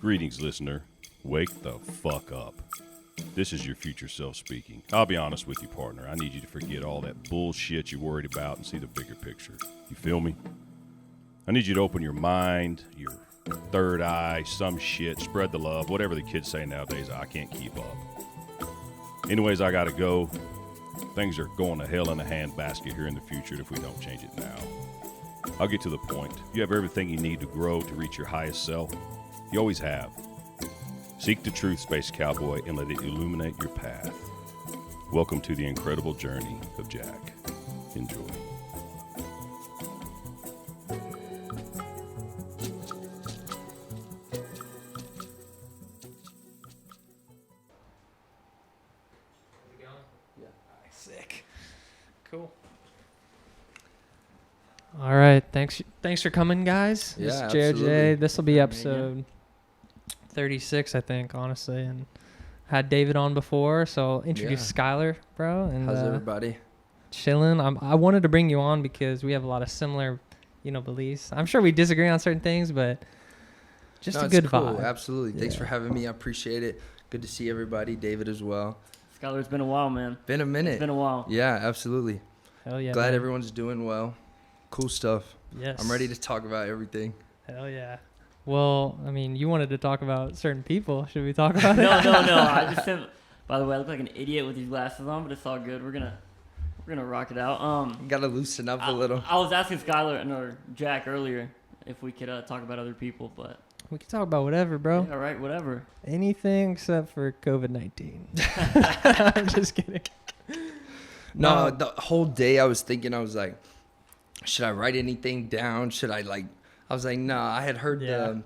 Greetings, listener. Wake the fuck up. This is your future self speaking. I'll be honest with you, partner. I need you to forget all that bullshit you're worried about and see the bigger picture. You feel me? I need you to open your mind, your third eye, some shit, spread the love, whatever the kids say nowadays. I can't keep up. Anyways, I gotta go. Things are going to hell in a handbasket here in the future if we don't change it now. I'll get to the point. You have everything you need to grow to reach your highest self. You always have. Seek the truth, Space Cowboy, and let it illuminate your path. Welcome to the incredible journey of Jack. Enjoy. Sick. Cool. All right. Thanks for coming, guys. Yeah, This is absolutely. JOJ. This will be episode 36, I think, honestly. And had David on before, so I'll introduce Skyler, bro. And How's everybody? chilling. I wanted to bring you on because we have a lot of similar, beliefs. I'm sure we disagree on certain things, but just a it's good cool. vibe. Absolutely. Thanks Yeah. for having me. I appreciate it. Good to see everybody. David as well. Skyler, it's been a while, man. Been a minute. It's been a while. Yeah, absolutely. Hell yeah. Glad man. everyone's doing well. Cool stuff. Yes. I'm ready to talk about everything. Hell yeah. Well, I mean, you wanted to talk about certain people. Should we talk about it? No. I just said. By the way, I look like an idiot with these glasses on, but it's all good. We're gonna rock it out. Gotta loosen up a little. I was asking Skyler or Jack earlier if we could talk about other people, but We can talk about whatever, bro. yeah, all right, whatever. Anything except for COVID-19. I'm just kidding. No, the whole day I was thinking, I was like, should I write anything down? I was like, nah, I had heard the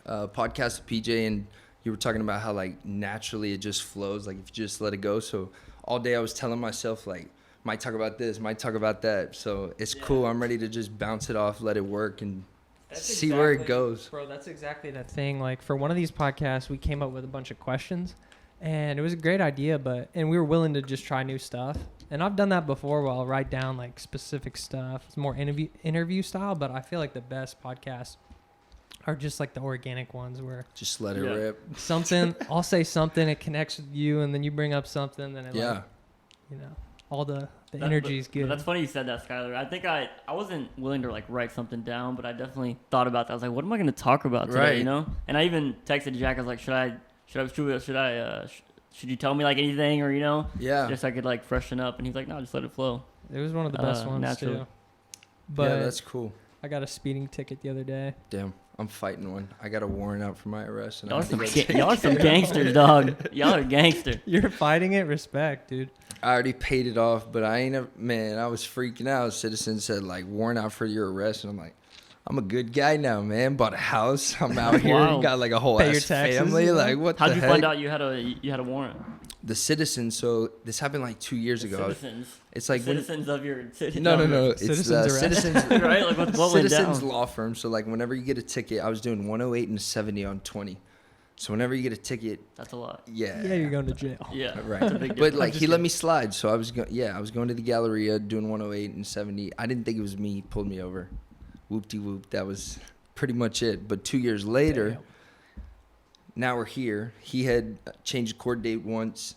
podcast with PJ and you were talking about how like naturally it just flows, like if you just let it go. So all day I was telling myself like, might talk about this, might talk about that. So it's cool. I'm ready to just bounce it off, let it work and see where it goes. Bro, that's exactly that thing. Like for one of these podcasts, we came up with a bunch of questions and it was a great idea, and we were willing to just try new stuff. And I've done that before where I'll write down like specific stuff. It's more interview style, but I feel like the best podcasts are just like the organic ones where Just let it rip. I'll say something, it connects with you, and then you bring up something, and it all the energy is good. But that's funny you said that, Skyler. I think I wasn't willing to like write something down, but I definitely thought about that. I was like, what am I going to talk about today? Right. And I even texted Jack. I was like, should you tell me like anything or Yeah. just so I could like freshen up? And he's like, no, just let it flow. It was one of the best ones naturally. too. But Yeah, that's cool. I got a speeding ticket the other day. Damn, I'm fighting one. I got a warrant out for my arrest. And Y'all I are some gangsters, dog. Y'all are gangster. You're fighting it, respect, dude. I already paid it off, but I was freaking out. Citizen said, like, warrant out for your arrest. And I'm like, I'm a good guy now, man. Bought a house. I'm out here. Wow. Got, like, a whole Pay your ass taxes, family. you know? Like, what How'd the you heck? find out you had a warrant? The Citizen, so this happened, like, 2 years The ago. Citizens. It's like when... Citizens of your city. No. It's Citizens the arrest. Citizens... Right? Like what went Citizens down? law firm. So, like, whenever you get a ticket, I was doing 108 and 70 on 20. So, whenever you get a ticket... That's a lot. Yeah. Yeah, you're going to jail. Yeah. Right. That's a big But difference. like he let me slide, so I was going to the Galleria doing 108 and 70. I didn't think it was me. He pulled me over. Whoop-de-whoop. That was pretty much it. But 2 years later, Damn. now we're here. He had changed the court date once.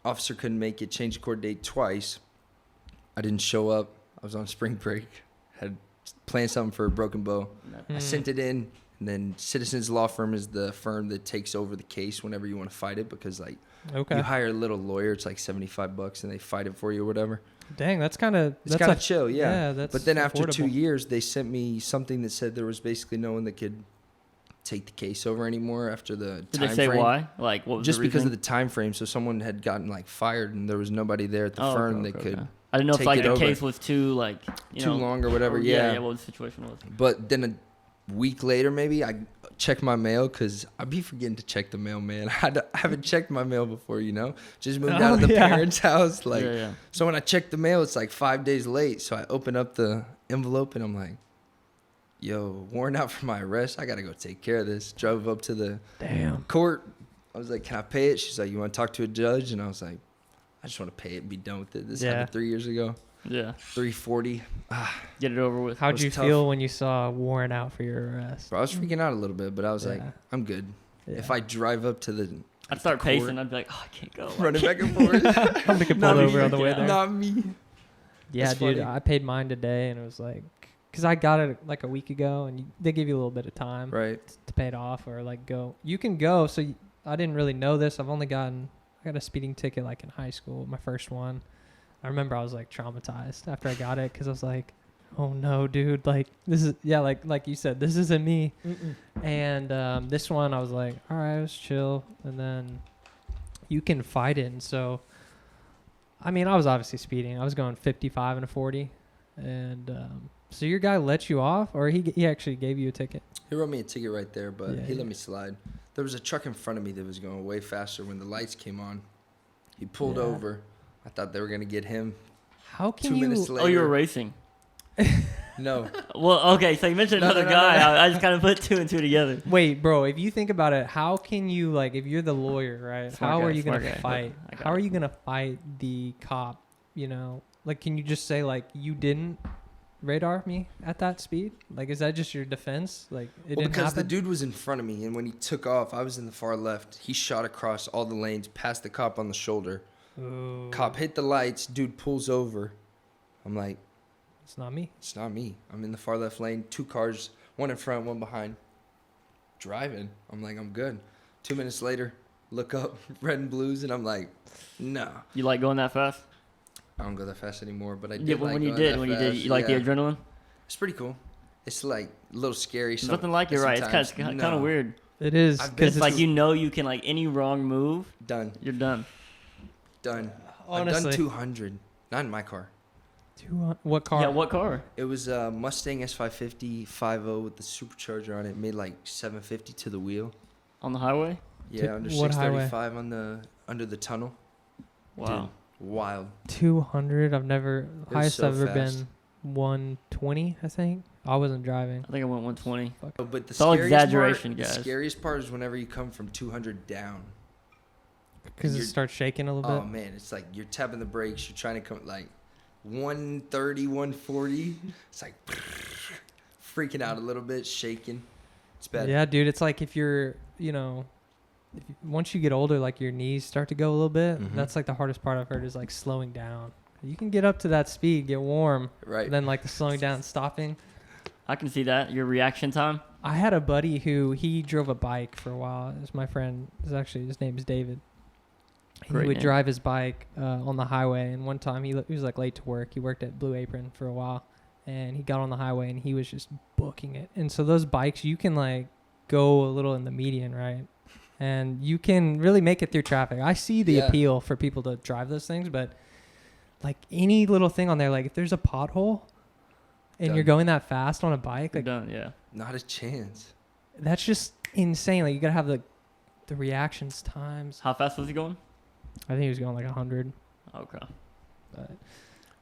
Officer couldn't make it. Changed the court date twice. I didn't show up. I was on spring break. Had planned something for a broken bow. I sent it in. And then Citizens Law Firm is the firm that takes over the case whenever you want to fight it because, like, Okay. you hire a little lawyer. It's like $75 and they fight it for you or whatever. Dang, that's kind of Chill, yeah. Yeah, that's But then after 2 affordable. years, they sent me something that said there was basically no one that could take the case over anymore after the Did time they say frame. why? Like what was Just the because of reasoning? the time frame. So someone had gotten like fired and there was nobody there at the Oh, firm okay, that okay. could I didn't know if take like it the over. case was too like too long or whatever. Yeah, what the situation was. But then a week later, maybe I check my mail because I'd be forgetting to check the mail, man. I haven't checked my mail before, Just moved out of the parents' house. Like, Yeah. So when I check the mail, it's like 5 days late. So I open up the envelope and I'm like, yo, warrant out for my arrest. I got to go take care of this. Drove up to the court. I was like, can I pay it? She's like, you want to talk to a judge? And I was like, I just want to pay it and be done with it. This happened 3 years ago. Yeah. 340. Get it over with. How'd was you tough. feel when you saw warrant out for your arrest? Bro, I was freaking out a little bit, but I was like, Yeah. I'm good. Yeah. If I drive up to the I'd start the court, pacing. I'd be like, oh, I can't go. running back and forth. I'm gonna get Not pulled me. over on the way Yeah. there. Not me. Yeah, That's dude, funny. I paid mine today, and it was like, because I got it like a week ago, and they give you a little bit of time Right. to pay it off or like go. You can go. So I didn't really know this. I got a speeding ticket like in high school, my first one. I remember I was like traumatized after I got it because I was like, oh no, dude, like this is like you said, this isn't me. And this one I was like, all right, it was chill, and then you can fight it. And so, I mean, I was obviously speeding. I was going 55 and a 40, and so your guy let you off, or he actually gave you a ticket? He wrote me a ticket right there, but Yeah, he yeah. let me slide. There was a truck in front of me that was going way faster when the lights came on. He pulled Yeah. over. I thought they were going to get him. How can 2 you? minutes later. Oh, you were racing. No. Well, okay. So you mentioned No, another no, no, guy. no. I just kind of put two and two together. Wait, bro, if you think about it, how can you, like, if you're the lawyer, right? Smart how guy, are you going smart to guy. fight? I got How are it. you going to fight the cop, you know? Like, can you just say, like, you didn't radar me at that speed? Like, is that just your defense? Like, it Well, didn't because the happen? dude was in front of me, and when he took off, I was in the far left. He shot across all the lanes, past the cop on the shoulder. Ooh, Cop hit the lights. Dude pulls over. I'm like, it's not me. it's not me. I'm in the far left lane. 2 cars, one in front, one behind. Driving. I'm like, I'm good. 2 minutes later, look up, red and blues, and I'm like, no. You like going that fast? I don't go that fast anymore, but I did Yeah, like but when you going did, that when you did, fast. you like the Yeah. adrenaline? It's pretty cool. It's like a little scary. There's nothing like it, right? It's kind of weird. It is. I've been- Because It's like you know you can like any wrong move, Done. you're done. Done. I've honestly. done 200. Not in my car. What car? Yeah, what car? It was a Mustang S550 5.0 with the supercharger on it. Made like 750 to the wheel. On the highway? Yeah, under what highway? 635 on the under the tunnel. Wow. Dude, wild. 200. I've never, was highest so I've ever fast. been 120, I think. I wasn't driving. I think I went 120. Oh, but the It's all scariest exaggeration, part, guys. The scariest part is whenever you come from 200 down. Because it You're- starts shaking a little Oh bit. man, it's like you're tapping the brakes. You're trying to come like 130, 140. It's like freaking out a little bit, shaking. It's bad. Yeah, dude. It's like if you're, once you get older, like your knees start to go a little bit. Mhm. That's like the hardest part I've heard is like slowing down. You can get up to that speed, get warm, Right. then like the slowing down, and stopping. I can see that. Your reaction time? I had a buddy who he drove a bike for a while. It was my friend. His name is David. He Great would name. drive his bike on the highway, and one time he was like late to work. He worked at Blue Apron for a while, and he got on the highway and he was just booking it. And so those bikes, you can like go a little in the median, right? And you can really make it through traffic. I see the Yeah. appeal for people to drive those things, but like any little thing on there, like if there's a pothole and you're Done. going that fast on a bike, You're like done, yeah. Not a chance. that's just insane. Like you gotta have the reactions times. How fast was he going? I think he was going like 100. Okay. But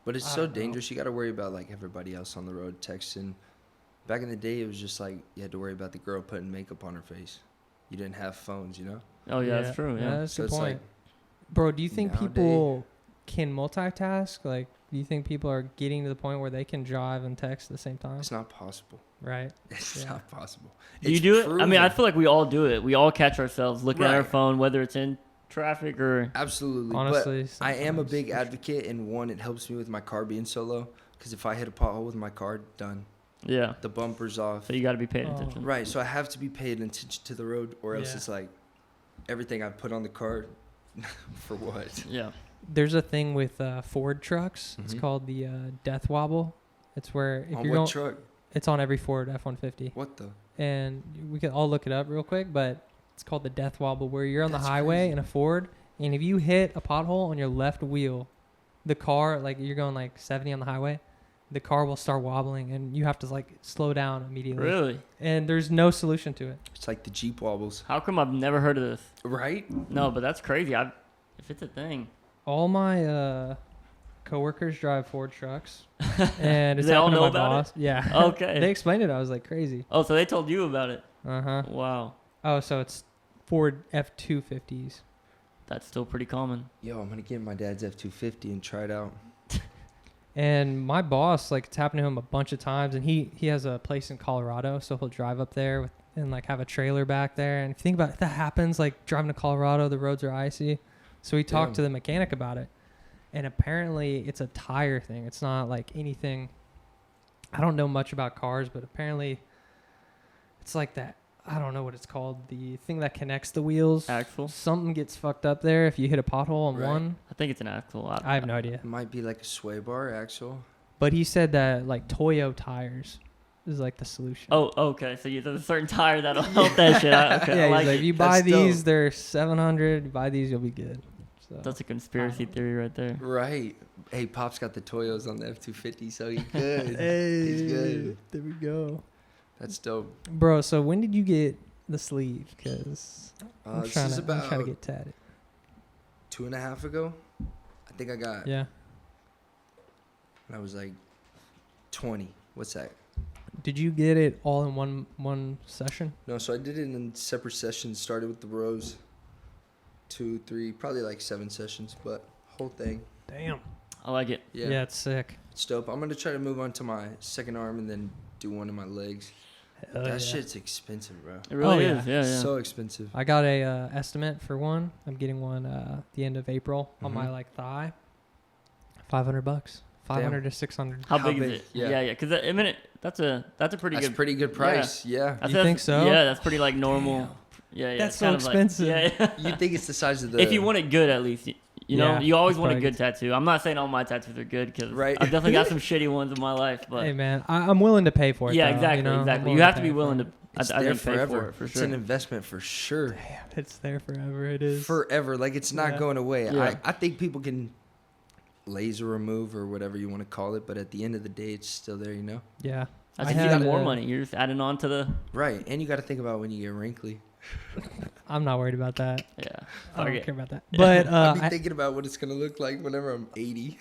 But it's I so don't know. dangerous. You got to worry about like everybody else on the road texting. Back in the day, it was just like you had to worry about the girl putting makeup on her face. You didn't have phones, you know. Oh, yeah, that's true, yeah. That's a So good it's point. like Bro, do you think nowadays- people can multitask? Like, do you think people are getting to the point where they can drive and text at the same time? it's not possible. Right. It's Yeah. not possible. Do you It's do it? I mean, I proven. feel like we all do it. We all catch ourselves looking at our Right. phone, whether it's in traffic or... Absolutely. Honestly, but I am a sometimes, big for sure. advocate, and one, it helps me with my car being so low. Because if I hit a pothole with my car, done. Yeah. The bumper's off. So you got to be paying Oh. attention. Right. So I have to be paying attention to the road, or else Yeah. it's like everything I put on the car for what? Yeah. There's a thing with Ford trucks. It's Mhm. called the death wobble. It's where if On you're what going, truck? it's on every Ford F-150. What the? And we could all look it up real quick, but it's called the death wobble, where you're on That's the highway crazy. in a Ford, and if you hit a pothole on your left wheel, the car, like you're going like 70 on the highway, the car will start wobbling, and you have to like slow down immediately. Really? And there's no solution to it. It's like the Jeep wobbles. How come I've never heard of this? Right? No, but that's crazy. If it's a thing. All my coworkers drive Ford trucks, and it's they all happened to know my about it? boss. Yeah. Okay. They explained it. I was like crazy. Oh, so they told you about it. Uh-huh. Wow. Oh, so it's Ford And my boss, like, it's happened to him a bunch of times, and he has a place in Colorado, so he'll drive up there and like have a trailer back there. And if you think about it, if that happens, like driving to Colorado, the roads are icy. So he talked to the mechanic about it, and apparently it's a tire thing. It's not like anything. I don't know much about cars, but apparently it's like that. I don't know what it's called. The thing that connects the wheels. Axle. Something gets fucked up there if you hit a pothole on one. I think it's an axle. I have no idea. It might be like a sway bar axle. But he said that like Toyo tires is like the solution. Oh, okay. So there's a certain tire that'll help that shit. Okay, yeah, I like he's like, it. if you buy That's these, dope. they're $700. You buy these, you'll be good. So That's a conspiracy theory right there. Right. Hey, Pop's got the Toyos on the F-250, so he's good. hey, He's good. There we go. That's dope. Bro, so when did you get the sleeve? Because I'm This trying is to about get tatted. 2.5 ago. I think I got Yeah. when I was like 20. What's that? Did you get it all in one session? No, so I did it in separate sessions. Started with the rows. 2, 3, probably like 7 sessions, but whole thing. Damn. I like it. Yeah. It's sick. It's dope. I'm going to try to move on to my second arm and then do one of my legs. Hell That yeah. shit's expensive, bro. It really Oh, is. Yeah, yeah. So expensive. I got a estimate for one. I'm getting one the end of April on my Mhm. like thigh. $500. 500 to 600. How How big big? is it? Yeah. Yeah, yeah. Because I mean, that's a pretty That's good. pretty good price. Yeah. You think so? Yeah, that's pretty like normal. Yeah, yeah. That's it's so kind of like- expensive. yeah. You think it's the size of the... If you want it good, at least you know Yeah, you always it's want a probably good tattoo. I'm not saying all my tattoos are good because Right. I've definitely got some shitty ones in my life, but Hey, man, I'm willing to pay for it. yeah, though, exactly, you know? I'm exactly. willing You have to pay be for willing it. to. It's I there think pay forever. for it for It's sure. an investment for sure. Damn, it's there forever. It is. Forever. Like, it's not Yeah. going away. Yeah. I think people can laser remove or whatever you want to call it, but at the end of the day, it's still there, you know? Yeah. I I think you had, got more uh, money. You're just adding on to the Right. And you got to think about when you get wrinkly. I'm not worried about that. yeah. I don't Fuck it. care about that. But I'll be thinking about what it's going to look like whenever I'm 80.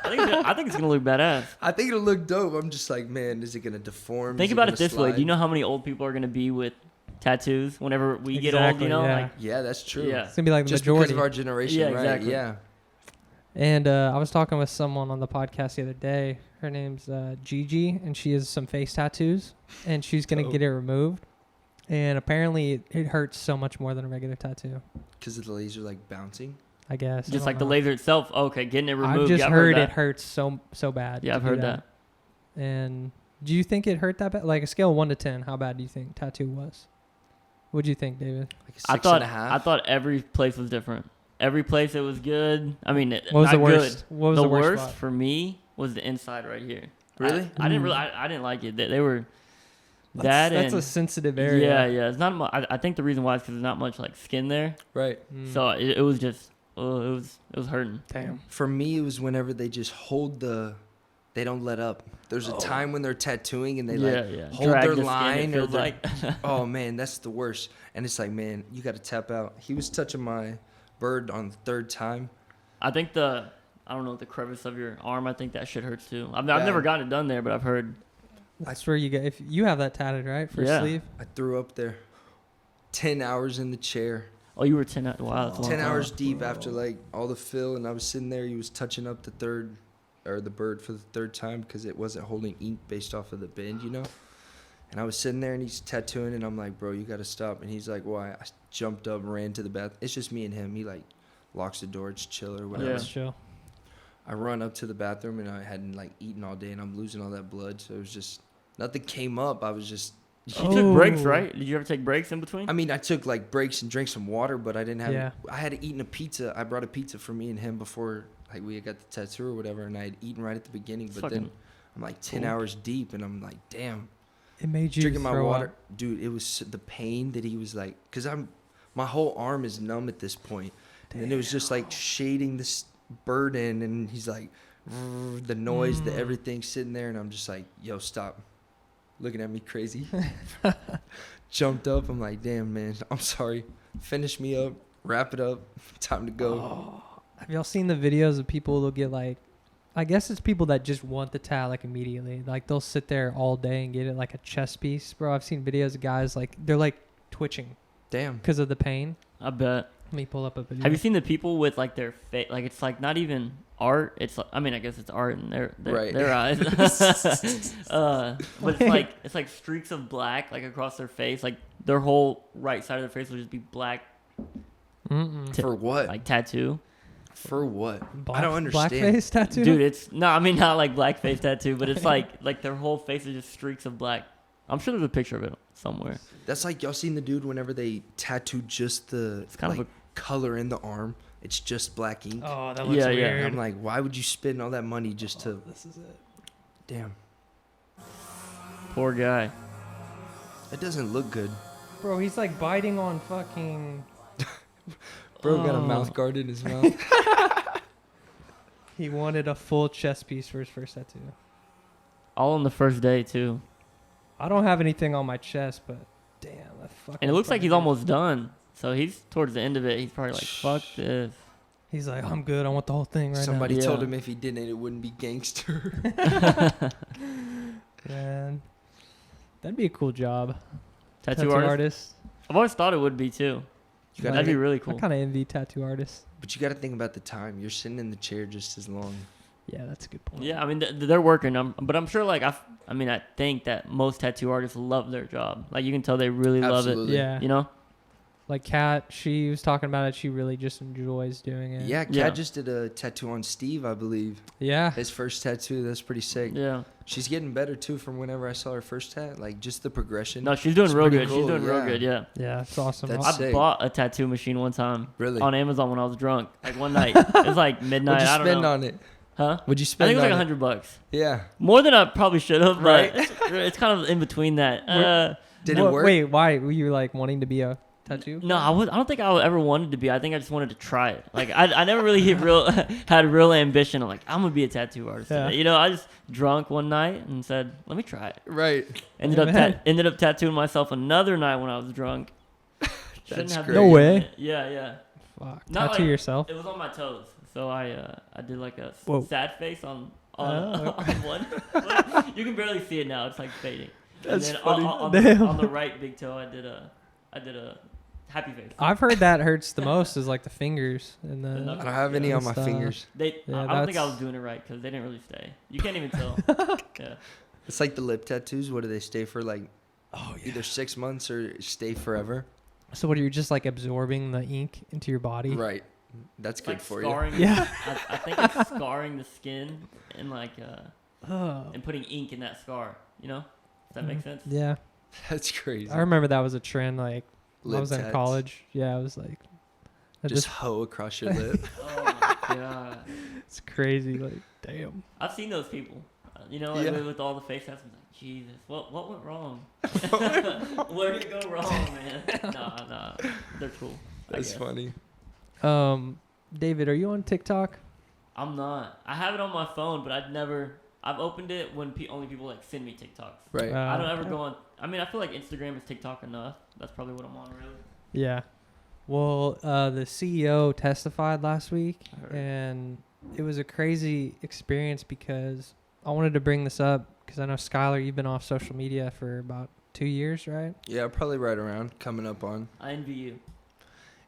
I think it's gonna look badass. I think it'll look dope. I'm just like, man, is it going to deform? Think Is about gonna it this way. slide? Do you know how many old people are gonna be with tattoos whenever we get old? Exactly, You know, yeah. like Yeah, that's true. yeah. it's gonna be like the Just majority. because of our generation, Yeah, right? exactly. Yeah. And I was talking with someone on the podcast the other day. Her name's Gigi, and she has some face tattoos, and she's gonna Dope. get it removed. And apparently, it hurts so much more than a regular tattoo. Because of the laser, like, bouncing. I guess. I just don't like the know. laser itself. Okay, getting it removed. I've just yeah, I've heard it that. hurts so bad. Yeah, to I've do heard that. And do you think it hurt that bad? Like a scale of 1 to 10, how bad do you think tattoo was? What'd you think, David? Like a I 6.5. thought every place was different. Every place it was good. I mean, What was not the worst? good. What was the the worst? worst spot? for me was the inside right here. Really? I didn't Ooh. really. I didn't like it. They were That's and a sensitive area. yeah. It's not. I think the reason why is because there's not much like skin there. Right. Mm. So it was just. It was hurting. Damn. For me, it was whenever they just hold the... They don't let up. There's a time when they're tattooing and they, hold Drag their the skin, line. it Or feels they're- like. Oh, man, that's the worst. And it's like, man, you got to tap out. He was touching my bird on the third time. I think I don't know, the crevice of your arm. I think that shit hurts too. I've Yeah. never gotten it done there, but I've heard. That's where you get. If you have that tatted, right, for Yeah. sleeve. I threw up there. 10 hours in the chair. Oh, you were 10. Wow, that's a long 10 time. hours deep after like all the fill, and I was sitting there. He was touching up the bird for the third time because it wasn't holding ink based off of the bend, you know. And I was sitting there and he's tattooing, and I'm like, bro, you gotta stop. And he's like, why? I jumped up, ran to the bathroom. It's just me and him. He like locks the door, it's chill or whatever. Yeah. That's chill. I run up to the bathroom and I hadn't like eaten all day, and I'm losing all that blood. So it was just nothing came up. I was just. You Oh. took breaks, right? Did you ever take breaks in between? I mean, I took like breaks and drank some water, but I didn't have. Yeah. I had eaten a pizza. I brought a pizza for me and him before like we had got the tattoo or whatever, and I had eaten right at the beginning. But then Fucking I'm like 10 cool. hours deep, and I'm like, damn. It made you Drinking my throw water, up. dude. It was the pain that he was like, cause my whole arm is numb at this point, and then it was just like shading this bird in, and he's like, the noise, the everything sitting there, and I'm just like, yo, stop. Looking at me crazy. Jumped up. I'm like, damn, man. I'm sorry. Finish me up. Wrap it up. Time to go. Oh, have y'all seen the videos of people that'll get like, I guess it's people that just want the tat like immediately. Like they'll sit there all day and get it like a chest piece, bro. I've seen videos of guys like they're like twitching Damn. because of the pain. I bet. Let me pull up a video. Have you seen the people with like their face? Like it's like not even art. It's like, I mean, I guess it's art in their eyes. But it's like streaks of black like across their face. Like their whole right side of their face will just be black. For what? Like tattoo. For what? I don't understand. Blackface tattoo? Dude, it's no. I mean, not like blackface tattoo, but it's like their whole face is just streaks of black. I'm sure there's a picture of it somewhere. That's like y'all seen the dude whenever they tattoo just the kind of color in the arm. It's just black ink. Oh, that looks Yeah. weird. And I'm like, why would you spend all that money just to? This is it. Damn, Poor guy. it doesn't look good. Bro, he's like biting on fucking... Bro got a Oh. mouth guard in his mouth. He wanted a full chest piece for his first tattoo. All on the first day too. I don't have anything on my chest, but damn, that fucking... And it looks like he's fucking- almost done. So he's towards the end of it. He's probably like, fuck this. He's like, I'm good. I want the whole thing right Somebody Yeah. told him if he didn't, it wouldn't be gangster. now. Man, that'd be a cool job. Tattoo artist. I've always thought it would be too. You gotta That'd be think- really I cool. kind of envy tattoo artists. But you got to think about the time. You're sitting in the chair just as long. Yeah, that's a good point. Yeah, I mean they're working. But I'm sure like I think that most tattoo artists love their job. Like you can tell they really love Absolutely. Yeah. it. You know? Like Kat, she was talking about it. She really just enjoys doing it. Yeah, Kat Yeah. just did a tattoo on Steve, I believe. Yeah. His first tattoo. That's pretty sick. Yeah. She's getting better too from whenever I saw her first tat. Like just the progression. No, she's doing It's real pretty good. cool, She's doing real yeah. good. Yeah. Yeah, it's awesome. That's I sick. bought a tattoo machine one time Really? on Amazon when I was drunk. Like one night. It was like midnight. What'd you I don't spend know. on it? Huh? What'd you I spend think it was on like $100. Yeah. More than I probably should have, Right. but it's kind of in between that. Did it work? Wait, why were you like wanting to be a tattoo? No, I don't think I ever wanted to be. I think I just wanted to try it. Like I never really had real ambition. I'm like, I'm gonna be a tattoo artist. Yeah. Today. You know, I just drunk one night and said, let me try it. Right. Ended up tattooing myself another night when I was drunk. That's have great. No way. Yeah. Fuck. Not Tattoo like- yourself. It was on my toes, so I did like a Whoa. sad face on Oh, on one. But you can barely see it now. It's like fading. That's and then funny. on the right big toe, I did a happy face. I've heard that hurts the most is like the fingers and The the. knuckles. I don't have any Yeah. on my Stuff. fingers. Yeah, I don't think I that's- was doing it right because they didn't really stay. You can't even tell. Yeah. It's like the lip tattoos. What do they stay for? Like Oh yeah. either 6 months or stay forever. So what are you just like absorbing the ink into your body? Right. That's It's good like for scarring. Yeah. I think it's scarring the skin and like Oh. and putting ink in that scar. You know, does that make sense? Yeah, you. That's crazy. I remember that was a trend. Like when I Lip was in tats. college. Yeah, I was like, I Just hoe across your lip. Oh my god. it's crazy. Like damn. I've seen those people. You know, like Yeah. with all the face tats. I'm like, Jesus, what went wrong? Where did it go wrong, man? Nah, they're cool. I That's guess. funny. David, are you on TikTok? I'm not. I have it on my phone, but I've opened it when only people like send me TikToks. Right. I don't ever go on. I mean, I feel like Instagram is TikTok enough. That's probably what I'm on, really. Yeah. Well, the CEO testified last week, I heard. and it was a crazy experience because I wanted to bring this up because I know Skyler, you've been off social media for about 2 years, right? Yeah, probably right around coming up on. I envy you.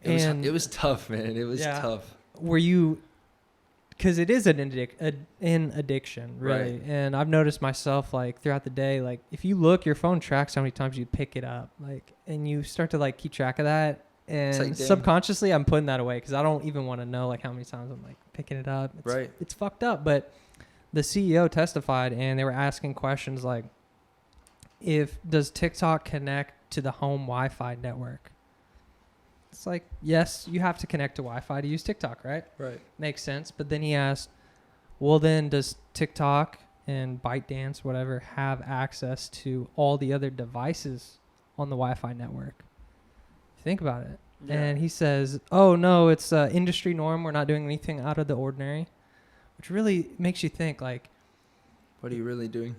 And It was tough, man. It was Yeah. tough. were you? Because it is an addiction, really. Right. And I've noticed myself, like throughout the day, like if you look, your phone tracks how many times you pick it up, like, and you start to like keep track of that. And like, damn. subconsciously, I'm putting that away because I don't even want to know like how many times I'm like picking it up. It's, Right. It's fucked up. But the CEO testified, and they were asking questions like, does TikTok connect to the home Wi-Fi network? It's like, yes, you have to connect to Wi-Fi to use TikTok, right? Right. Makes sense. But then he asked, well, then does TikTok and ByteDance, whatever, have access to all the other devices on the Wi-Fi network? Think about it. Yeah. And he says, oh, no, it's industry norm. We're not doing anything out of the ordinary, which really makes you think, like, What are you really doing?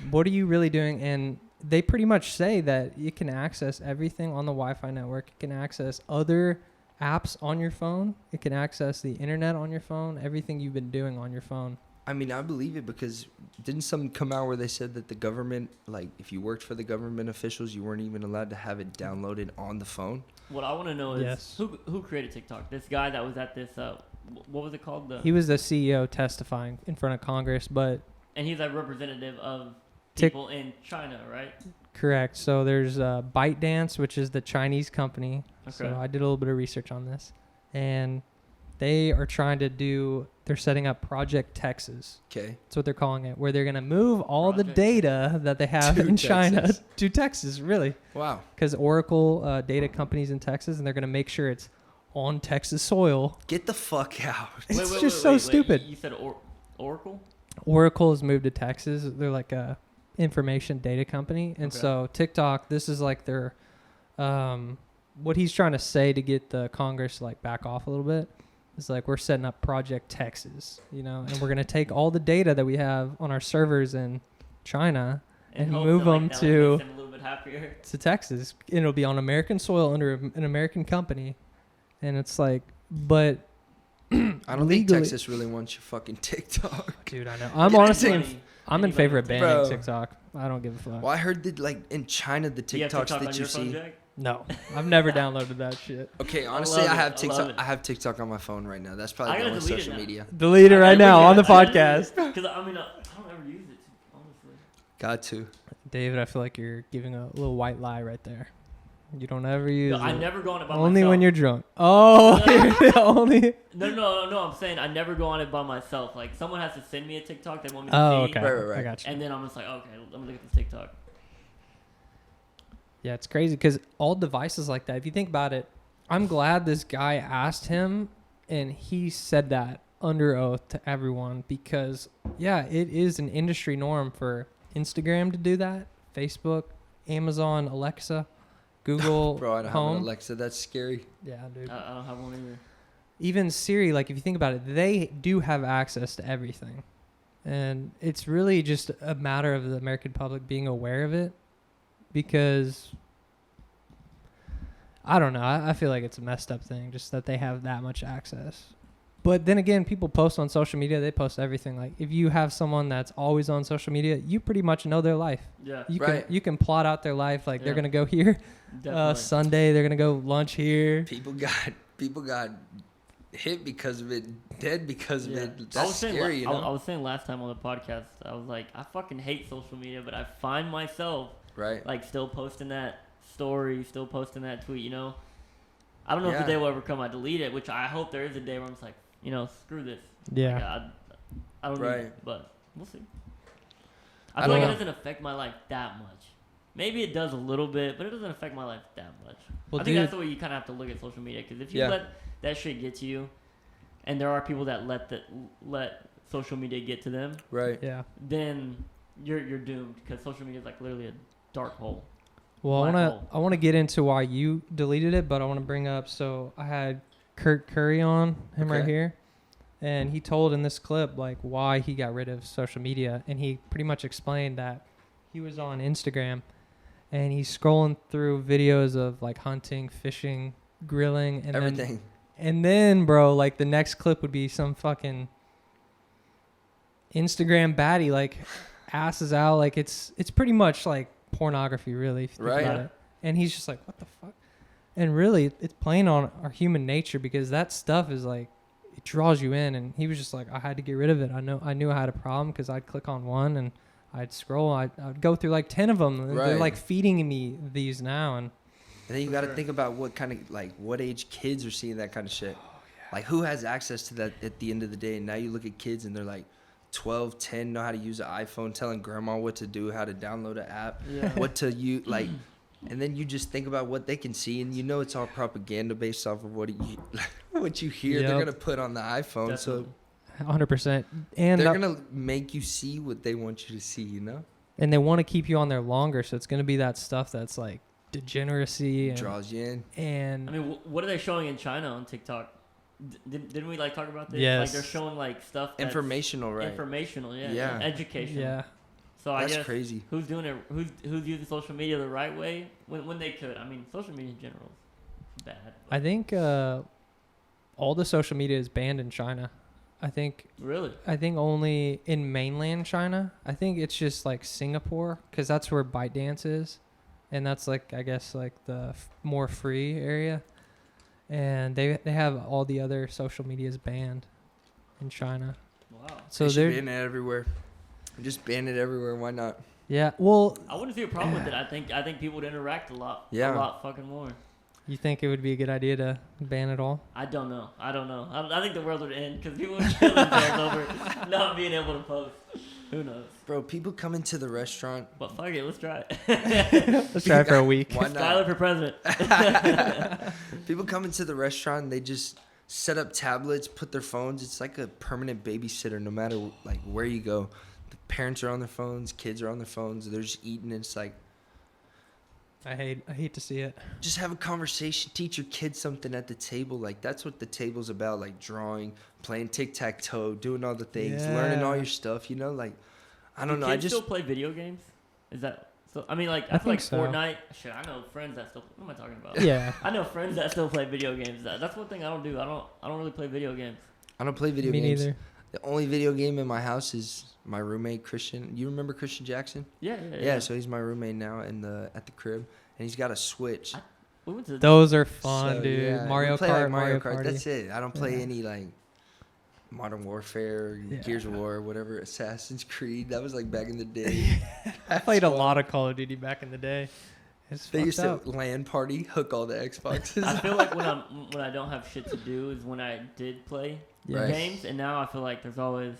what are you really doing? And they pretty much say that you can access everything on the Wi-Fi network. You can access other apps on your phone. You can access the internet on your phone, everything you've been doing on your phone. I mean, I believe it because didn't something come out where they said that the government, like if you worked for the government officials, you weren't even allowed to have it downloaded on the phone? What I want to know is Yes. who created TikTok? This guy that was at this what was it called? He was the CEO testifying in front of Congress, but And he's like representative of Tik- people in China, right? correct. So there's ByteDance, which is the Chinese company. Okay. So I did a little bit of research on this, and they are trying to do. They're setting up Project Texas. Okay. That's what they're calling it, where they're going to move all the Project data that they have To in China Texas. to Texas, really. Wow. Because Oracle data companies in Texas, and they're going to make sure it's on Texas soil. Get the fuck out. It's just so stupid. You said Oracle? Oracle has moved to Texas. They're like a information data company, and Okay. so TikTok, this is like their what he's trying to say to get the Congress to like back off a little bit. It's like we're setting up Project Texas, you know, and we're gonna take all the data that we have on our servers in China and hope move that, them that, to makes them a little bit happier. to Texas. And it'll be on American soil under an American company, and it's like, but I don't think legally- Texas really wants your fucking TikTok. dude, I know. I'm honestly, Anybody- I'm in anybody favor of with banning Bro. TikTok. I don't give a fuck. Well, I heard that like in China, the Do you have TikToks TikTok that on you your phone, see. Jack? No, I've never downloaded that shit. Okay, I honestly, love I it. have I TikTok. love it. I have TikTok on my phone right now. That's I probably the gotta only delete it social now. media. Delete it right now on the podcast. Because I mean, I don't ever use it, honestly. Got to. David, I feel like you're giving a little white lie right there. You don't ever use I it. never go on it by Only myself. when you're drunk. Oh, only. No. I'm saying I never go on it by myself. Like someone has to send me a TikTok they want me to Oh, see, okay. Right. I got you. and then I'm just like, okay, let me look at this TikTok. Yeah, it's crazy because all devices like that. If you think about it, I'm glad this guy asked him, and he said that under oath to everyone because, yeah, it is an industry norm for Instagram to do that, Facebook, Amazon, Alexa, Google Bro, I don't have Home. an Alexa. That's scary. Yeah, dude. I don't have one either. Even Siri, like if you think about it, they do have access to everything. And it's really just a matter of the American public being aware of it because I don't know. I feel like it's a messed up thing just that they have that much access. But then again, people post on social media. They post everything. Like if you have someone that's always on social media, you pretty much know their life. Yeah, You can plot out their life. Like they're Yeah. going to go here definitely. Sunday. They're going to go lunch here. People got hit because of it, dead because of Yeah. it. I was That's saying, scary, you know? I was saying last time on the podcast, I was like, I fucking hate social media, but I find myself Right. like still posting that story, still posting that tweet. You know, I don't know if Yeah. the day will ever come I delete it, which I hope there is a day where I'm just like, you know, screw this. Yeah. Like, I don't need Right. it, but we'll see. I I feel like don't it doesn't affect my life that much. Maybe it does a little bit, but it doesn't affect my life that much. Well, I think dude, that's the way you kind of have to look at social media, because if you Yeah. let that shit get to you, and there are people that let social media get to them, Right. yeah. then you're doomed, because social media is like literally a dark hole. Well, Black I want to get into why you deleted it, but I want to bring up. So I had Kurt Curry on him right Okay. here, and he told in this clip like why he got rid of social media, and he pretty much explained that he was on Instagram, and he's scrolling through videos of like hunting, fishing, grilling, and Everything. then bro, like the next clip would be some fucking Instagram baddie like asses out, like it's pretty much like pornography, really, if you think Right. about it. And he's just like, what the fuck? And really, it's playing on our human nature because that stuff is like, it draws you in. And he was just like, I had to get rid of it. I knew I had a problem because I'd click on one and I'd scroll. I'd go through like 10 of them. They're Right. like feeding me these now. And And then you got to think about what kind of, like, what age kids are seeing that kind of shit. Like, who has access to that at the end of the day? And now you look at kids and they're like 12, 10, know how to use an iPhone, telling grandma what to do, how to download an app, Yeah. what to use, like, and then you just think about what they can see, and you know it's all propaganda based off of what you hear. They're Yep. going to put on the iPhone. So 100%. And they're going to make you see what they want you to see, you know? and they want to keep you on there longer. So it's going to be that stuff that's like degeneracy and, Draws you in. and I mean, what are they showing in China on TikTok? Didn't we like talk about this? Yes. Like they're showing like stuff that's Informational, right? informational, yeah, Yeah. educational. yeah. So I That's guess crazy. who's doing it? Who's using social media the right way when they could? I mean, social media in general is bad. I think all the social media is banned in China. I think only in mainland China. I think it's just like Singapore because that's where ByteDance is. and that's like I guess like the more free area, and they have all the other social medias banned in China. Wow. So They should they're ban it everywhere. Just ban it everywhere. Why not? yeah. Well, I wouldn't see a problem with it. I think people would interact a lot. Yeah. A lot fucking more. you think it would be a good idea to ban it all? I don't know. I think the world would end because people would kill themselves over not being able to post. Who knows? Bro, people come into the restaurant. But fuck it, let's try it. Let's try it for a week. Why Skyler not? for president. People come into the restaurant and they just set up tablets, put their phones. It's like a permanent babysitter no matter like where you go. The parents are on their phones, kids are on their phones, they're just eating. It's like, I hate to see it. just have a conversation, teach your kids something at the table. Like that's what the table's about, like drawing, playing tic-tac-toe, doing all the things, learning all Yeah. your stuff, you know, like I Do don't know. kids I just still play video games? Is that so? I mean, like I I feel like think so. Fortnite. Shit, I know friends that still. What am I talking about? Yeah. I know friends that still play video games. That's one thing I don't do. I don't really play video games. I don't play video Me games. neither. The only video game in my house is my roommate Christian. You remember Christian Jackson? Yeah. Yeah, so he's my roommate now at the crib, and he's got a Switch. We went to Those are fun, So, dude. yeah, Mario we play, Kart, like, Mario Kart. That's it. I don't play Yeah. any like Modern Warfare, Yeah. Gears of War, whatever, Assassin's Creed. That was like back in the day. I played a lot of Call of Duty back in the day. It's They fucked used up. to LAN party, hook all the Xboxes. I feel like when I don't have shit to do is when I did play Yeah. Right. games, and now I feel like there's always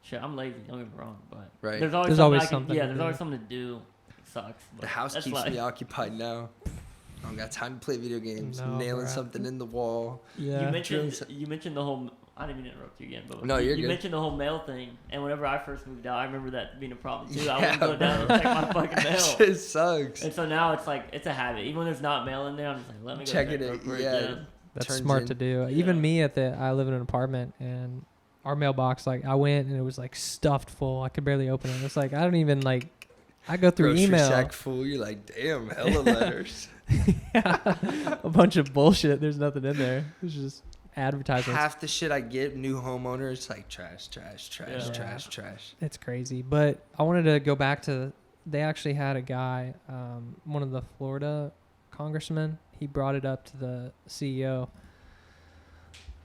shit. I'm lazy. Don't get me wrong, but Right. there's always There's something always I can, something yeah, to there's do. always something to do. It sucks. But The house that's keeps life. me occupied now. I don't got time to play video games. No, Nailing bro. something in the wall. Yeah. You mentioned the whole. I didn't mean to interrupt you again, but No, you're you good. mentioned the whole mail thing, and whenever I first moved out, I remember that being a problem too. I Yeah, wouldn't go down and bro. check my fucking mail. Shit sucks. And so now it's like it's a habit. Even when there's not mail in there, I'm just like, let me go Check check it real out, quick, yeah. That's turns smart in. to do. Yeah. Even me I live in an apartment, and our mailbox, like I went and it was like stuffed full. I could barely open it. It's like I don't even like. I go through Grocery email. sack full. You're like, damn, hella letters. A bunch of bullshit. There's nothing in there. It's just advertisements. Half the shit I get, new homeowners, it's like trash, trash, trash, Yeah. trash, trash. It's crazy. But I wanted to go back to. They actually had a guy, one of the Florida congressmen. He brought it up to the CEO.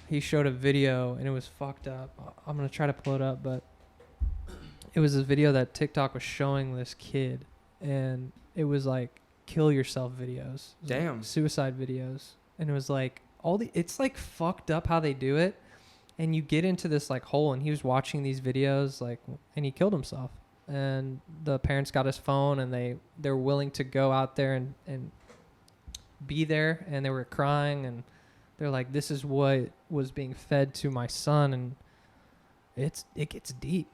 He showed a video and it was fucked up. I'm gonna try to pull it up, but it was a video that TikTok was showing this kid, and it was like kill yourself videos. It was like Damn. suicide videos, and it was like it's like fucked up how they do it, and you get into this like hole. And he was watching these videos and he killed himself. And the parents got his phone, and they're willing to go out there and be there, and they were crying, and they're like, this is what was being fed to my son. And it gets deep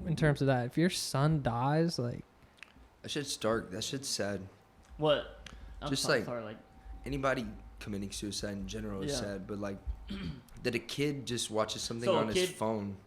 in terms of that. If your son dies, like, That shit's dark. That shit's sad. What? I'm Just sorry, like- like Anybody committing suicide in general is Yeah. sad, but like that a kid just watches something So a on his kid- phone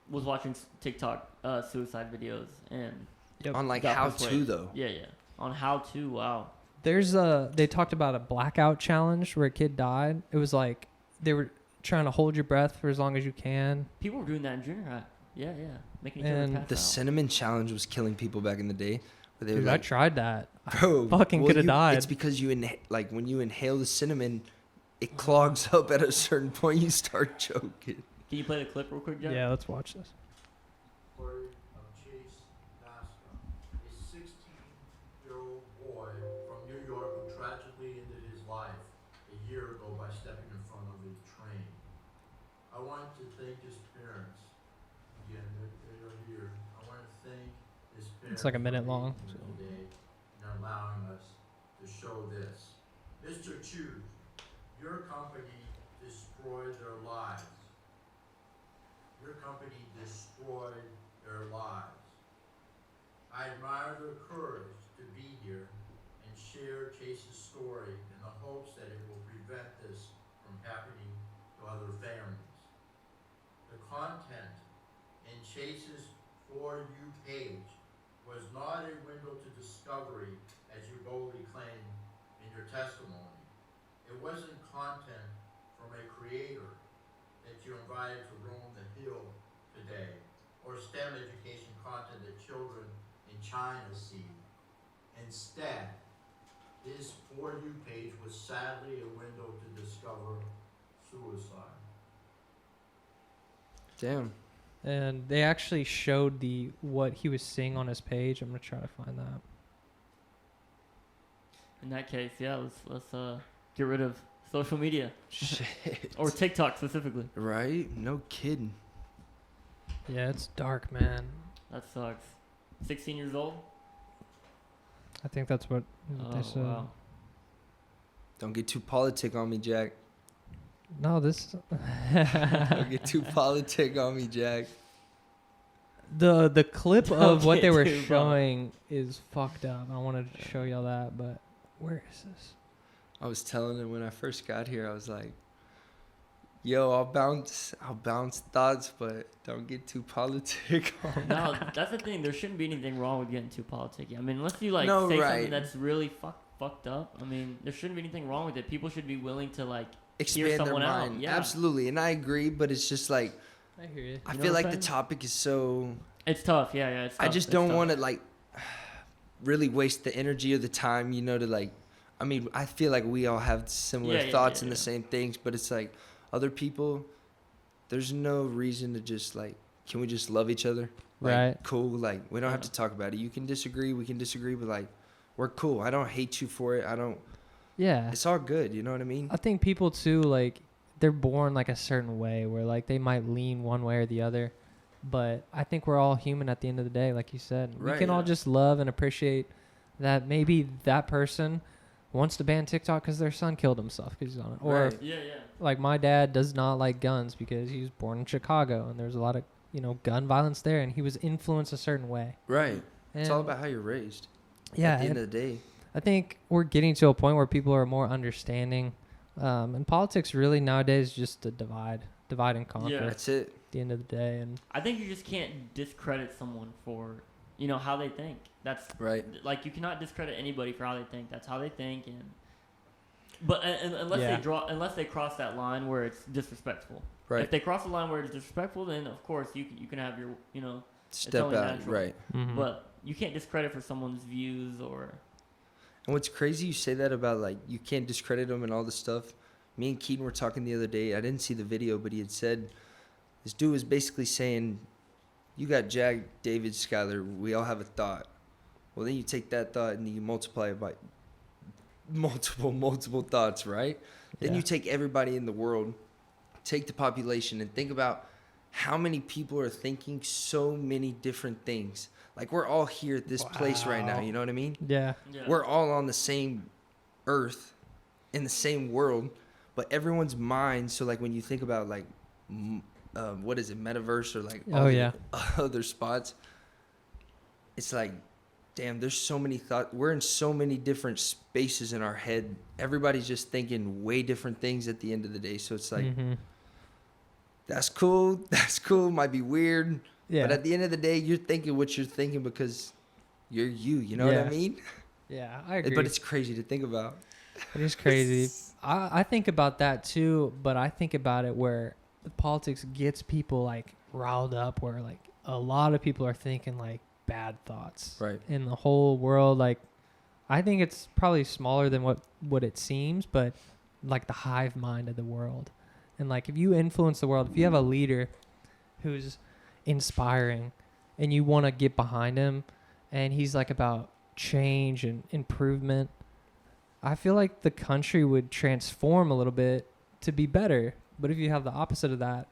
was watching TikTok suicide videos and on like got how persuaded. to though. yeah on how to. Wow. they talked about a blackout challenge where a kid died. It was like they were trying to hold your breath for as long as you can. People were doing that in junior high. Yeah, making each other And pass The out. cinnamon challenge was killing people back in the day. Where they Dude, were I like, tried that. bro, fucking coulda died. It's because you like when you inhale the cinnamon, it clogs up at a certain point. You start choking. Can you play the clip real quick, Jeff? Yeah, let's watch this. Story of Chase Nasca, a 16-year-old boy from New York who tragically ended his life a year ago by stepping in front of a train. I want to thank his parents. Again, they are here. I want to thank his parents. It's like a minute for long. being here today and allowing us to show this. Mr. Chu, your company destroyed their lives. Your company destroyed their lives. I admire their courage to be here and share Chase's story in the hopes that it will prevent this from happening to other families. The content in Chase's For You page was not a window to discovery, as you boldly claim in your testimony. It wasn't content from a creator that you invited to roam the hill today, or STEM education content that children in China see Instead, his For You page was sadly a window to discover suicide. Damn. And they actually showed what he was seeing on his page. I'm gonna try to find that. In that case, yeah, let's get rid of social media Shit. or TikTok specifically. Right? No kidding. Yeah, it's dark, man. That sucks. 16 years old? I think that's what they Oh, said. wow. Don't get too politic on me, Jack. No, this Don't get too politic on me, Jack. the clip Don't of what get they were too showing is fucked up. I wanted to show y'all that, but where is this? I was telling him when I first got here, I was like, yo, I'll bounce thoughts, but don't get too politic on me. No, that's the thing. There shouldn't be anything wrong with getting too politicky. I mean, unless you like No, say right. something that's really fucked up. I mean, there shouldn't be anything wrong with it. People should be willing to like hear Expand their someone out. mind. Yeah. Absolutely. And I agree, but it's just like, I hear you. I You know feel what like I'm the saying? topic is so, It's tough. Yeah, it's tough. I just It's don't tough. want to like really waste the energy or the time, to like, I mean, I feel like we all have similar Yeah, thoughts and yeah. the same things, but it's like other people, there's no reason to just like, can we just love each other? Like, Right. cool. Like, we don't have Yeah. to talk about it. You can disagree. We can disagree, but like, we're cool. I don't hate you for it. Yeah. It's all good. You know what I mean? I think people too, like, they're born like a certain way where like they might lean one way or the other. But I think we're all human at the end of the day, like you said. We Right. can all Yeah. just love and appreciate that maybe that person wants to ban TikTok because their son killed himself because he's on it. Or Right. Yeah. like my dad does not like guns because he was born in Chicago and there's a lot of, gun violence there and he was influenced a certain way. Right. It's all And about how you're raised. yeah, At the end and of the day. I think we're getting to a point where people are more understanding. And politics really nowadays is just a divide and conquer Yeah. That's it. at the end of the day. And I think you just can't discredit someone for how they think. That's Right. like you cannot discredit anybody for how they think. That's how they think, but unless Yeah. unless they cross that line where it's disrespectful. Right. If they cross the line where it's disrespectful, then of course you can have your Step only out. natural. Right. But you can't discredit for someone's views or And what's crazy, you say that about like you can't discredit them and all this stuff. Me and Keaton were talking the other day. I didn't see the video, but he had said this dude was basically saying, "You got Jack, David, Skyler. We all have a thought. Well, then you take that thought and you multiply it by multiple thoughts, right? Then Yeah. you take everybody in the world, take the population, and think about how many people are thinking so many different things. Like we're all here at this place right now. Wow. You know what I mean? yeah, We're all on the same earth in the same world, but everyone's mind. So like when you think about like what is it, metaverse or like all Oh, the yeah. other spots, it's like, damn, there's so many thoughts. We're in so many different spaces in our head. Everybody's just thinking way different things at the end of the day. So it's like, that's cool, might be weird, yeah, but at the end of the day, you're thinking what you're thinking because you're you know what I Yeah. mean? yeah. I agree. But it's crazy to think about. It is crazy. I think about that too, but I think about it where politics gets people like riled up, where like a lot of people are thinking like bad thoughts Right. in the whole world. Like, I think it's probably smaller than what it seems, but like the hive mind of the world. And like if you influence the world, if you have a leader who's inspiring and you want to get behind him and he's like about change and improvement, I feel like the country would transform a little bit to be better. But if you have the opposite of that,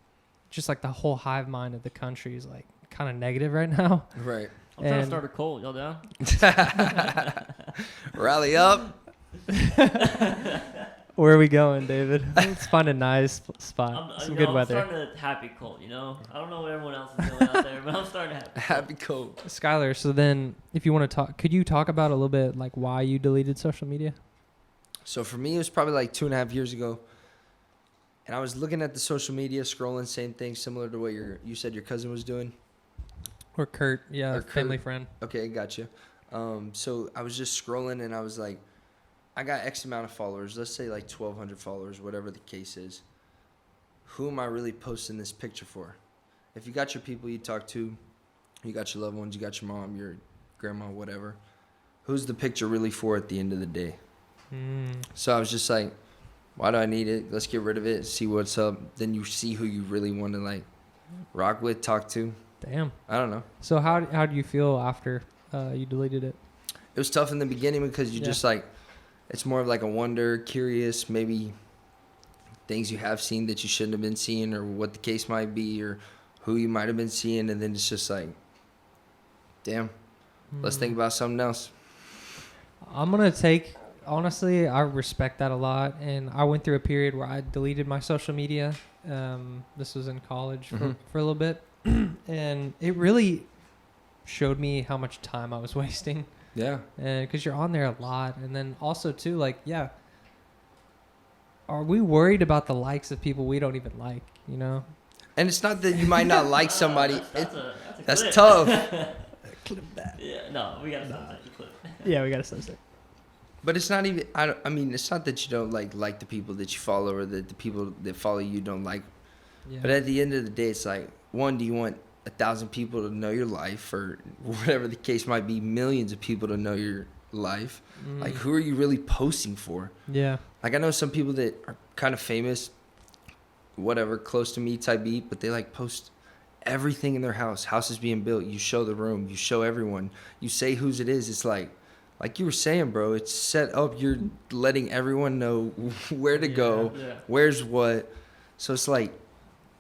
just like the whole hive mind of the country is like kind of negative right now. Right. I'm trying to And- start a cult. Y'all down? Rally up. Where are we going, David? Let's find a nice spot. Some good I'm weather. starting a happy cult. I don't know what everyone else is doing out there, but I'm starting to happy. Happy cold. Skyler, so then if you want to talk, could you talk about a little bit like why you deleted social media? So for me, it was probably like 2.5 years ago. And I was looking at the social media, scrolling, same thing, similar to what you said your cousin was doing. Or Kurt, yeah, Or family Kurt. friend. Okay, gotcha. So I was just scrolling and I was like, I got X amount of followers. Let's say like 1,200 followers, whatever the case is. Who am I really posting this picture for? If you got your people you talk to, you got your loved ones, you got your mom, your grandma, whatever. who's the picture really for at the end of the day? Mm. So I was just like, why do I need it? Let's get rid of it, see what's up. Then you see who you really want to like rock with, talk to. Damn. I don't know. So how do you feel after you deleted it? It was tough in the beginning because you just like, it's more of like a wonder, curious, maybe things you have seen that you shouldn't have been seeing, or what the case might be, or who you might have been seeing. And then it's just like, damn, let's think about something else. I'm going to take, honestly, I respect that a lot. And I went through a period where I deleted my social media. This was in college for a little bit. And it really showed me how much time I was wasting. Yeah. And because you're on there a lot. And then also, too, like, yeah, are we worried about the likes of people we don't even like, you know? And it's not that you might not like somebody. That's That's tough. Clip that. Yeah, no, we gotta stop that clip. Yeah, we got to stop it. But it's not even. I mean, it's not that you don't like the people that you follow, or that the people that follow you don't like. Yeah. But at the end of the day, it's like, one, do you want 1,000 people to know your life, or whatever the case might be, millions of people to know your life? Like, who are you really posting for? Yeah. Like, I know some people that are kind of famous, whatever, close to me type beat, but they like post everything in their house. House is being built. You show the room. You show everyone. You say whose it is. It's like you were saying, bro, it's set up. You're letting everyone know where to go, where's what. So it's like,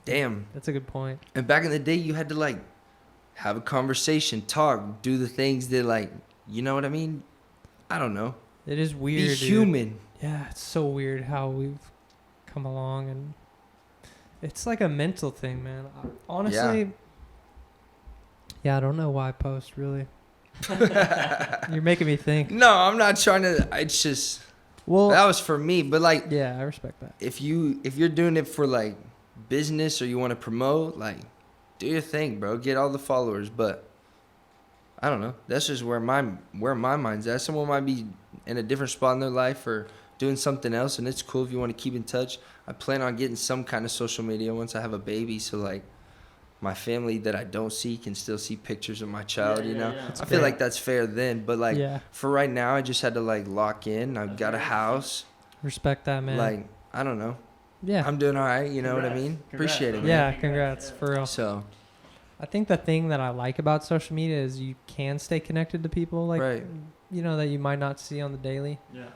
damn. That's a good point. And back in the day, you had to like have a conversation, talk, do the things that like, you know what I mean? I don't know. It is weird. Be human. Dude. Yeah, it's so weird how we've come along, and it's like a mental thing, man. Honestly, yeah, I don't know why I post, really. You're making me think. No, I'm not trying to. It's just, well, that was for me. But like, yeah, I respect that. if you're doing it for like business, or you want to promote, like, do your thing, bro. Get all the followers. But I don't know. That's just where my mind's at. Someone might be in a different spot in their life, or doing something else, and it's cool if you want to keep in touch. I plan on getting some kind of social media once I have a baby, so like my family that I don't see can still see pictures of my child, you know? Yeah. I feel like that's fair then, but like for right now, I just had to like lock in. I've got a house. Respect that, man. Like, I don't know. Yeah. I'm doing all right, you know what I mean? Congrats, Appreciate it, man. Yeah, congrats, for real. So, I think the thing that I like about social media is you can stay connected to people, like, right. you know, that you might not see on the daily. Yeah.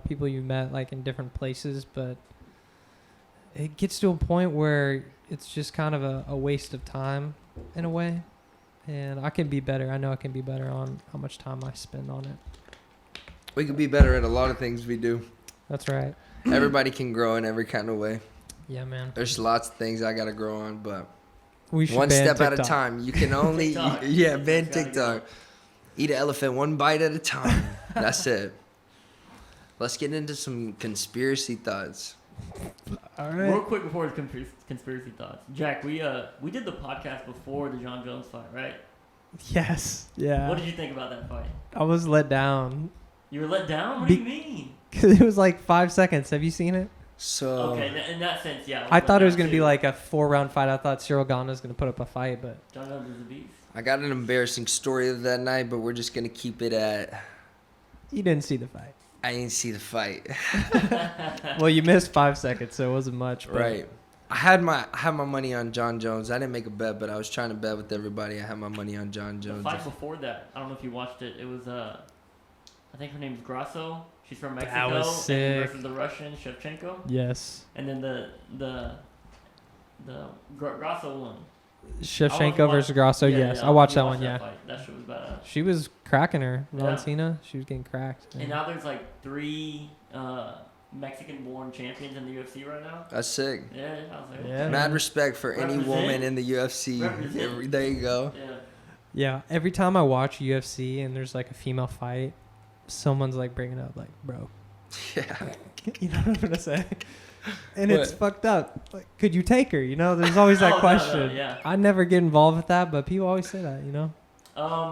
People you met like in different places, but it gets to a point where it's just kind of a waste of time in a way. And I can be better. I know I can be better on how much time I spend on it. We could be better at a lot of things we do. That's right. Everybody can grow in every kind of way. Yeah, man. There's lots of things I got to grow on, but We should one ban step at a TikTok. time. You can only, TikTok. ban Gotta TikTok. Eat an elephant one bite at a time. That's it. Let's get into some conspiracy thoughts. All Real right. quick before the conspiracy thoughts, Jack, we did the podcast before the John Jones fight, right? Yes. Yeah. What did you think about that fight? I was let down You were let down. What do you mean? because it was like 5 seconds. Have you seen it? So, Okay, in that sense, yeah. I thought it was going going to be like a 4-round fight. I thought Cyril Gane was going to put up a fight, but John Jones is a beast. I got an embarrassing story of that night, but we're just going to keep it at, you didn't see the fight. I didn't see the fight. Well, you missed 5 seconds, so it wasn't much. But Right. I had my money on John Jones. I didn't make a bet, but I was trying to bet with everybody. I had my money on John The Jones. fight before that, I don't know if you watched it. It was I think her name's Grasso. She's from Mexico. That was and sick. versus the Russian Shevchenko. Yes. And then the Grasso won. Shevchenko versus Grasso. Yes, I watched that one. Yeah. Fight. That shit was badass. She was cracking her. Yeah. Valentina. She was getting cracked. And now there's like 3 Mexican-born champions in the UFC right now. That's sick. Yeah, I was like, Yeah. Mad respect for any Represent. woman in the UFC. Represent. There you go. Yeah. Yeah. Every time I watch UFC and there's like a female fight, someone's like bringing up like, bro, Yeah. you know what I'm gonna say? And What? it's fucked up. Like, could you take her? You know, there's always that Oh, no, question. yeah. I never get involved with that, but people always say that. You know.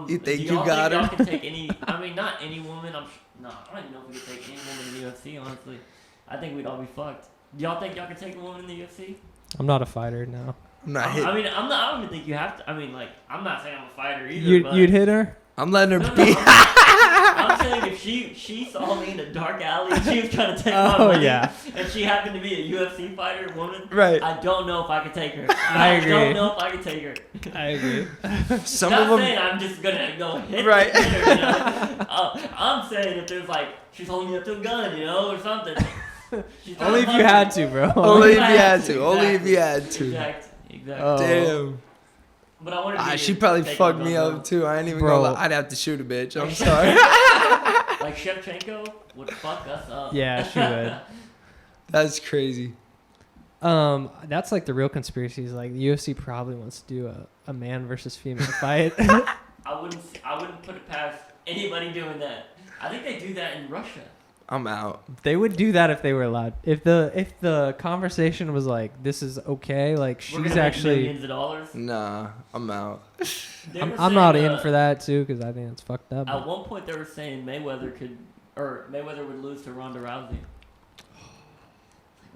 You think do you y'all got think her? y'all can take any? I mean, not any woman. No, I don't even know if we could take any woman in the UFC. Honestly, I think we'd all be fucked. Do y'all think y'all can take a woman in the UFC? I'm not a fighter now. I'm not hitting. I mean, I'm not. I don't even think you have to. I mean, like, I'm not saying I'm a fighter either. You'd but hit her? I'm letting her No, be. I'm saying if she saw me in a dark alley and she was trying to take my money, and she happened to be a UFC fighter woman, Right. I don't know if I could take her. I agree. don't know if I could take her. I agree. Some Not of them. saying I'm just gonna go hit Right. her, you know? I'm saying if there's like she's holding me up to a gun, you know, or something. She's trying Only to if you fuck had me. to, bro. Only if you Exactly, had to. Only if you had to. Exactly. Oh. Damn. But I wanted to She probably fucked me up too. I ain't even Bro. gonna lie. I'd have to shoot a bitch. I'm sorry. Like Shevchenko would fuck us up. Yeah, she would. That's crazy. That's like the real conspiracy. Is like the UFC probably wants to do a man versus female fight. I wouldn't put it past anybody doing that. I think they do that in Russia. I'm out. They would do that if they were allowed. If the conversation was like, this is okay, like We're she's gonna make actually. millions of dollars. Nah, I'm out. They I'm were not saying, in for that too because I think it's fucked up. At one point, they were saying Mayweather would lose to Ronda Rousey.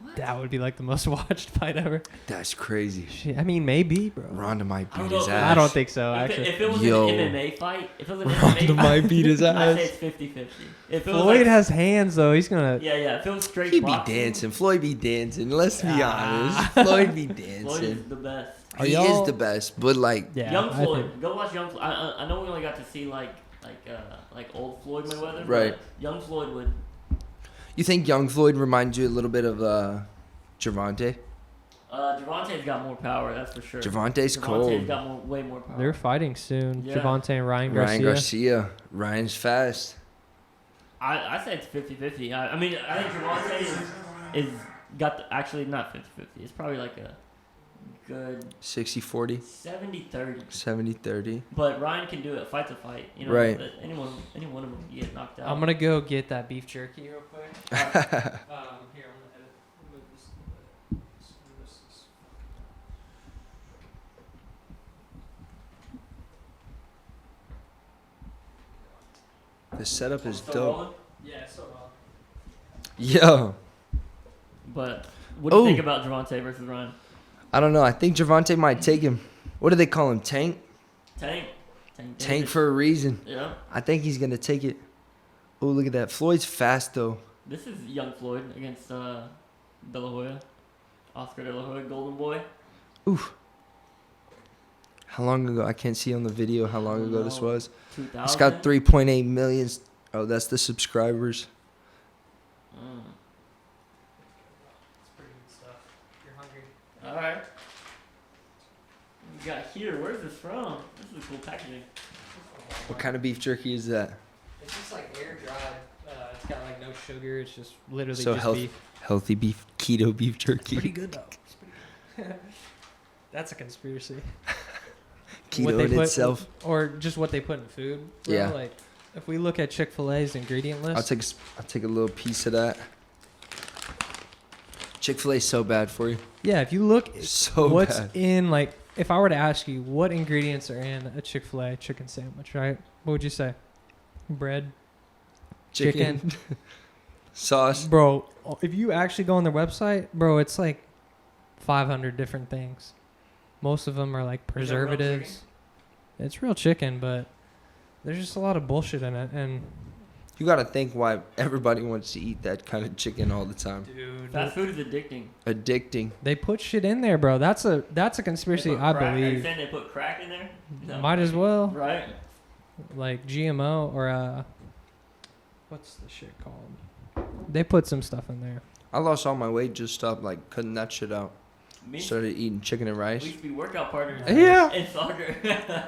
What? That would be like the most watched fight ever. That's crazy. I mean, maybe, bro. Ronda might I don't beat his know. ass. I don't think so. If Actually, it was Yo. an MMA fight, if it was an Ronda MMA might fight, beat his I'd say ass. it's 50-50. If it was Floyd like, has hands though. He's gonna. yeah, if it was straight He be boxing, dancing. Floyd be dancing. Let's be Ah. honest. Floyd be Floyd is dancing. the best. Are He y'all- is the best, but like, Yeah, Young I Floyd, think- go watch Young Floyd. I know we only got to see like old Floyd Mayweather, Right. But Young Floyd would. you think young Floyd reminds you a little bit of Gervonta? Gervonta's got more power, that's for sure. Gervonta's Gervonta's cold. got way more power. They're fighting soon. Yeah. Javante and Ryan Garcia. Ryan Garcia. Ryan's fast. I say it's 50-50. I mean, I think Gervonta is actually not 50-50. It's probably like a good 60-40. 70-30. 70-30. But Ryan can do it fight to fight. You know, Right. Any one of them can get knocked out. I'm gonna go get that beef jerky real quick. Here, I'm gonna edit. Move this. The setup is Still dope. rolling? Yeah, so Yo. But what do you Oh. think about Gervonta versus Ryan? I don't know. I think Gervonta might take him. What do they call him? Tank? Tank Tank Davis. for a reason. Yeah. I think he's going to take it. Oh, look at that. Floyd's fast, though. This is young Floyd against De La Hoya. Oscar De La Hoya, Golden Boy. Oof. How long ago? I can't see on the video how long ago this No. was. 2000. It's got 3.8 million. Oh, that's the subscribers. Mm. It's pretty good stuff. If you're hungry. All right. We got here. Where's this from? This is cool packaging. What kind of beef jerky is that? It's just like air dried. It's got like no sugar. It's just literally So just health- beef. Healthy beef, keto beef jerky. Pretty good though. It's pretty good. That's a conspiracy. Keto in itself. or just what they put in food. Bro. Yeah. Like, if we look at Chick-fil-A's ingredient list, I'll take a little piece of that. Chick-fil-A is so bad for you. yeah, if you look, So what's bad. in like, if I were to ask you what ingredients are in a Chick-fil-A chicken sandwich, right? What would you say? Bread, chicken. Sauce. Bro. If you actually go on their website, bro, it's like 500 different things. Most of them are like Is that real preservatives. It's real chicken, but there's just a lot of bullshit in it. And You got to think why everybody wants to eat that kind of chicken all the time. dude, Fast food is addicting. Addicting. they put shit in there, bro. That's a conspiracy, They put I crack- Are you believe. saying they put crack in there? No. Might as well, Right. like GMO or what's the shit called? They put some stuff in there. I lost all my weight, just stopped like cutting that shit out. Me, Started eating chicken and we rice. used to be workout partners. Yeah. In soccer.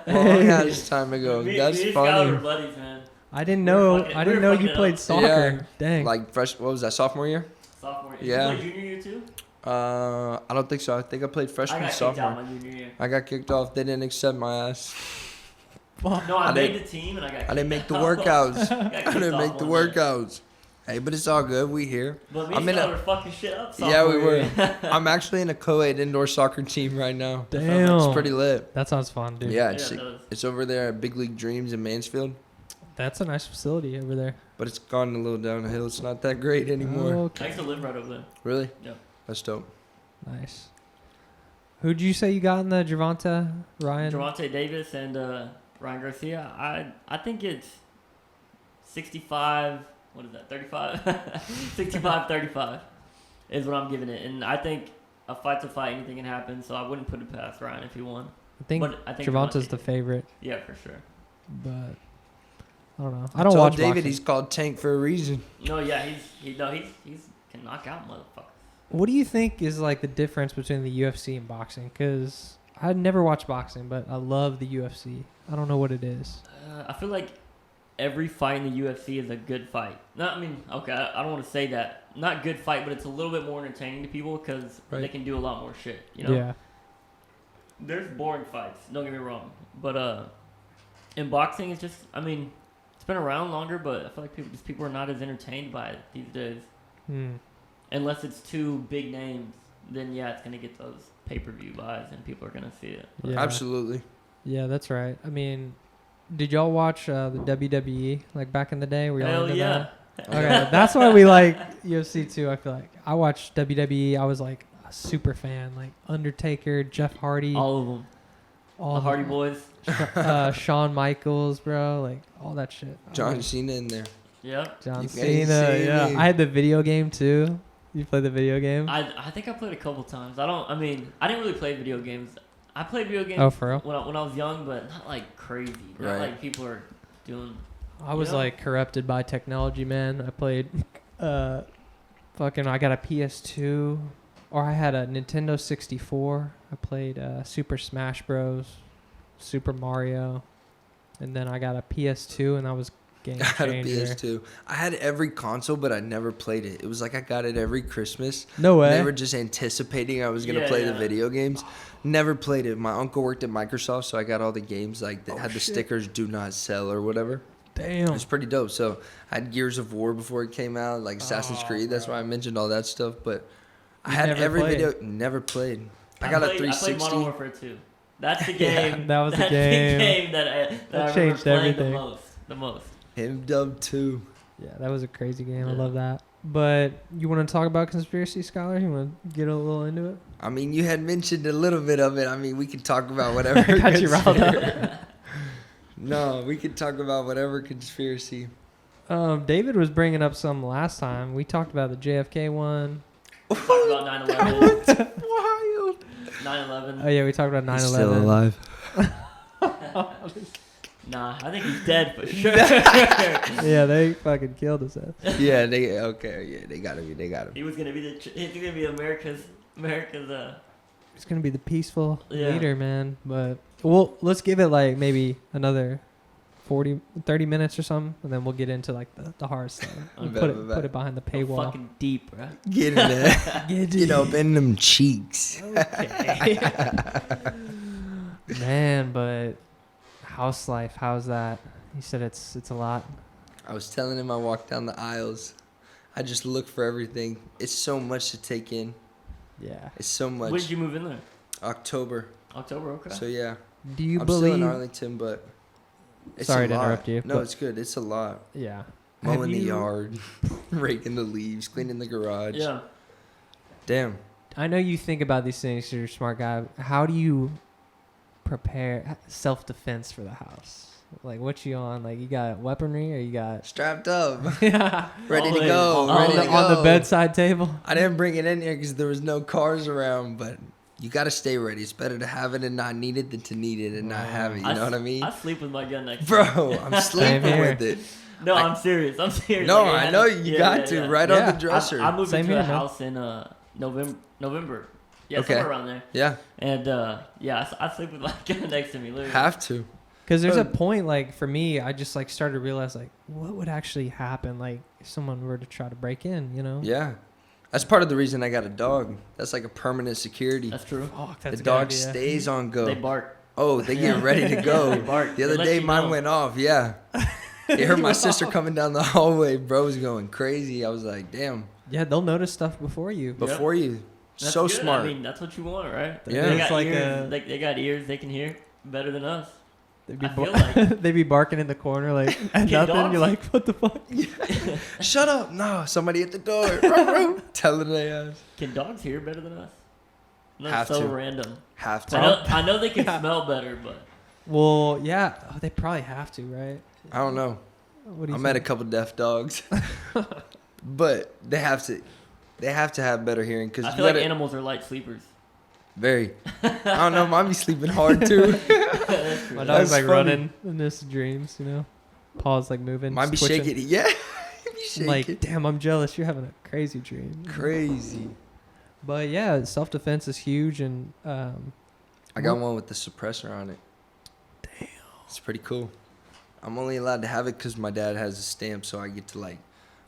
Long ass time ago. me, That's me and Skyler were funny. buddies, man. I didn't We were know. fucking- I we didn't were know you fucking played up. soccer. Yeah. Dang. Like fresh. What was that? Sophomore year? Sophomore year. Yeah. You played junior year too? I don't think so. I think I played I freshman, got kicked out sophomore. my junior year. I got kicked off. They didn't accept my ass. Fuck. No, I I made didn't- the team and I got. I didn't make kicked the out. workouts. Got I kicked didn't off make the one day. workouts. Hey, but it's all good. We here. But me I'm and in a- Skyler were fucking shit up. Yeah, we sophomore were. year. I'm actually in a co-ed indoor soccer team right now. Damn. It's pretty lit. That sounds fun, dude. Yeah, Yeah, it's, it does. it's over there at Big League Dreams in Mansfield, That's a nice facility over there. but it's gone a little down the hill. It's not that great anymore. I Okay. used to live right over there. Really? Yeah. That's dope. Nice. Who'd you say you got in the Gervonta, Ryan? Gervonta Davis and Ryan Garcia. I think it's 65. What is that? 35. 65-35 is what I'm giving it, and I think a fight's a fight. Anything can happen, so I wouldn't put it past Ryan if he won. I think Gervonta's the favorite. Yeah, for sure. But I don't know. I I don't told watch David boxing. he's called Tank for a reason. No, yeah, he can knock out motherfuckers. What do you think is like the difference between the UFC and boxing? Because I never watched boxing, but I love the UFC. I don't know what it is. I feel like every fight in the UFC is a good fight. I don't want to say that. Not good fight, but it's a little bit more entertaining to people because they can do a lot more shit. You know? Yeah. There's boring fights. Don't get me wrong, but in boxing, it's just. I mean, it's been around longer, but I feel like people are not as entertained by it these days. Unless it's two big names, then yeah, it's gonna get those pay-per-view buys and people are gonna see it. Yeah. Absolutely. Yeah, that's right. I mean, did y'all watch the WWE like back in the day? Were y'all Hell into yeah. that? Okay, that's why we like UFC too. I feel like I watched WWE. I was like a super fan, like Undertaker, Jeff Hardy, All of them. all The of Hardy them. Boys. Shawn Michaels, bro, like all that shit. John Cena in there. Yep. John You Cena. ain't seen Yeah, me. I had the video game too. You played the video game? I think I played a couple times. I didn't really play video games. I played video games Oh, for real? when I was young, but not like crazy. Not Right. like people are doing. I was like corrupted by technology, man. I played, I got a PS2, or I had a Nintendo 64. I played Super Smash Bros, Super Mario, and then I got a PS2, and that was game I had a changer. PS2. I had every console, but I never played it. It was like I got it every Christmas. No way. They were just anticipating I was going to play the video games. Never played it. My uncle worked at Microsoft, so I got all the games that had the stickers "Do Not Sell" or whatever. Damn. It was pretty dope. So I had Gears of War before it came out, like Assassin's Creed. That's why I mentioned all that stuff. But I had never every played? video. Never played. I got a I played 360. Modern Warfare 2. That's the game. that was the that's game. the game that I remember changed playing everything. the most. Dub 2. Yeah, that was a crazy game. I Yeah. love that. But you want to talk about conspiracy, Skyler? You want to get a little into it? I mean, you had mentioned a little bit of it. I mean, we could talk about whatever. I got you riled up. No, we could talk about whatever conspiracy. David was bringing up some last time. We talked about the JFK one. We talked about 9/11. Wild. 9/11. Oh yeah, we talked about 9/11. He's still alive. Nah, I think he's dead for sure. Yeah, they fucking killed us. Yeah, they got him. They got him. He was gonna be he's gonna be America's. He's gonna be the peaceful Yeah. leader, man. But let's give it like maybe another 30 minutes or something, and then we'll get into like the hard stuff. And Bet, put bet. it behind the Go paywall. fucking deep, bro. Get in there. Get up in them cheeks. Okay. Man, but house life, how's that? You said it's a lot. I was telling him I walked down the aisles. I just look for everything. It's so much to take in. Yeah. It's so much. When did you move in there? October. October, okay. So yeah. Do you I'm believe? still in Arlington, but it's Sorry a to lot. interrupt you, No, but- it's good. It's a lot. Yeah. Mowing the you- yard, raking the leaves, cleaning the garage. Yeah. Damn. I know you think about these things. You're a smart guy. How do you prepare self-defense for the house? Like, what you on? Like, you got weaponry or you got Strapped up. yeah. Ready to Always. go. On Ready the- to go. on the bedside table? I didn't bring it in here because there was no cars around, but you got to stay ready. It's better to have it and not need it than to need it and not have it. You know what I mean? I sleep with my gun next to me. Bro, I'm sleeping here. with it. No, I'm serious. I'm serious. No, Like, I know you got to. Right Yeah. on the dresser. I moved Same into here, a man. house in November. Yeah, Okay. somewhere around there. Yeah, And yeah, I sleep with my gun next to me. Literally. have to. Because there's a point, like, for me, I just, like, started to realize, like, what would actually happen, like, if someone were to try to break in, you know? Yeah. That's part of the reason I got a dog. That's like a permanent security. That's true. Fuck, The that's a good dog idea. stays on go. They bark. Oh, they Yeah. get ready to go. They bark. The They other let day, you mine know. went off. Yeah. They heard my sister coming down the hallway. Bro was going crazy. I was like, damn. Yeah, they'll notice stuff before you. Before you. That's So good. smart. I mean, that's what you want, right? Yeah. They It's got like ears. They got ears. They can hear better than us. They'd be, I feel like- they'd be barking in the corner, like, at Can nothing. dogs- You're like, what the fuck? Shut up. No, somebody at the door. Telling their ass. Can dogs hear better than us? That's Have so to. random. Have I to. know they can Yeah. smell better, but Well, yeah. Oh, they probably have to, right? I don't know. What do you I met a think? couple deaf dogs, but they have to have better hearing because I feel like animals are light sleepers. very. I don't know. Mine be sleeping hard too. That's true. My That's dog's like funny. running in his dreams, you know. Paws like moving. Mine be just twitching. shaking. Yeah, be shaking. Like, damn, I'm jealous. You're having a crazy dream. Crazy. But yeah, self-defense is huge, and I got one with the suppressor on it. Damn. It's pretty cool. I'm only allowed to have it because my dad has a stamp, so I get to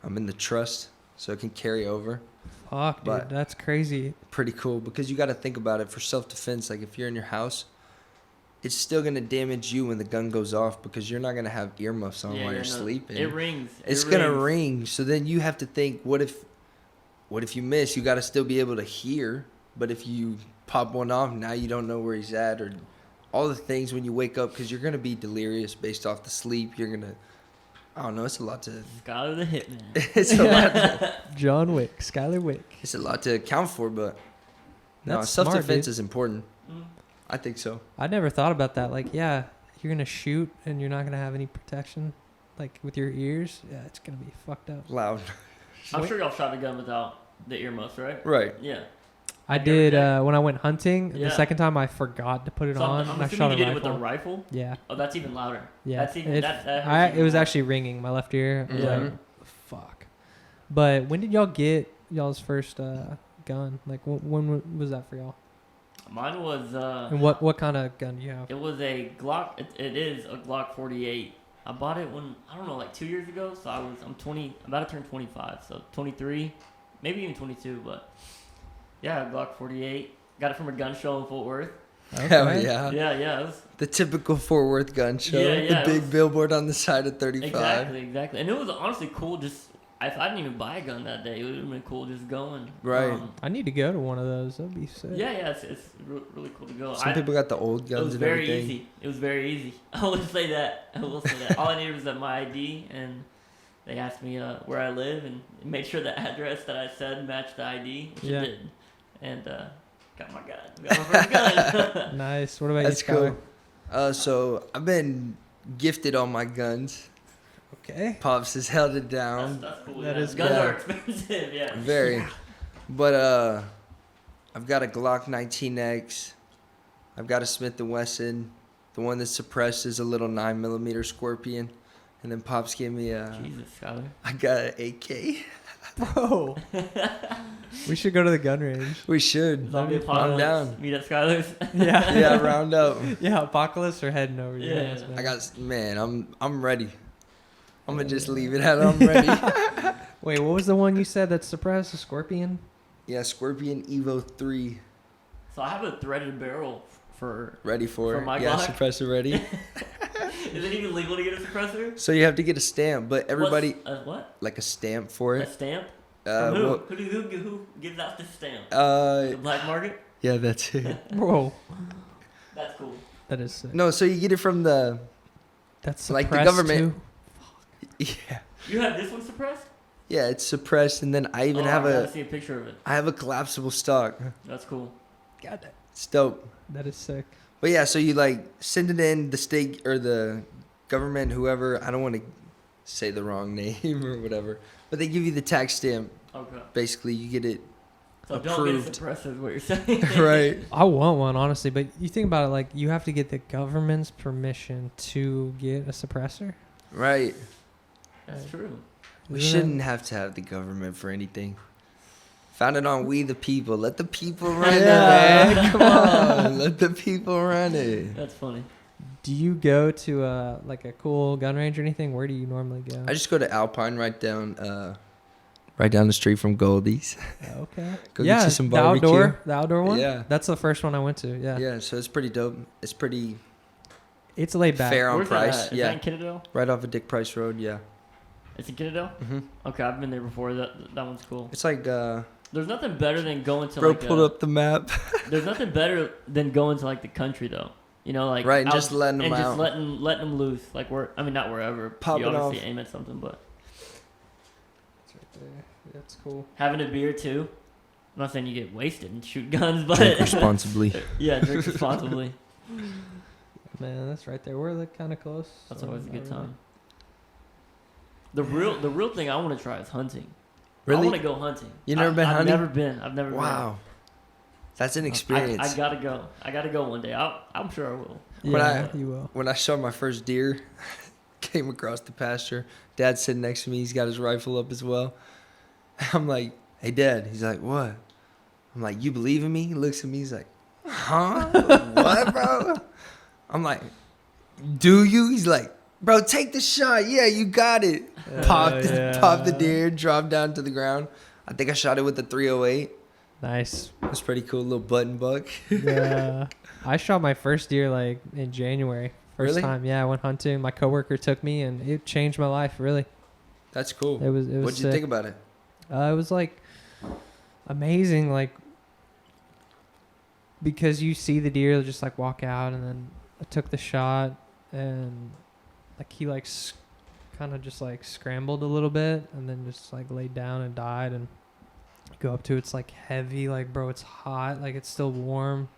I'm in the trust, so it can carry over. fuck, dude, But- that's crazy. Pretty cool because you got to think about it for self-defense. Like if you're in your house, it's still gonna damage you when the gun goes off because you're not gonna have earmuffs on while you're sleeping. It rings. It's It gonna rings. ring. So then you have to think, what if you miss? You got to still be able to hear. But if you pop one off, now you don't know where he's at, or all the things when you wake up because you're gonna be delirious based off the sleep. You're gonna, I don't know. It's a lot to. Skyler the Hitman. It's a lot. To, John Wick, Skyler Wick. it's a lot to account for, but no, That's smart, self-defense dude. is important. Mm. I think so. I never thought about that. Like, yeah, you're gonna shoot and you're not gonna have any protection, like with your ears. Yeah, it's gonna be fucked up. Loud. I'm sure y'all shot a gun without the earmuffs, right? Right. Yeah. I Like did every day? when I went hunting. Yeah. The second time I forgot to put it So on, I'm and I assuming shot you a did it rifle. with a rifle. Yeah, Oh, that's even louder. yeah. That's even. It- that hurts I even it was more. actually ringing my left ear. I was Mhm. like, fuck. But when did y'all get y'all's first gun? Like, when was that for y'all? Mine was. And what kind of gun do you have? It was a Glock. It is a Glock 48. I bought it when I don't know, like 2 years ago. So I'm 20, about to turn 25. So 23, maybe even 22. But yeah, a Glock 48. Got it from a gun show in Fort Worth. Hell Okay. yeah. Yeah. It was The typical Fort Worth gun show. Yeah, yeah, The it big was- billboard on the side of 35. exactly. And it was honestly cool. Just if I didn't even buy a gun that day, it would have been cool just going. Right. I need to go to one of those. That'd be sick. Yeah. It's really cool to go. Some people got the old It guns was and very everything. easy. It was very easy. I will say that. All I needed was my ID, and they asked me where I live, and made sure the address that I said matched the ID, which Yeah. it did. And got my gun. Got my first gun. Nice. What about That's you, Skyler? cool. So I've been gifted on my guns. Okay. Pops has held it down. That's cool. That yeah. is Guns good. are expensive. Yeah. Very. But I've got a Glock 19X. I've got a Smith & Wesson. The one that's suppressed is a little 9mm Scorpion. And then Pops gave me Jesus, Skyler. I got an AK. Bro. We should go to the gun range. We should. Zombie I'm apocalypse. down. Meet at Skyler's. Yeah. Yeah, round up. Yeah, Apocalypse or heading over your Yeah. ass, man. I got, man, I'm ready. I'm going to just leave it at I'm ready. Wait, what was the one you said that's suppressed? A Scorpion? Yeah, Scorpion Evo 3. So I have a threaded barrel for. Ready for For it. my Yeah, Glock? suppressor ready. Is it even legal to get a suppressor? So you have to get a stamp, but everybody, What? like a stamp for A it. stamp? From who? Well, Who gives out the stamp? uh, The black market? yeah, that's it. Whoa. That's cool. That is sick. No, so you get it from the, That's like the suppressed government- too? yeah. You have this one suppressed? Yeah, it's suppressed, and then I even have I gotta a, see a picture of it. I have a collapsible stock. That's cool. God, It's dope. that is sick. But yeah, so you like send it in the state or the government, whoever. I don't want to say the wrong name or whatever, but they give you the tax stamp. Okay. Basically, you get it So don't approved. get suppressed is what you're saying. right. I want one, honestly, but you think about it, like, you have to get the government's permission to get a suppressor? Right. That's true. We Isn't it? shouldn't have to have the government for anything. Founded on we the people. Let the people run Yeah. it, man. Come on. Let the people run it. That's funny. Do you go to, like, a cool gun range or anything? Where do you normally go? I just go to Alpine right down the street from Goldie's. Okay. Go yeah, get you some the barbecue. outdoor one? Yeah. That's the first one I went to, yeah. Yeah, so it's pretty dope. It's pretty It's laid back. fair on Where's price. that at? Is Yeah. that in Kennedale? Right off of Dick Price Road, yeah. It's in Kennedale? hmm Okay, I've been there before. That one's cool. It's like, There's nothing better than going to bro like pulled up the map. There's nothing better than going to like the country though. You know, like Right, and out- just letting 'em and out. just letting them loose. Like not wherever. Pop you it obviously off. aim at something, but That's right there. That's cool. having a beer too. I'm not saying you get wasted and shoot guns, but Drink responsibly. yeah, drink responsibly. Man, that's right there. We're like kind of close. That's so always a good not really. time. The real thing I want to try is hunting. Really? I want to go hunting. You never been hunting? I've never been. Wow. That's an experience. I gotta go. I gotta go one day. I'm sure I will. Yeah, you will. When I shot my first deer, came across the pasture. Dad's sitting next to me. He's got his rifle up as well. I'm like, hey, Dad. He's like, what? I'm like, you believe in me? He looks at me. He's like, huh? What, bro? I'm like, do you? He's like, bro, take the shot. Yeah, you got it. Popped the deer, dropped down to the ground. I think I shot it with a 308. Nice. It was pretty cool, little button buck. Yeah. I shot my first deer like in January. First Really? time. Yeah, I went hunting. My coworker took me and it changed my life, really. That's cool. It was What'd you sick. think about it? It was like amazing, like because you see the deer just like walk out, and then I took the shot, and like he like kind of just like scrambled a little bit, and then just like laid down and died. And go up to it's like heavy, like bro, it's hot, like it's still warm.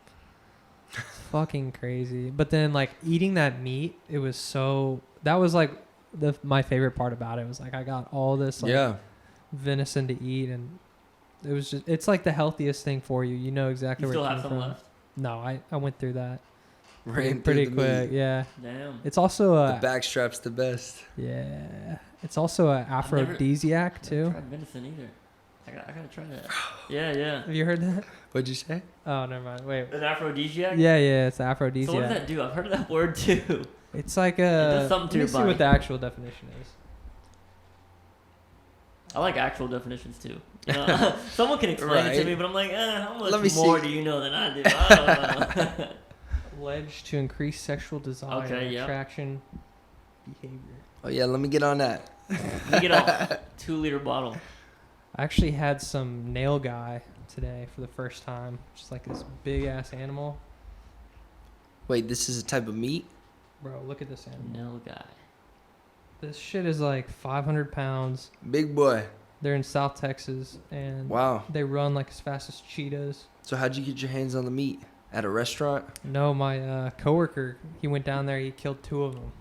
It's fucking crazy. But then like eating that meat, it was so that was like my favorite part about it was like I got all this like venison to eat, and it was just it's like the healthiest thing for you. You know exactly You where still it have came some from. left? No, I went through that Ran pretty through the quick. meat. Yeah, Damn. it's also The a backstrap's the best. yeah, it's also a I've aphrodisiac never too. tried venison either. I gotta try that. Yeah. Have you heard that? What'd you say? Oh, never mind. Wait. An aphrodisiac? Yeah, it's So what does aphrodisiac. that do? I've heard of that word too. It's like a. does something to let me your see body. what the actual definition is. I like actual definitions too. You know, someone can explain it to Right. me, but I'm like, how much Let me more see. do you know than I do? I don't know. Alleged to increase sexual desire, Okay, yep. attraction, behavior. Oh yeah, let me get on that. You get a 2-liter bottle. I actually had some nail guy today for the first time. Just like this big ass animal. Wait, this is a type of meat? Bro, look at this animal. No guy. This shit is like 500 pounds. Big boy. They're in South Texas, and Wow. they run like as fast as cheetahs. So how'd you get your hands on the meat? At a restaurant? No, my coworker, he went down there. He killed 2 of them,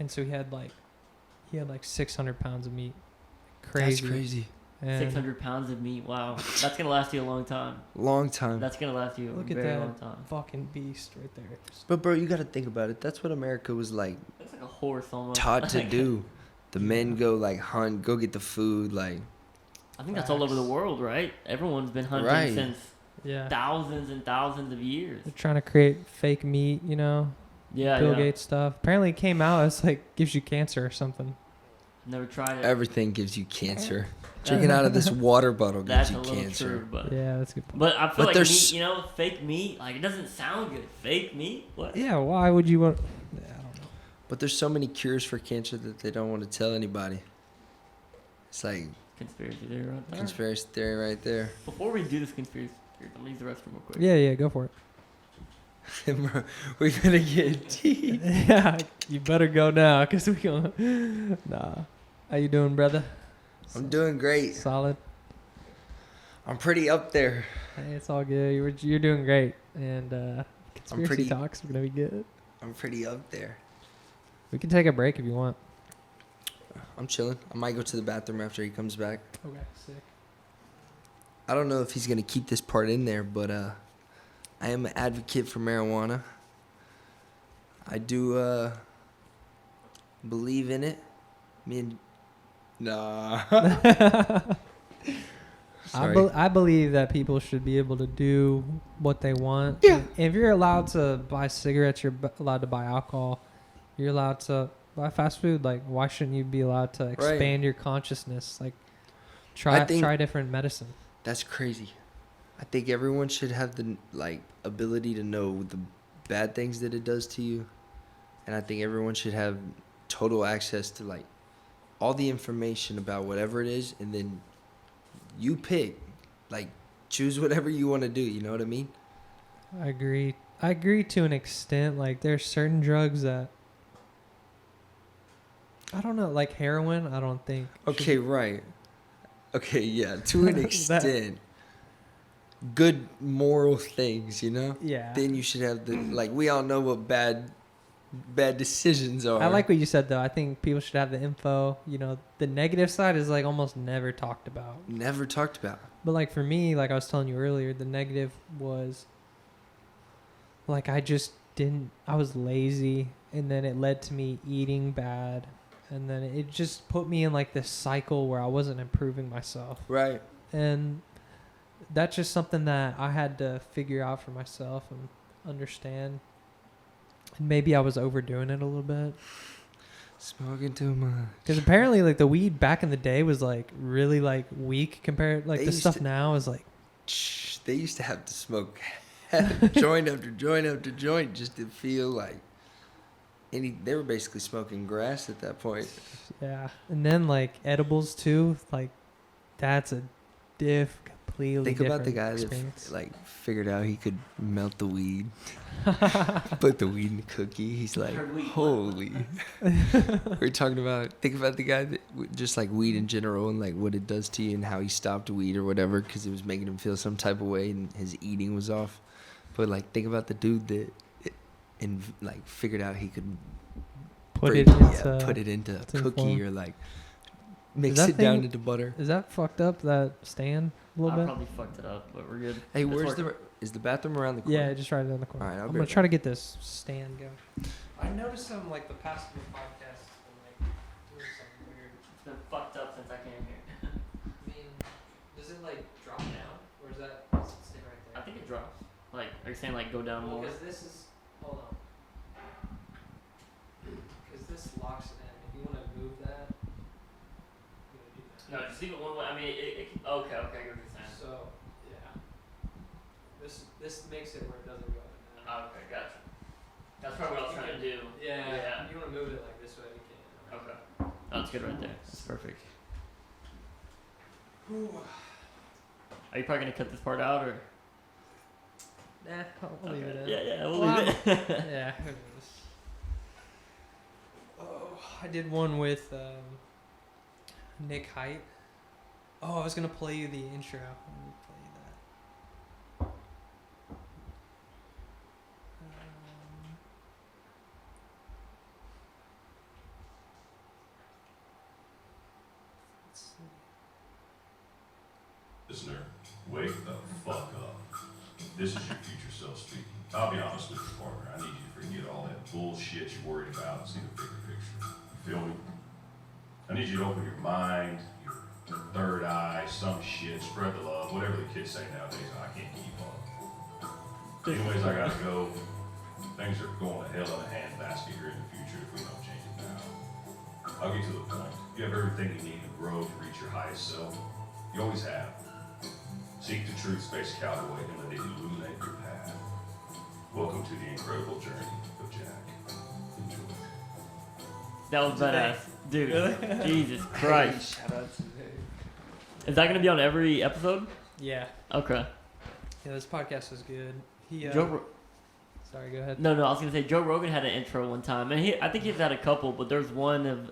and so he had like 600 pounds of meat. Crazy. That's crazy. And 600 pounds of meat. Wow. That's going to last you a long time. Long time. That's going to last you Look a at very that long time. fucking beast right there. Just- But bro, you gotta think about it. That's what America was like It's like a horse almost. taught to do. The men go like hunt, go get the food, like I think that's all over the world, right? Everyone's been hunting Right. since Yeah. thousands and thousands of years. They're trying to create fake meat, you know, Yeah, Bill yeah. Gates stuff. Apparently, it came out as like gives you cancer or something. Never tried it. everything gives you cancer. Drinking out of this water bottle gives That's a you little cancer. true, but Yeah, that's a good. Point. but I feel But like there's- meat, fake meat, like it doesn't sound good. Fake meat? What? Yeah, why would you want? Yeah, I don't know. But there's so many cures for cancer that they don't want to tell anybody. It's like Conspiracy theory right there. conspiracy theory right there. Before we do this conspiracy theory, I'm gonna use the restroom real quick. Yeah, go for it. Bro, we're gonna get deep. Yeah, you better go now, cause we gonna. Nah, how you doing, brother? I'm doing great. Solid. I'm pretty up there. Hey, it's all good. You're doing great, and conspiracy pretty- talks are gonna be good. I'm pretty up there. We can take a break if you want. I'm chilling. I might go to the bathroom after he comes back. Okay, sick. I don't know if he's gonna keep this part in there, but I am an advocate for marijuana. I do believe in it. Nah. Sorry. I believe that people should be able to do what they want. Yeah. If you're allowed to buy cigarettes, you're allowed to buy alcohol. You're allowed to buy fast food. Like, why shouldn't you be allowed to expand your consciousness? Like, try different medicine. That's crazy. I think everyone should have the ability to know the bad things that it does to you, and I think everyone should have total access to all the information about whatever it is, and then you pick, choose whatever you want to do. You know what I mean? I agree to an extent. Like, there's certain drugs that I don't know, like heroin. I don't think. Okay, right. Okay, yeah, to an extent. Good moral things, you know? Yeah. Then you should have we all know what bad bad decisions are. I like what you said though. I think people should have the info. You know, the negative side is like almost never talked about. Never talked about. But like for me, like I was telling you earlier, the negative was like I was lazy, and then it led to me eating bad, and then it just put me in like this cycle where I wasn't improving myself. Right. And that's just something that I had to figure out for myself and understand. And maybe I was overdoing it a little bit. Smoking too much. Because apparently, like, the weed back in the day was, like, really, like, weak compared... Like, They the used stuff to- now is, like... They used to have to smoke joint after joint after joint just to feel like they were basically smoking grass at that point. Yeah. And then, like, edibles, too. Like, that's a completely Think about the guy experience. that like figured out he could melt the weed, put the weed in the cookie. He's like, holy. We're talking about. Think about the guy that just like weed in general and like what it does to you and how he stopped weed or whatever because it was making him feel some type of way and his eating was off. But like think about the dude that and like figured out he could put it into a some cookie form. or like mix that it down thing- into butter. Is that fucked up, that stand, a little I bit? probably fucked it up, but we're good. Hey, It's where's working. is the bathroom around the corner? Yeah, just right down the corner. All right, I'll I'm be going right to try to get this stand going. I noticed some, like, the past few podcasts has been, like, doing something weird. It's been fucked up since I came here. I mean, does it, like, drop down? Or does it stay right there? I think it drops. Like, are you saying like go down more? Because this is... Hold on. Because this locks it in. If you want to move that, you gotta do that. No, just leave it one way. I mean, okay, I get what you're saying. So, yeah. This makes it where it doesn't go up and down. Okay, gotcha. That's probably what I was trying to do. Yeah. If you want to move it like this way, you can. Okay. That's good right there. That's perfect. Are you probably gonna cut this part out or? Nah, I'll leave Okay. it in. Yeah, we'll Well, leave it. Yeah, who knows? Oh, I did one with Nick Height. Oh, I was gonna play you the intro. Let me play you that. Let's see. Listener, wake the fuck up. This is your future self speaking. I'll be honest with you, partner. I need you to forget all that bullshit you're worried about and see the bigger picture. You feel me? I need you to open your mind, your third eye, some shit, spread the love, whatever the kids say nowadays. I can't keep up. Anyways, I gotta go. Things are going to hell in a handbasket here in the future if we don't change it now. I'll get to the point. You have everything you need to grow to reach your highest self. You always have. Seek the truth, space cowboy, and let it illuminate your path. Welcome to the incredible journey of Jack. Enjoy. That was badass, dude. Jesus Christ. Shout out to Is that gonna be on every episode? Yeah. Okay. Yeah, this podcast was good. He. Sorry, go ahead. No, I was gonna say Joe Rogan had an intro one time, and I think he's had a couple, but there's one of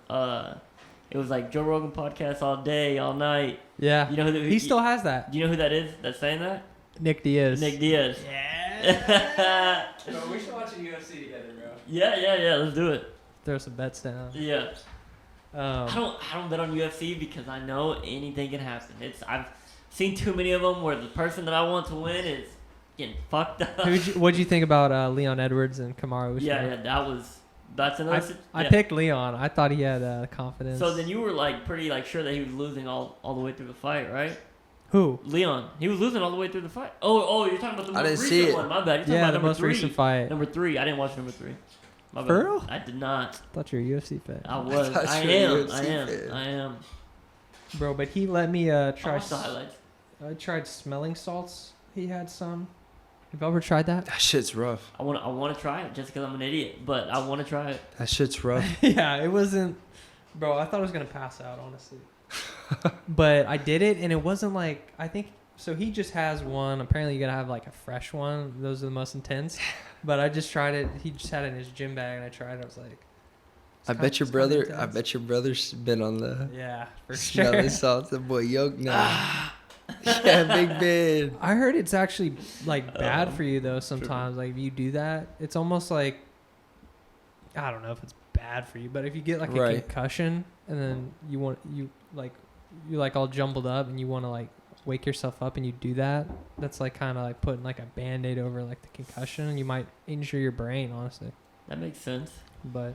it was like Joe Rogan podcast all day, all night. Yeah. You know who He still has that. Do you know who that is? That's saying that? Nick Diaz. Nick Diaz. Yeah. Bro, we should watch a UFC together, bro. Yeah. Let's do it. Throw some bets down. Yeah. I don't bet on UFC because I know anything can happen. I've seen too many of them where the person that I want to win is getting fucked up. What'd you think about Leon Edwards and Kamaru Usman? Yeah, that's another. I picked Leon. I thought he had confidence. So then you were like pretty like sure that he was losing all the way through the fight, right? Who? Leon. He was losing all the way through the fight. Oh, you're talking about the I most didn't see recent it. one. My bad. You're talking Yeah, about the number most 3. recent fight. Number 3. I didn't watch number 3. My bad. For real? I did not. Thought you were a UFC fan. I was. thought I you were a am. UFC fan. I am. Bro, but he let me I try. watched the highlights. I tried smelling salts. He had some. Have you ever tried that? That shit's rough. I want to try it just because I'm an idiot, but I want to try it. That shit's rough. Yeah, it wasn't. Bro, I thought I was gonna pass out, honestly. But I did it, and it wasn't like I think. So he just has one. Apparently, you gotta have like a fresh one. Those are the most intense. But I just tried it. He just had it in his gym bag, and I tried it. I was like, I bet your brother's been on the Yeah, for smelling sure. salts. The boy yoked now. Yeah, Big Ben. I heard it's actually like bad for you though. Sometimes, like if you do that, it's almost like I don't know if it's bad for you, but if you get like a Right. concussion and then you're like all jumbled up and you want to like wake yourself up and you do that, that's like kind of like putting like a band-aid over like the concussion, and you might injure your brain, honestly. That makes sense. But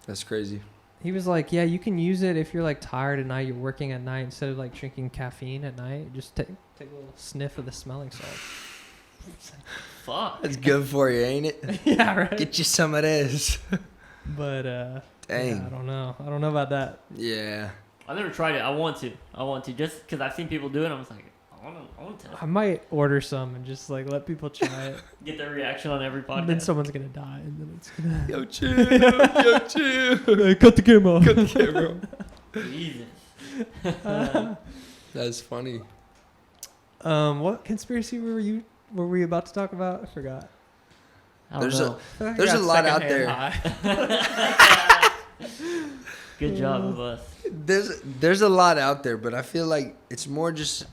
That's crazy. he was like, yeah, you can use it if you're like tired at night, you're working at night, instead of like drinking caffeine at night, just take a little sniff of the smelling salt. Fuck. That's good for you, ain't it? Yeah, right. Get you some of this. But Dang. yeah, I don't know about that. Yeah. I've never tried it. I want to just because I've seen people do it. I was like, I want to I might order some and just like let people try it. get their reaction on every And podcast. then someone's gonna die, and then it's gonna Yo, chill. Yo, chill. Hey, cut the camera. Cut the camera. Jesus. That's funny. What conspiracy were we about to talk about? I forgot. I don't There's know. There's a lot out there. Good job of us. There's a lot out there, but I feel like it's more just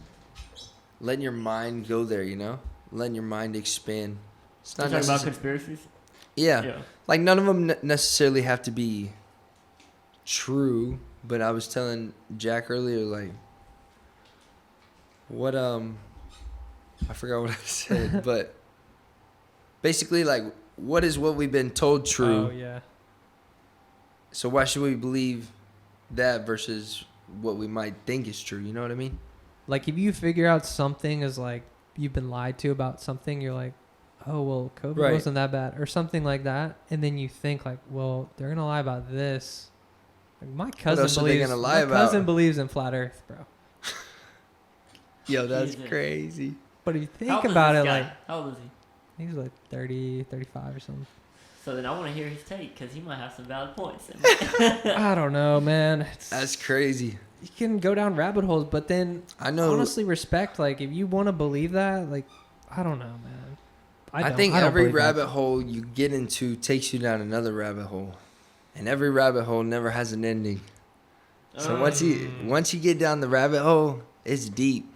letting your mind go there, you know? Letting your mind expand. It's You're not talking about necessarily. conspiracies? Yeah. Like none of them necessarily have to be true, but I was telling Jack earlier, like, what I forgot what I said, but basically, like, what is what we've been told true? Oh yeah. So why should we believe that versus what we might think is true? You know what I mean? Like if you figure out something is like you've been lied to about something, you're like, oh well, COVID Right. wasn't that bad, or something like that, and then you think like, well, they're gonna lie about this. Like, my cousin else are they believes. gonna lie my about? cousin believes in flat Earth, bro. Yo, that's Jesus. crazy. But if you How think old is about this it, guy? like How old is he? he's like 30, 35 or something. So then I want to hear his take because he might have some valid points. I don't know, man. That's crazy. You can go down rabbit holes, but then I know. honestly respect. Like if you want to believe that, like I don't know, man. I don't- think don't every believe that. rabbit hole you get into takes you down another rabbit hole, and every rabbit hole never has an ending. So once you get down the rabbit hole, it's deep.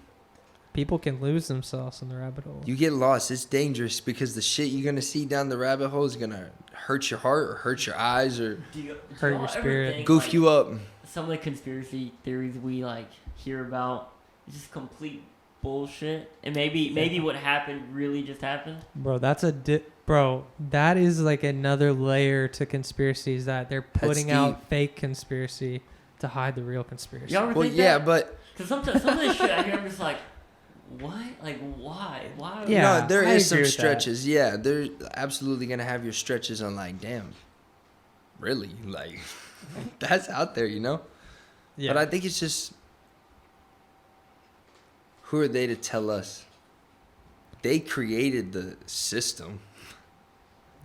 People can lose themselves in the rabbit hole. You get lost. It's dangerous because the shit you're gonna see down the rabbit hole is gonna hurt your heart or hurt your eyes or Hurt your spirit. goof you up. Some of the conspiracy theories we like hear about is just complete bullshit, and maybe what happened really just happened. Bro, that's that is like another layer to conspiracies that they're putting out fake conspiracy to hide the real conspiracy. Y'all ever Well, think yeah, that? but Because some of this shit I hear, I'm just like, what? Like, why? Yeah, no, there I is agree some with that. stretches. Yeah, they're absolutely gonna have your stretches on. Like, damn, really? Like, that's out there, you know? Yeah. But I think it's just, who are they to tell us? They created the system.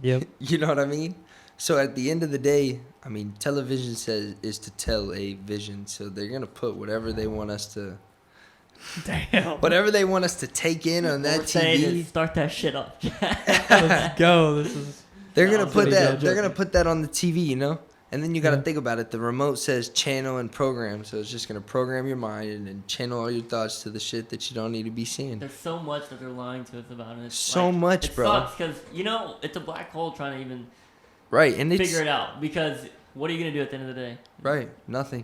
Yep. You know what I mean? So at the end of the day, I mean, television is to tell a vision. So they're gonna put whatever they want us to, Damn. whatever they want us to take in on What that we're saying TV. is start that shit up. Let's go. This is They're No, gonna I'm put joking, that. I'm They're gonna joking. put that on the TV, you know. And then you got to Yeah. think about it. The remote says channel and program, so it's just gonna program your mind and then channel all your thoughts to the shit that you don't need to be seeing. There's so much that they're lying to us about. And it's So like, much, it bro. sucks because it's a black hole trying to even Right, and it's figure it out. Because what are you gonna do at the end of the day? right. Nothing.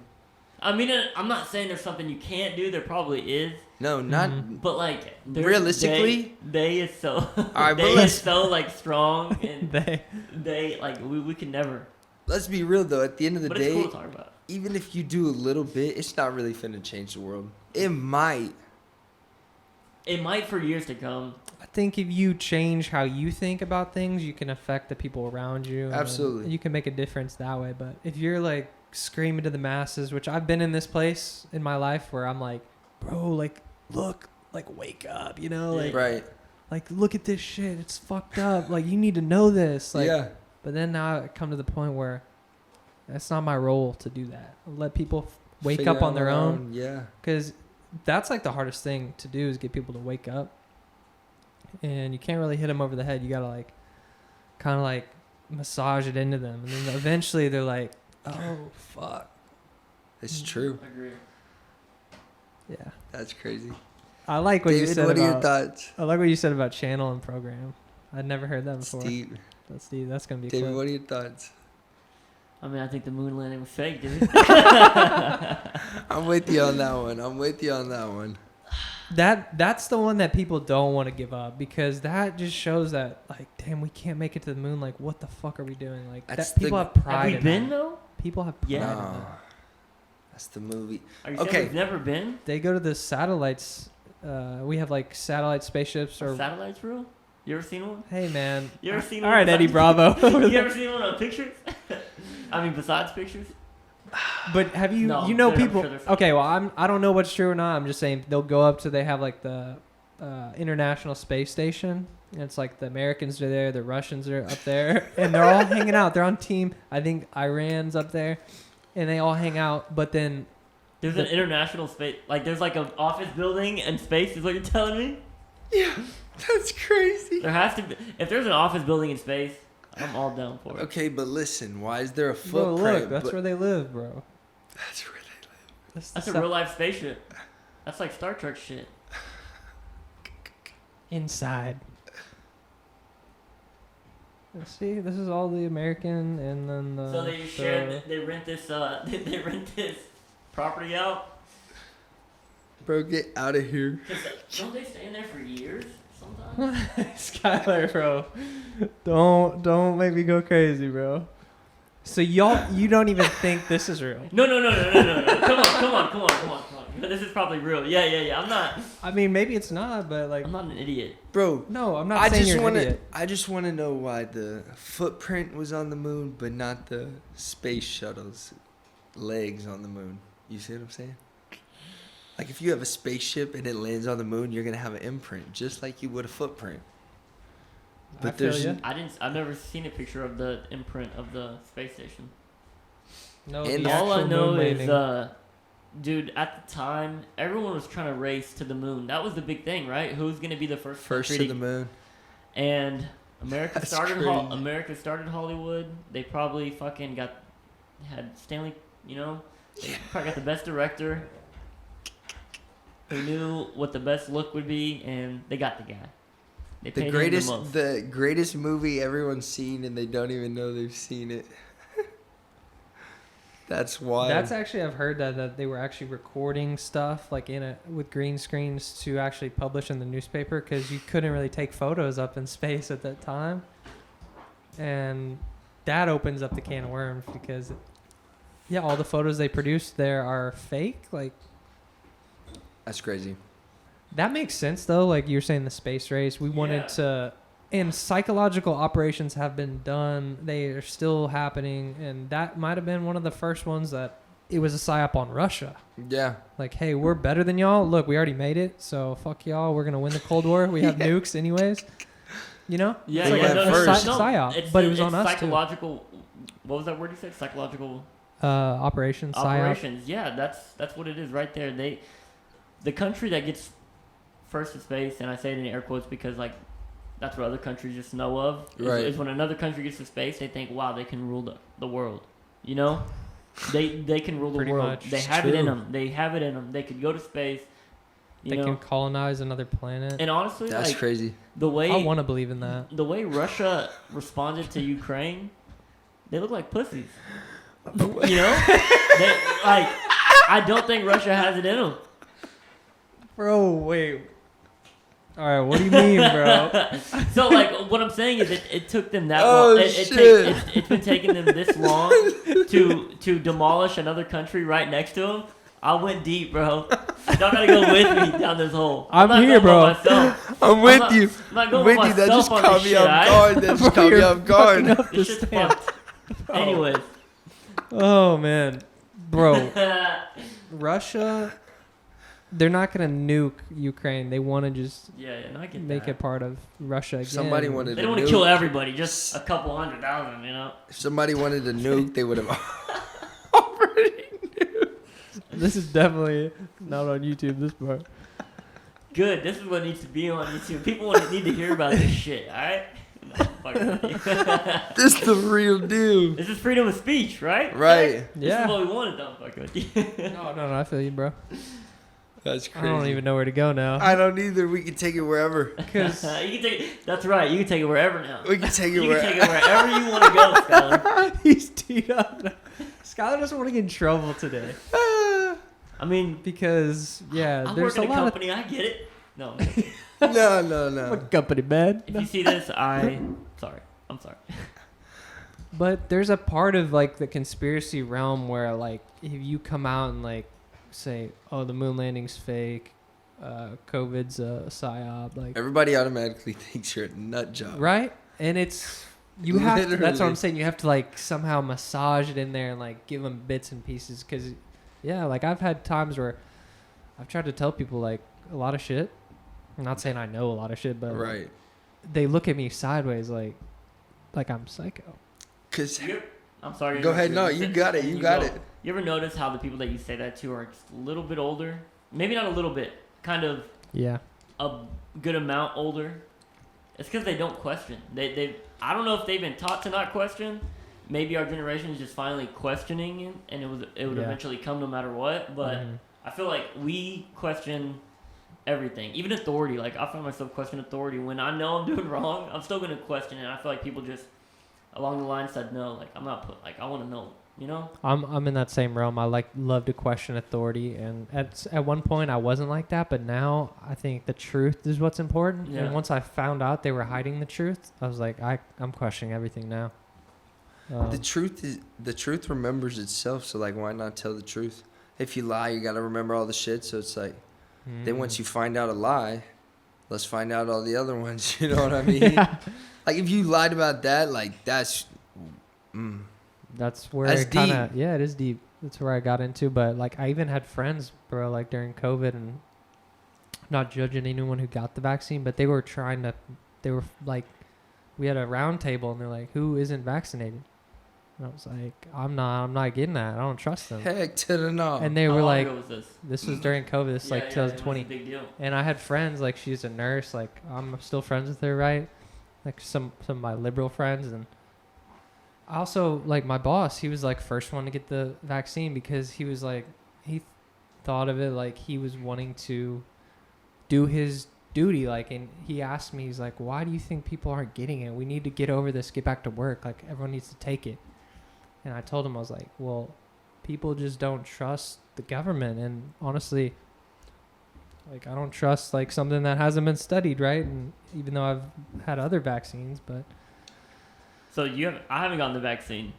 I mean, I'm not saying there's something you can't do. There probably is. No, not. Mhm. But like Realistically? they is so right, but they let's- is so like strong and they. they like we can never. Let's be real though. At the end of the But day, it's cool to talk about. even if you do a little bit, it's not really finna change the world. It might. It might for years to come. I think if you change how you think about things, you can affect the people around you. and Absolutely. You can make a difference that way. But if you're like screaming to the masses, which I've been in this place in my life where I'm like, bro, like, look, like, wake up, you know? Like, Right. like look at this shit. It's fucked up. Like, you need to know this. Like, yeah. But then now I come to the point where that's not my role to do that. I'll let people wake Figure up on out their own. Yeah. Because that's like the hardest thing to do is get people to wake up. And you can't really hit them over the head. You got to like kind of like massage it into them. And then eventually they're like, oh, fuck. It's true. I agree. Yeah. That's crazy. I like what you David, said what are your about thoughts? I like what you said about channel and program. I'd never heard that It's before. deep. That's gonna be a David, clip. what are your thoughts? I mean, I think the moon landing was fake, dude. I'm with you on that one. That's the one that people don't want to give up because that just shows that like, damn, we can't make it to the moon. Like, what the fuck are we doing? Like, That's people have pride. Have we in been that. though? People have pride. Yeah. in No. that. That's the movie. Are you Okay. saying we've never been? They go to the satellites. We have like satellite spaceships Are or. satellites real? You ever seen one? Hey man. You ever seen All one? right, Eddie Bravo. You ever seen one on pictures? I mean, besides pictures. But have you No, you know I'm people? sure they're fake. Okay, well I don't know what's true or not. I'm just saying they'll go up to they have like the International Space Station. And it's like the Americans are there, the Russians are up there, and they're all hanging out. They're on team. I think Iran's up there, and they all hang out. But then There's an international space. Like, there's like an office building and space. Is what you're telling me? Yeah, that's crazy. There has to be. If there's an office building in space, I'm all down for it. Okay, but listen, why is there a bro, footprint? look, that's but- where they live, bro. That's where they live. That's a real life spaceship. That's like Star Trek shit. Inside. See, this is all the American, and then the. So they share. They rent this. They rent this property out. Bro, get out of here. 'Cause, don't they stay in there for years? Sometimes. Skyler, bro, don't make me go crazy, bro. So you don't even think this is real? No. Come on. This is probably real. Yeah. I'm not. I mean, maybe it's not, but like, I'm not an idiot. Bro, no, I'm not saying you're an idiot. I just want to know why the footprint was on the moon, but not the space shuttle's legs on the moon. You see what I'm saying? Like if you have a spaceship and it lands on the moon, you're gonna have an imprint, just like you would a footprint. But I feel there's ya. I've never seen a picture of the imprint of the space station. No, And the All I actual know moon is, landing. dude, at the time, everyone was trying to race to the moon. That was the big thing, right? Who's gonna be the first first country to the moon. And America That's started. crazy. America started Hollywood. They probably fucking had Stanley. You know, they probably got the best director. Who knew what the best look would be, and they got the guy. They The paid greatest, him the most. the greatest movie everyone's seen, and they don't even know they've seen it. That's wild. That's actually I've heard that they were actually recording stuff like with green screens to actually publish in the newspaper because you couldn't really take photos up in space at that time, and that opens up the can of worms because all the photos they produced there are fake. Like That's crazy. that makes sense though. Like you're saying the space race, we wanted to. And psychological operations have been done. They are still happening. And that might have been one of the first ones that it was a psyop on Russia. Yeah. Like, hey, we're better than y'all. Look, we already made it. So fuck y'all. We're going to win the Cold War. We have nukes anyways. You know? Yeah, It's like yeah. at No, first. no, Psyop, it's- but it was on us, too. psychological. What was that word you said? Psychological Operation psyop. operations. Yeah, that's what it is right there. The country that gets first to space, and I say it in air quotes because like that's what other countries just know of. Right. Is when another country gets to space, they think, wow, they can rule the world. You know, they can rule the Pretty world. much. They It's have it in true. them. They have it in them. They could go to space. You They know, can colonize another planet. and honestly, That's like crazy. the way I want to believe in that. the way Russia responded to Ukraine, they look like pussies. You know, like I don't think Russia has it in them. Bro, wait. All right, what do you mean, bro? So like what I'm saying is it took them that Oh, long. shit. It's been taking them this long to demolish another country right next to them. I went deep, bro. Y'all gotta go with me down this hole. I'm not here, going by bro. myself. I'm with not- you. I'm not going With by you. That myself just on caught this me shit, off alright? guard. That just caught me off guard. This shit's fucked. Anyways. Oh, man. Bro, Russia, they're not going to nuke Ukraine. They want to just Yeah, and I get make that. it part of Russia again. Somebody wanted They to don't want nuke. to kill everybody, just a couple 100,000, you know? If somebody wanted to nuke, they would have already nuked. This is definitely not on YouTube, this part. Good, this is what needs to be on YouTube. People need to hear about this shit, alright? This is the real deal. This is freedom of speech, right? Right. This is what we wanted, though. Fuck with you. No, I feel you, bro. That's crazy. I don't even know where to go now. I don't either. We can take it wherever. Because You can take it. That's right. You can take it wherever now. We can take it You can wherever. take it wherever you want to go, Skyler. he's teed up. Skyler doesn't want to get in trouble today. I mean, Because, yeah, I there's work a in a lot company. I get it. No. No. of company, man. If you see this, I'm sorry. But there's a part of like the conspiracy realm where like if you come out and like say, oh, the moon landing's fake, COVID's a psyop, like Everybody automatically thinks you're a nut job. right? And it's you have to, that's what Literally. I'm saying. You have to like somehow massage it in there and like give them bits and pieces because yeah, like I've had times where I've tried to tell people like a lot of shit. I'm not saying I know a lot of shit, but Right. they look at me sideways like I'm psycho. Cause I'm sorry. Go ahead. No, you got it. You got it. You ever notice how the people that you say that to are just a little bit older? Maybe not a little bit, kind of Yeah. a good amount older. It's because they don't question. They I don't know if they've been taught to not question. Maybe our generation is just finally questioning it, and it would Yeah. eventually come no matter what. But I feel like we question everything, even authority. Like I find myself questioning authority when I know I'm doing wrong. I'm still gonna question it. I feel like people just along the line said no. Like I'm not put. Like I want to know. You know. I'm in that same realm. I love to question authority, and at one point I wasn't like that, but now I think the truth is what's important. Yeah. And once I found out they were hiding the truth, I was like, I'm questioning everything now. the truth remembers itself. So like, why not tell the truth? If you lie, you gotta remember all the shit. So it's like, then once you find out a lie, let's find out all the other ones. You know what I mean? Yeah. Like if you lied about that, like that's. That's where That's it kind of it is deep. That's where I got into. But like I even had friends, bro, like during COVID, and not judging anyone who got the vaccine, but they were like, we had a round table and they're like, who isn't vaccinated? And I was like, I'm not getting that. I don't trust them. Heck to the no. And they How were long like, ago was this? this was during COVID. This is like Yeah, 2020. it was a big deal. And I had friends, like she's a nurse, like I'm still friends with her, right? Like some of my liberal friends. And I also, like my boss, he was like first one to get the vaccine because he was like, he thought of it like he was wanting to do his duty. Like, and he asked me, he's like, why do you think people aren't getting it? We need to get over this, get back to work. Like everyone needs to take it. And I told him, I was like, well, people just don't trust the government. And honestly, like I don't trust like something that hasn't been studied, right? And even though I've had other vaccines, but So I haven't gotten the vaccine.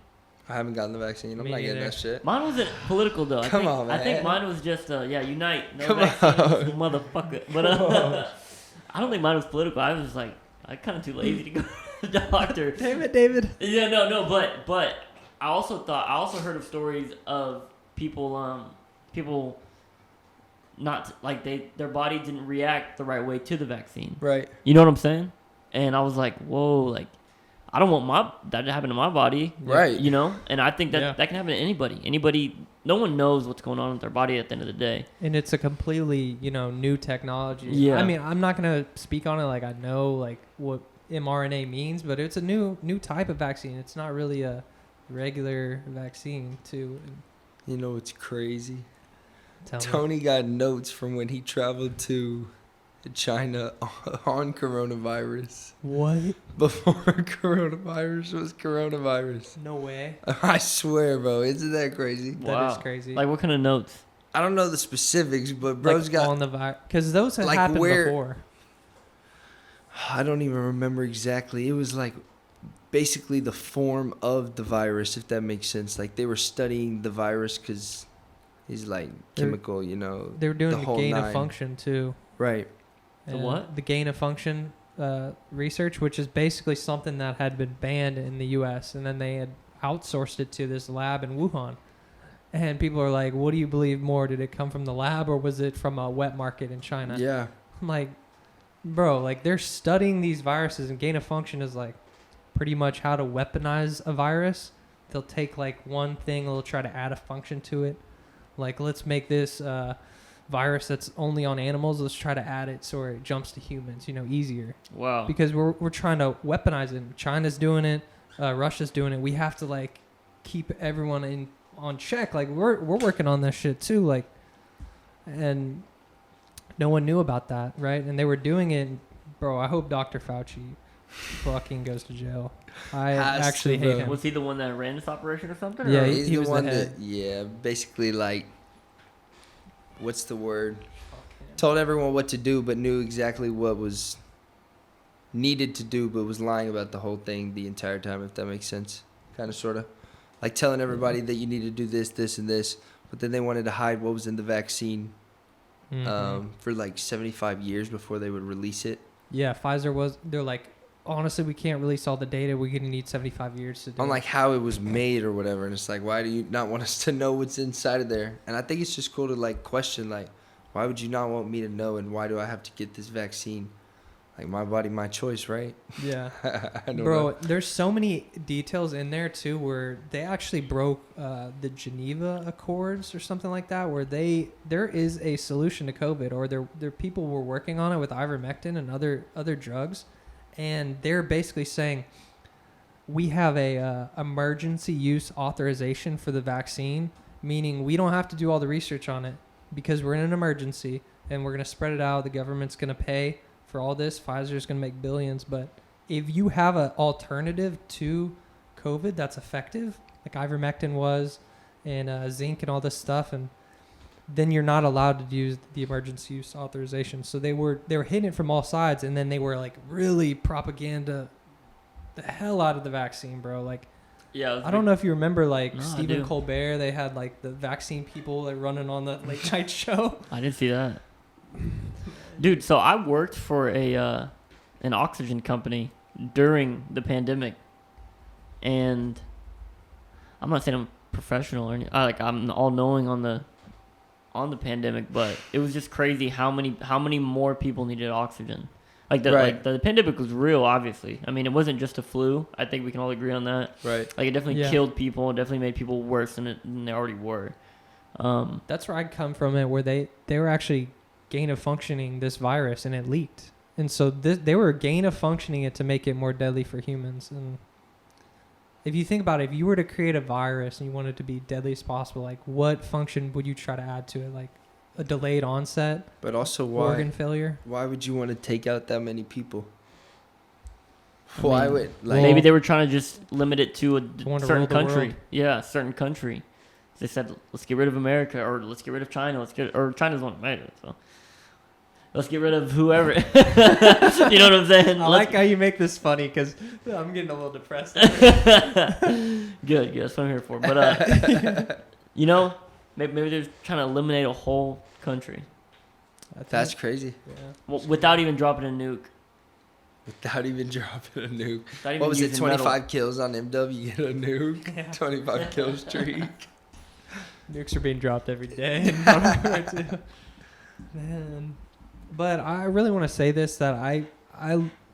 I haven't gotten the vaccine. I'm Me not getting neither. that shit. Mine wasn't political though. Come on, I think man. mine was just unite, no Come vaccines, motherfucker. But I don't think mine was political. I was just like, I'm kind of too lazy to go to the doctor. damn it, David. Yeah, no, but I also heard of stories of people not like their body didn't react the right way to the vaccine. Right. You know what I'm saying? And I was like, whoa, like I don't want that to happen to my body. Right. You know? And I think that Yeah. that can happen to anybody. Anybody, no one knows what's going on with their body at the end of the day. And it's a completely, new technology. Yeah. I mean, I'm not going to speak on it like I know like what mRNA means, but it's a new type of vaccine. It's not really a regular vaccine too. You know what's crazy? Tell me. Tony got notes from when he traveled to China on coronavirus. What? Before coronavirus was coronavirus. No way. I swear, bro. Isn't that crazy? That is crazy. Like what kind of notes? I don't know the specifics, but bro's like got. on the virus, because those have Like happened where- before. I don't even remember exactly. It was like basically the form of the virus, if that makes sense. Like they were studying the virus because he's like chemical, They were doing the whole gain of nine. function too. Right. The And what? The gain of function research, which is basically something that had been banned in the U.S. and then they had outsourced it to this lab in Wuhan. And people are like, "What do you believe more? Did it come from the lab or was it from a wet market in China?" Yeah. I'm like, bro, like they're studying these viruses, and gain of function is like pretty much how to weaponize a virus. They'll take like one thing, they'll try to add a function to it. Like, let's make this virus that's only on animals. Let's try to add it so it jumps to humans, easier. Wow. Because we're trying to weaponize it. China's doing it. Russia's doing it. We have to like keep everyone on check. Like we're working on this shit too. Like, and no one knew about that, right? And they were doing it. Bro, I hope Dr. Fauci fucking goes to jail. I Has actually to, hate bro. him. Was he the one that ran this operation or something? Yeah, or? He's he the was the one head. that, yeah, basically like, what's the word? Told everyone what to do, but knew exactly what was needed to do, but was lying about the whole thing the entire time, if that makes sense. Kind of, sort of. Like telling everybody that you need to do this, this, and this, but then they wanted to hide what was in the vaccine for like 75 years before they would release it. Yeah, Pfizer they're like, honestly, we can't release all the data. We're going to need 75 years to do On it. like how it was made or whatever, and it's like, why do you not want us to know what's inside of there? And I think it's just cool to like question, like, why would you not want me to know, and why do I have to get this vaccine? Like, my body, my choice, right? Yeah. I don't Bro, know. there's so many details in there too where they actually broke the Geneva Accords or something like that, where there is a solution to COVID, or there people were working on it with ivermectin and other drugs, and they're basically saying we have a emergency use authorization for the vaccine, meaning we don't have to do all the research on it because we're in an emergency and we're going to spread it out. The government's going to pay for all this. Pfizer's going to make billions, but if you have an alternative to COVID that's effective, like ivermectin was, and zinc and all this stuff, and then you're not allowed to use the emergency use authorization. So they were hitting it from all sides, and then they were like really propaganda the hell out of the vaccine, bro. Like, Yeah, I don't know if you remember, like No, I Stephen do. Colbert. They had like the vaccine people like running on the late night show. I didn't see that. Dude, so I worked for an oxygen company during the pandemic, and I'm not saying I'm professional or anything. Like, I'm all knowing on the pandemic, but it was just crazy how many more people needed oxygen. Like the pandemic was real, obviously. I mean, it wasn't just a flu. I think we can all agree on that. Right. Like, it definitely Yeah. killed people. It definitely made people worse than they already were. That's where I'd come from, it where they were actually gain of functioning this virus, and it leaked, and so they were gain of functioning it to make it more deadly for humans. And if you think about it, if you were to create a virus and you wanted it to be deadly as possible, like what function would you try to add to it? Like a delayed onset, But also, organ failure. why would you want to take out that many people? I Why mean, would Well, maybe they were trying to just limit it to a want to certain rule the country. world. Yeah, a certain country. They said, let's get rid of America, or let's get rid of China. Or China's one America, so let's get rid of whoever. You know what I'm saying? I like how you make this funny because I'm getting a little depressed. Good. That's what I'm here for. But you know, maybe they're trying to eliminate a whole country That's crazy. yeah. without even dropping a nuke. Without even dropping a nuke. Without even What was it? using 25 metal. kills on MW, you get a nuke. Yeah. 25 kill streak. Nukes are being dropped every day. Man. But I really want to say this, that I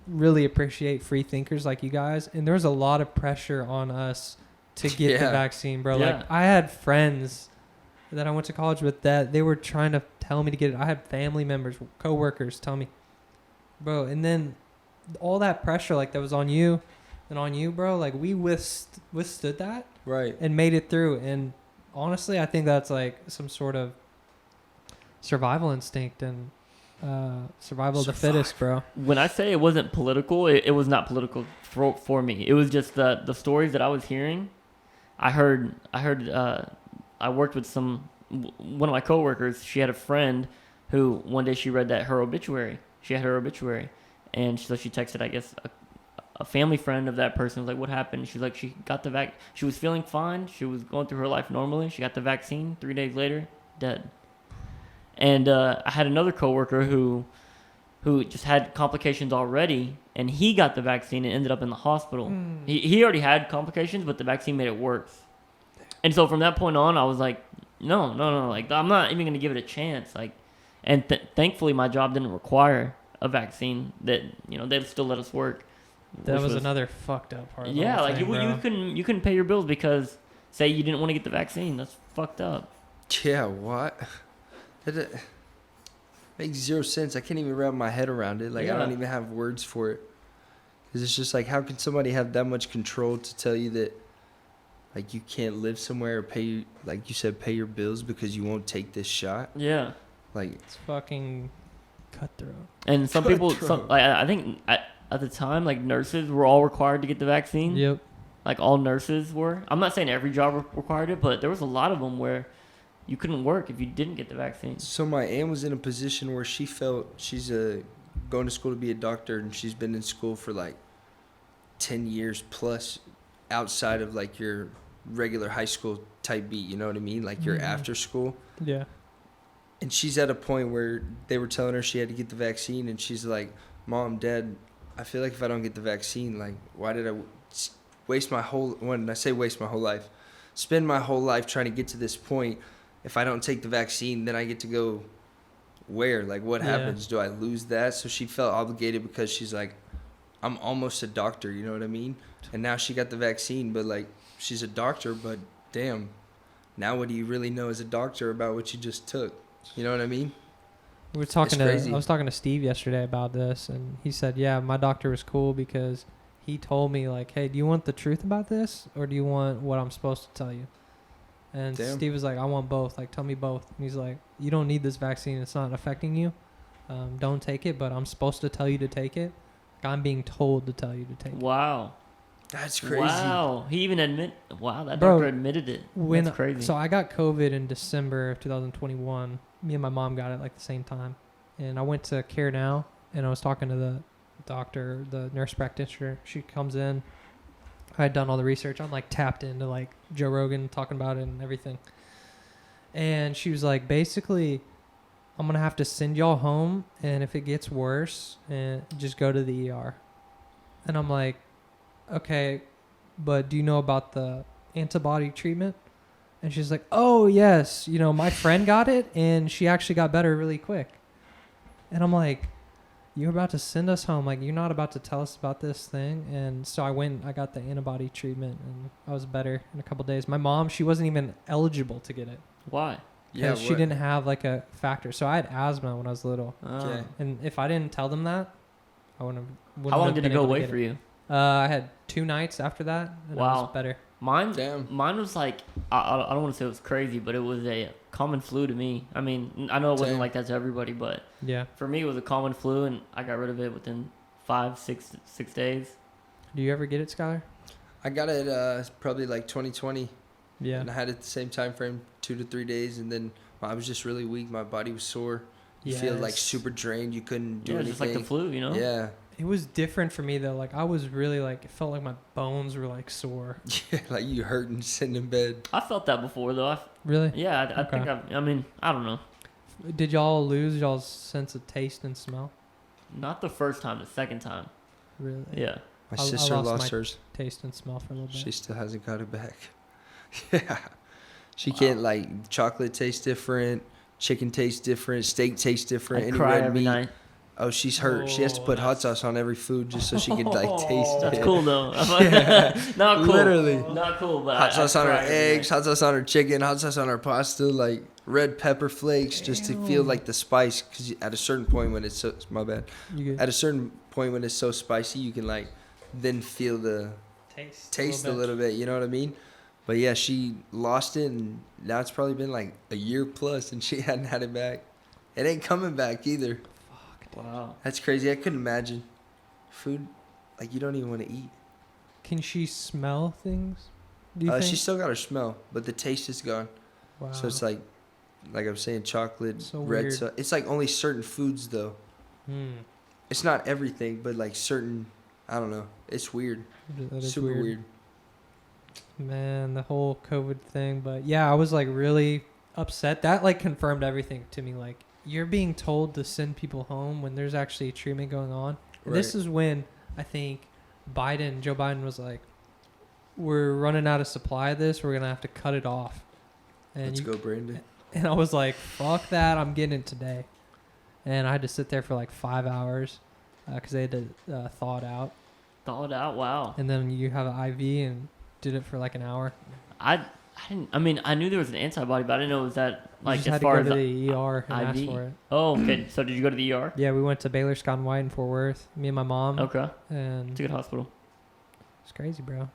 really appreciate free thinkers like you guys. And there's a lot of pressure on us to get the Yeah. vaccine, bro. Yeah. Like, I had friends that I went to college with that they were trying to tell me to get it. I had family members, coworkers tell me, bro. And then all that pressure, like, that was on you and on you, bro. Like, we withstood that Right. and made it through. And honestly, I think that's like some sort of survival instinct and survival of the fittest, bro. When I say it wasn't political, it was not political for me. It was just the stories that I was hearing. I worked with one of my coworkers. She had a friend who one day she read that her obituary. She had her obituary, and so she texted, I guess, a family friend of that person. Was like, what happened? She's like, she got the she was feeling fine. She was going through her life normally. She got the vaccine. 3 days later, dead. And I had another coworker who just had complications already, and he got the vaccine and ended up in the hospital. He already had complications, but the vaccine made it worse. And so from that point on, I was like, no, like, I'm not even going to give it a chance. Like, and thankfully, my job didn't require a vaccine. That, you know, they'd still let us work. That which was another fucked up part. Of the Yeah, whole like thing, bro. you couldn't pay your bills because, say, you didn't want to get the vaccine. That's fucked up. Yeah, what? That makes zero sense. I can't even wrap my head around it. Like, I don't Yeah. even have words for it. Because it's just like, how can somebody have that much control to tell you that, like, you can't live somewhere or pay, like you said, pay your bills because you won't take this shot? Yeah. Like, It's fucking Cutthroat. And some people, I think at the time, like nurses were all required to get the vaccine. Yep. Like all nurses were. I'm not saying every job required it, but there was a lot of them where you couldn't work if you didn't get the vaccine. So my aunt was in a position where she felt she's going to school to be a doctor, and she's been in school for like 10 years plus outside of like your regular high school type beat, you know what I mean? Like your after school. Yeah. And she's at a point where they were telling her she had to get the vaccine, and she's like, Mom, Dad, I feel like if I don't get the vaccine, like, why did I waste my whole, when I say waste my whole life, spend my whole life trying to get to this point. If I don't take the vaccine, then I get to go where? Like, what happens? Do I lose that? So she felt obligated because she's like, I'm almost a doctor, you know what I mean? And now she got the vaccine, but like, she's a doctor, but damn, now what do you really know as a doctor about what you just took? You know what I mean? I was talking to Steve yesterday about this, and he said, yeah, my doctor was cool because he told me, like, hey, do you want the truth about this, or do you want what I'm supposed to tell you? And Steve was like, I want both. Like, tell me both. And he's like, you don't need this vaccine. It's not affecting you. Don't take it, but I'm supposed to tell you to take it. Like, I'm being told to tell you to take it. Wow. That's crazy. Wow. He even that doctor admitted it. That's crazy. So I got COVID in December of 2021. Me and my mom got it like the same time. And I went to Care Now, and I was talking to the doctor, the nurse practitioner. She comes in. I had done all the research. I'm like tapped into like Joe Rogan talking about it and everything. And she was like, basically, I'm going to have to send y'all home. And if it gets worse, just go to the ER. And I'm like, okay, but do you know about the antibody treatment? And she's like, oh, yes. You know, my friend got it, and she actually got better really quick. And I'm like, you're about to send us home. Like, you're not about to tell us about this thing. And so I went, I got the antibody treatment, and I was better in a couple days. My mom, she wasn't even eligible to get it. Why? Because she didn't have, like, a factor. So I had asthma when I was little. Okay. And if I didn't tell them that, I wouldn't have How long did it go away for it. you? I had 2 nights after that, and I was better. Mine was like, I don't want to say it was crazy, but it was a common flu to me. I mean, I know it wasn't like that to everybody, but for me it was a common flu, and I got rid of it within 6 days. Do you ever get it, Skyler? I got it probably like 2020. Yeah. And I had it the same time frame, 2 to 3 days, and then I was just really weak. My body was sore. You feel like super drained. You couldn't do anything. Just like the flu, you know? Yeah. It was different for me though. Like I was really like, it felt like my bones were like sore. Yeah, like you hurting sitting in bed. I felt that before though. Really? Yeah, I think I mean, I don't know. Did y'all lose y'all's sense of taste and smell? Not the first time, the second time. Really? Yeah. My sister lost hers. Taste and smell for a little bit. She still hasn't got it back. Yeah. She can't, like, chocolate tastes different, chicken tastes different, steak tastes different. I cry every night. Oh, she's hurt. She has to put hot sauce on every food just so she can, like, taste it. That's cool, though. Not cool. Literally. Not cool, but hot sauce on her eggs, hot sauce on her chicken, hot sauce on her pasta, like, red pepper flakes just to feel, like, the spice. Because at a certain point when it's so... My bad. At a certain point when it's so spicy, you can, like, then feel the taste a little bit. You know what I mean? But, yeah, she lost it, and now it's probably been, like, a year plus, and she hadn't had it back. It ain't coming back either. Wow. That's crazy. I couldn't imagine. Food, like, you don't even want to eat. Can she smell things? Do you think? She still got her smell, but the taste is gone. Wow. So it's like I'm saying, chocolate, so red weird. sauce. It's like only certain foods, though. It's not everything, but like certain, I don't know. It's weird. That is super weird. Man, the whole COVID thing. But yeah, I was like really upset. That like confirmed everything to me. Like, you're being told to send people home when there's actually a treatment going on. Right. This is when I think Joe Biden was like, we're running out of supply of this. We're going to have to cut it off. And Let's go, Brandon. And I was like, fuck that. I'm getting it today. And I had to sit there for like 5 hours because they had to thaw it out. Thaw it out? Wow. And then you have an IV and did it for like an hour. I mean, I knew there was an antibody, but I didn't know it was that, like, you just as had far to go as to the ER and IV. ask for it. Oh, okay. So did you go to the ER? Yeah, we went to Baylor Scott and White in Fort Worth, me and my mom. Okay. And it's a good hospital. It's crazy, bro.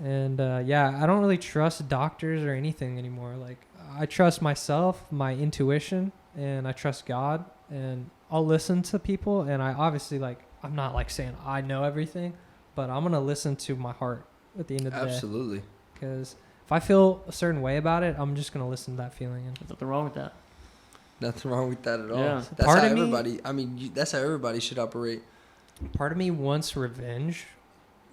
And yeah, I don't really trust doctors or anything anymore. Like, I trust myself, my intuition, and I trust God. and I'll listen to people, and I obviously like I'm not like saying I know everything, but I'm gonna listen to my heart at the end of the day. Absolutely. Because if I feel a certain way about it, I'm just gonna listen to that feeling. And There's nothing wrong with that. Nothing wrong with that at all. Yeah. That's Part how of me- everybody. I mean, that's how everybody should operate. part of me wants revenge,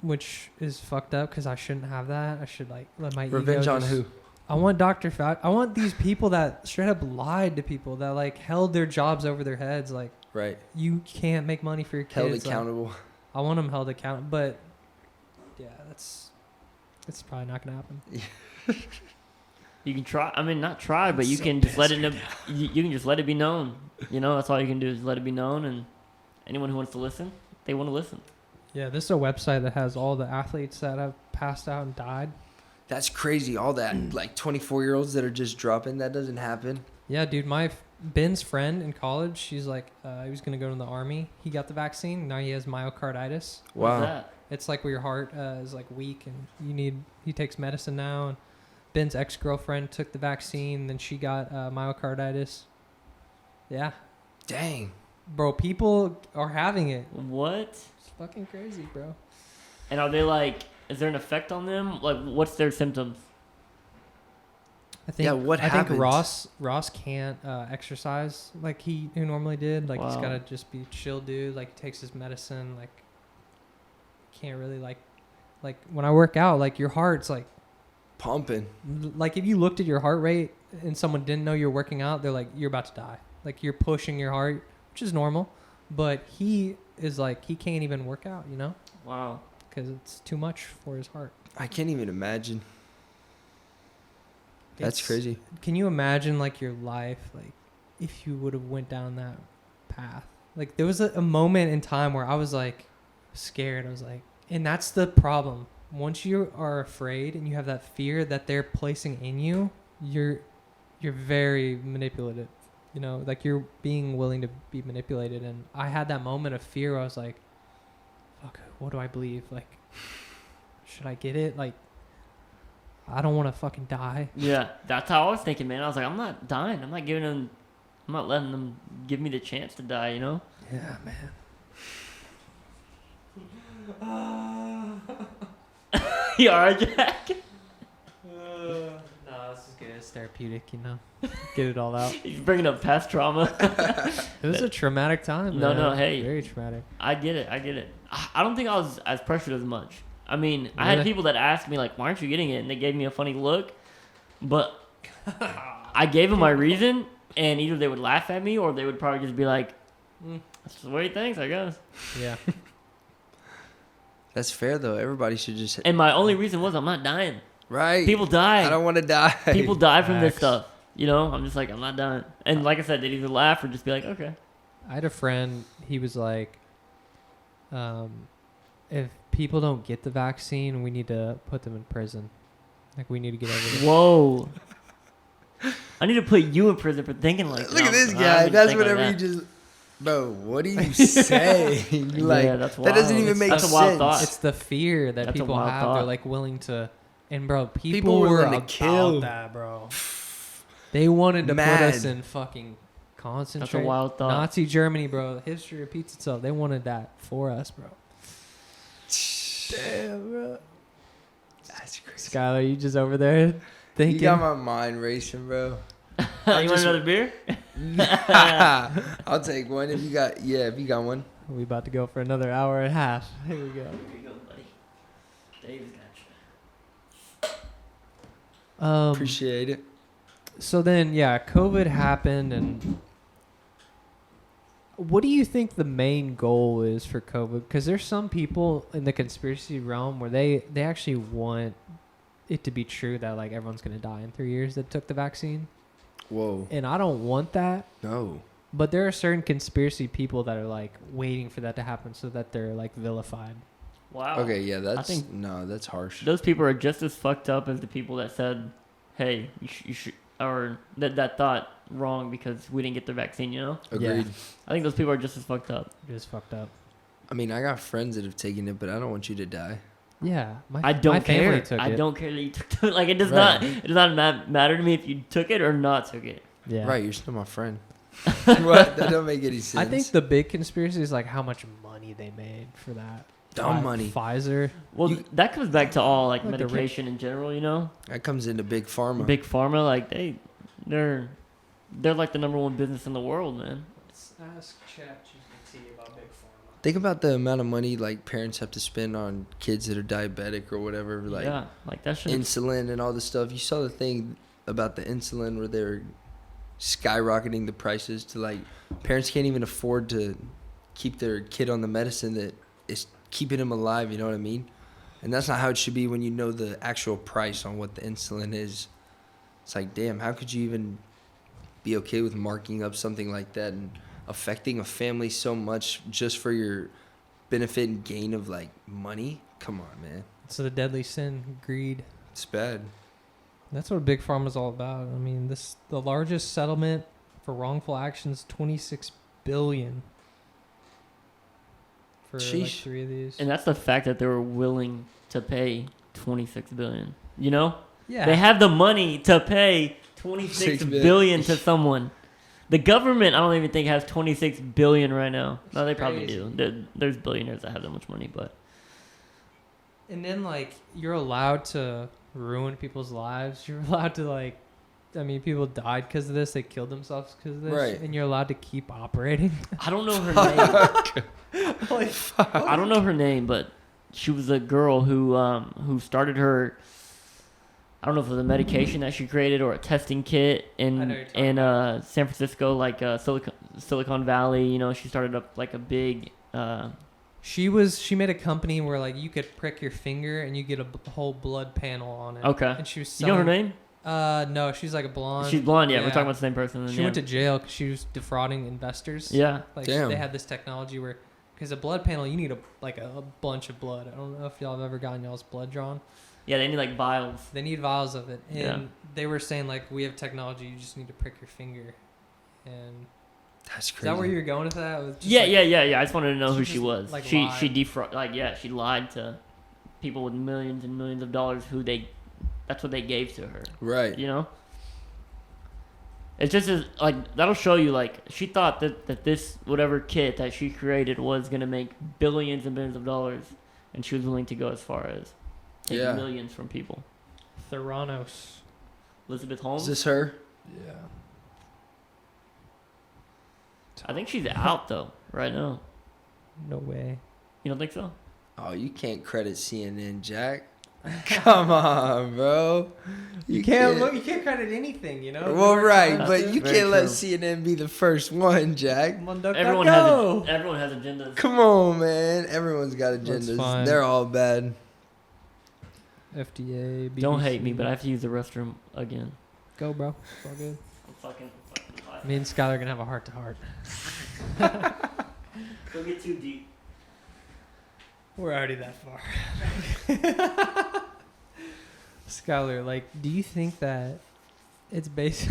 which is fucked up because I shouldn't have that. I should like let my Revenge ego on just- who? I want Dr. Fauci. I want these people that straight up lied to people, that like held their jobs over their heads. Like, Right. you can't make money for your kids. Held Like, accountable. I want them held accountable, but yeah, it's probably not gonna happen. You can try. I mean, not try, but you can just let it. You can just let it be known. You know, that's all you can do is let it be known, and anyone who wants to listen, they want to listen. Yeah, this is a website that has all the athletes that have passed out and died. That's crazy. All that like 24-year-olds that are just dropping. That doesn't happen. Yeah, dude, Ben's friend in college, she's like, he was gonna go to the army. He got the vaccine. Now he has myocarditis. What's Wow. that? It's like where your heart is like weak, and he takes medicine now. And Ben's ex-girlfriend took the vaccine, then she got myocarditis. Yeah, Dang. bro, people are having it. What? It's fucking crazy, bro. And are they like? Is there an effect on them? Like, what's their symptoms? I think. Yeah, what I happens? think Ross can't exercise like he normally did. Like he's Wow. gotta just be chill, dude. Like he takes his medicine. Like can't really like when I work out, like your heart's like Pumping. if you looked at your heart rate and someone didn't know you're working out, they're like, you're about to die. Like you're pushing your heart, which is normal. But he is like, he can't even work out, you know, Wow. because it's too much for his heart. I can't even imagine. That's It's- crazy. Can you imagine like your life, like if you would have went down that path? Like there was a moment in time where I was like scared. I was like, and that's the problem. Once you are afraid and you have that fear that they're placing in you, you're very manipulative. You know, like you're being willing to be manipulated. And I had that moment of fear where I was like, fuck, what do I believe? Like, should I get it? Like, I don't want to fucking die. Yeah, that's how I was thinking, man. I was like, I'm not dying. I'm not letting them give me the chance to die. You know? Yeah, man. You alright, Jack? No, this is good. It's therapeutic, you know. Get it all out. He's bringing up past trauma. It was a traumatic time. No, man. no, hey. Very traumatic. I get it. I don't think I was as pressured as much. I mean, I had Really? people that asked me, like, why aren't you getting it? And they gave me a funny look. But I gave them my reason, and either they would laugh at me or they would probably just be like, that's just what he thinks, I guess. Yeah. That's fair though. Everybody should just And my only reason was I'm not dying. right. People die. I don't want to die. People die from this Facts. stuff. You know, I'm just like, I'm not dying. And like I said, they'd either laugh or just be like, okay. I had a friend, he was like, if people don't get the vaccine, we need to put them in prison. Like, we need to get over it. Whoa. I need to put you in prison for thinking like Look no, at this I guy. don't That's think like whatever you that. just. Bro, what do you say? Like Yeah, that's that doesn't wild. even make That's a sense. wild thought. It's the fear that That's a people wild have. thought. They're like willing to, and bro, people People were were willing to about kill. that, bro. They wanted to Mad. put us in fucking concentrate. That's a wild thought. Nazi Germany, bro. The history repeats itself. They wanted that for us, bro. Damn, bro. That's crazy. Skyler, you just over there You thinking? got my mind racing, bro. You want just- another beer? I'll take one if you got. Yeah, if you got one. We about to go for another hour and a half. Here we go. Here you go, buddy. Dave's got you. Appreciate it. So then, yeah, COVID happened, and what do you think the main goal is for COVID? Because there's some people in the conspiracy realm where they actually want it to be true that like everyone's gonna die in 3 years that took the vaccine, Whoa. and I don't want that. No. But there are certain conspiracy people that are like waiting for that to happen so that they're like vilified. Wow. Okay, yeah, that's think- no, that's harsh. Those people are just as fucked up as the people that said, "Hey, you should," or that thought wrong because we didn't get the vaccine. You know, Agreed. I think those people are just as fucked up. Just fucked up. I mean, I got friends that have taken it, but I don't want you to die. Yeah, I don't my family care. took I it. don't care that you took it. Like it does Right. not. It does not matter to me if you took it or not took it. Yeah. Right, you're still my friend. What? That don't make any sense. I think the big conspiracy is like how much money they made for that. Dumb money. Pfizer. Well, that comes back to all like Like the medication in general, you know. That comes into big pharma. Big pharma, like they're like the number one business in the world, man. Let's ask ChatGPT about big pharma. Think about the amount of money like parents have to spend on kids that are diabetic or whatever, like yeah, like that shit. insulin and all this stuff. You saw the thing about the insulin where they're skyrocketing the prices to like parents can't even afford to keep their kid on the medicine that is keeping him alive, you know what I mean? And that's not how it should be when you know the actual price on what the insulin is. It's like, damn, how could you even be okay with marking up something like that and affecting a family so much just for your benefit and gain of like money? Come on, man. So the deadly sin, greed. It's bad. That's what big pharma is all about. I mean, the largest settlement for wrongful actions, $26 billion for like Sheesh. 3 of these. And that's the fact that they were willing to pay $26 billion. You know, Yeah, they have the money to pay $26 $6 billion to someone. The government, I don't even think has $26 billion right now. No, they probably crazy. do. There's billionaires that have that much money, but And then like you're allowed to ruin people's lives. You're allowed to like, I mean, people died because of this. They killed themselves because of this, Right. and you're allowed to keep operating. I don't know her name. Like, I don't know her name, but she was a girl who started her. I don't know if it was a medication that she created or a testing kit I know in you're talking San Francisco, like Silicon Valley. You know, she started up like a big. She made a company where like you could prick your finger and you get a whole blood panel on it. Okay. And she was You know her selling, name? no, she's like a blonde. She's blonde. Yeah, we're talking about the same person. She yeah. went to jail because she was defrauding investors. Yeah. Like Damn. they had this technology where, because a blood panel, you need a bunch of blood. I don't know if y'all have ever gotten y'all's blood drawn. Yeah, they need like vials. They need vials of it, and Yeah. they were saying like we have technology. You just need to prick your finger. And That's crazy. is that where you're going with that? With just, Yeah, like, yeah. I just wanted to know she who just, she was. like, She lied. defraud she lied to people with millions and millions of dollars that's what they gave to her. Right. You know? It's just like that'll show you like she thought that this whatever kit that she created was gonna make billions and billions of dollars, and she was willing to go as far as take Yeah. millions from people. Theranos. Elizabeth Holmes. Is this her? Yeah. I think she's out though right now. No way. You don't think so? Oh, you can't credit CNN, Jack. Come on, bro. You can't look. You can't credit anything. You know. Well, right, That's but you very can't let true. CNN be the first one, Jack. Everyone has agendas. Come on, man. Everyone's got That's agendas. fine. They're all bad. FDA. BBC. Don't hate me, but I have to use the restroom again. Go, bro. It's all good. I'm fucking hot. Me and Skyler are gonna have a heart to heart. Don't get too deep. We're already that far. Skyler, like, do you think that it's based?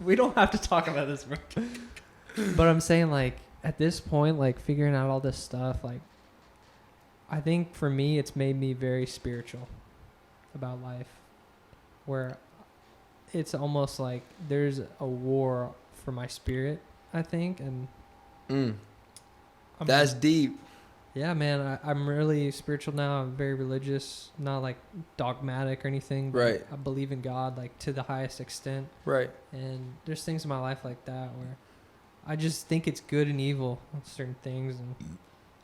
We don't have to talk about this, bro. But I'm saying, like, at this point, like, figuring out all this stuff, like, I think for me, it's made me very spiritual about life, where it's almost like there's a war for my spirit, I think, and That's deep. yeah, man, I'm really spiritual now. I'm very religious, not like dogmatic or anything. But Right. I believe in God, like to the highest extent. Right. And there's things in my life like that where I just think it's good and evil on certain things. And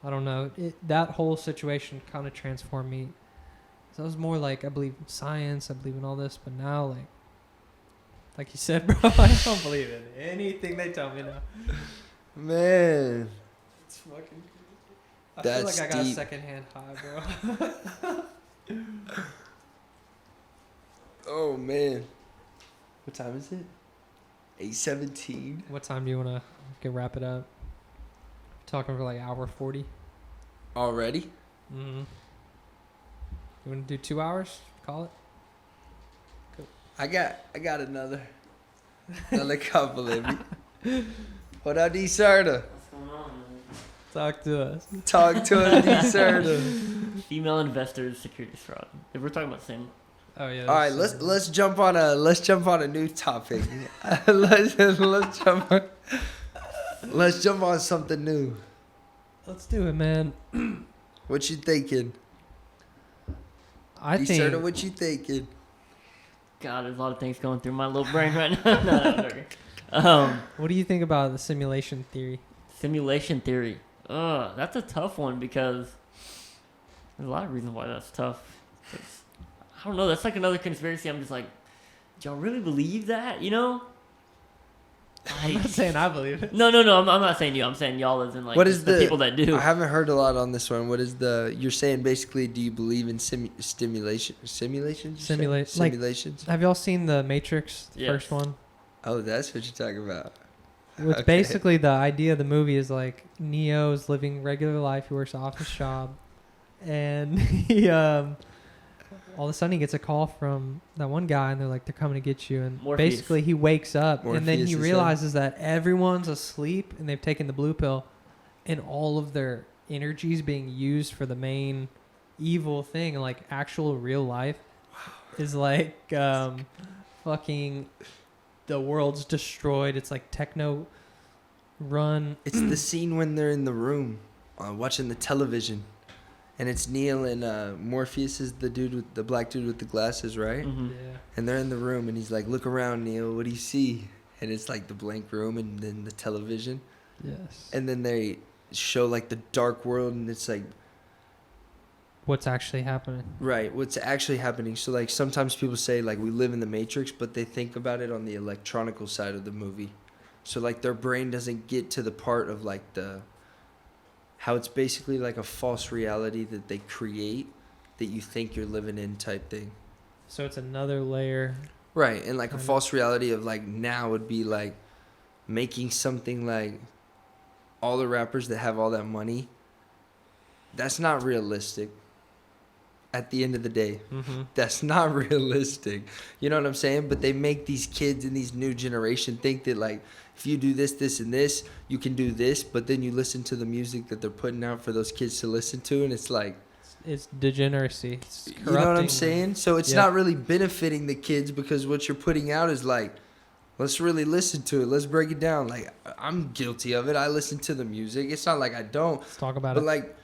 I don't know. That whole situation kind of transformed me. So I was more like, I believe in science. I believe in all this. But now, like you said, bro, I don't believe in anything they tell me now. Man. It's fucking I That's feel like I got deep. a secondhand high, bro. Oh, man. What time is it? 8:17. What time do you want to wrap it up? Talking for like hour 40. Already? Mm-hmm. You want to do 2 hours? Call it. I got another couple of me. What up, D Cerda? What's going on, man? Talk to us. Talk to us, D Cerda. Female investors, securities fraud. If we're talking about the same Oh yeah. All right, let's jump on a new topic. let's jump on something new. Let's do it, man. What you thinking? I think. Cerda, what you thinking? God, there's a lot of things going through my little brain right now. No, I'm joking. What do you think about the simulation theory? Simulation theory. That's a tough one because there's a lot of reasons why that's tough. I don't know. That's like another conspiracy. I'm just like, do y'all really believe that? You know? I'm not saying I believe it. No. I'm not saying you. I'm saying y'all as in like What is the people that do. I haven't heard a lot on this one. What is you're saying basically, do you believe in simulations? Simulations? Have y'all seen the Matrix, the Yes. first one? Oh, that's what you're talking about. Which Okay. basically the idea of the movie is like Neo's living regular life. He works an office job, and he all of a sudden he gets a call from that one guy, and they're coming to get you. And Morpheus. basically he wakes up, and then Morpheus he is realizes that everyone's asleep, and they've taken the blue pill, and all of their energy is being used for the main evil thing, and like actual real life is like fucking. The world's destroyed. It's like techno run. It's the scene when they're in the room watching the television, and it's Neo and Morpheus is the black dude with the glasses, right? Mhm. Yeah. And they're in the room, and he's like, "Look around, Neo. What do you see?" And it's like the blank room, and then the television, Yes. and then they show like the dark world, and it's like, What's actually happening? right, what's actually happening. So like sometimes people say like we live in the Matrix, but they think about it on the electronical side of the movie. So like their brain doesn't get to the part of like how it's basically like a false reality that they create that you think you're living in type thing. So it's another layer. Right, and like a Kinda. false reality of like now would be like making something like all the rappers that have all that money. That's not realistic. At the end of the day, that's not realistic. You know what I'm saying? But they make these kids in these new generation think that like if you do this, this, and this, you can do this. But then you listen to the music that they're putting out for those kids to listen to, and it's like, It's degeneracy. It's you know what I'm corrupting. saying? So it's Yeah. not really benefiting the kids because what you're putting out is like, let's really listen to it. Let's break it down. Like I'm guilty of it. I listen to the music. It's not like I don't. Let's talk about But it. like,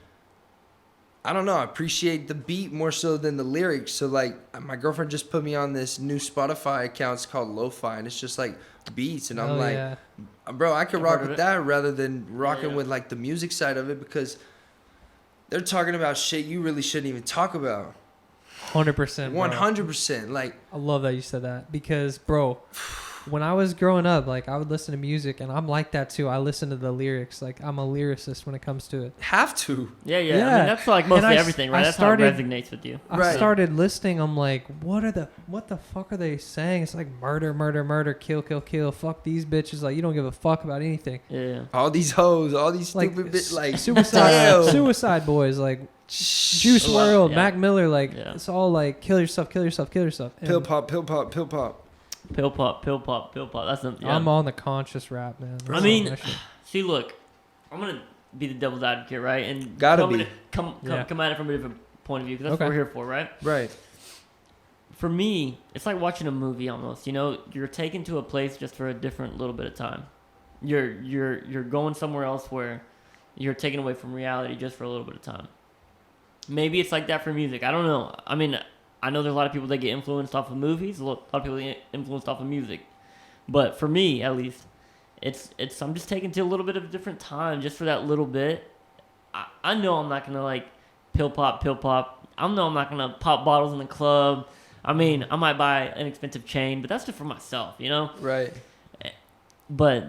I don't know. I appreciate the beat more so than the lyrics. So like, my girlfriend just put me on this new Spotify account. It's called Lo-Fi, and it's just like beats. And I'm Hell like, yeah. bro, I could I've rock heard of with it. that rather than rocking Yeah. with like the music side of it because they're talking about shit you really shouldn't even talk about. 100%. 100%. Like, I love that you said that because, bro, when I was growing up, like I would listen to music, and I'm like that too. I listen to the lyrics. Like I'm a lyricist when it comes to it. have to. Yeah. I Yeah. mean, that's like mostly And everything, right? I That's started- how it resonates with you. I Right. started listening. I'm like, what the fuck are they saying? It's like murder, murder, murder, kill, kill, kill. Fuck these bitches. Like you don't give a fuck about anything. Yeah. All these hoes, all these Like stupid bit, like suicide, damn. suicide boys. Like Juice A lot, WRLD, yeah. Mac Miller. Like Yeah. it's all like kill yourself, kill yourself, kill yourself. And Pill pop, pill pop, pill pop. Pill pop, pill pop, pill pop. That's yeah. I'm on the conscious rap, man. I mean, see, look, I'm gonna be the devil's advocate, right? And Gotta come be. at it- come Yeah. come at it from a different point of view because that's what Okay. we're here for, right? Right. For me, it's like watching a movie almost. You know, you're taken to a place just for a different little bit of time. You're going somewhere else where you're taken away from reality just for a little bit of time. Maybe it's like that for music. I don't know. I mean, I know there's a lot of people that get influenced off of movies. A lot of people get influenced off of music. But for me, at least, it's I'm just taken to a little bit of a different time just for that little bit. I know I'm not gonna like pill pop. I know I'm not gonna pop bottles in the club. I mean, I might buy an expensive chain, but that's just for myself, you know. Right. But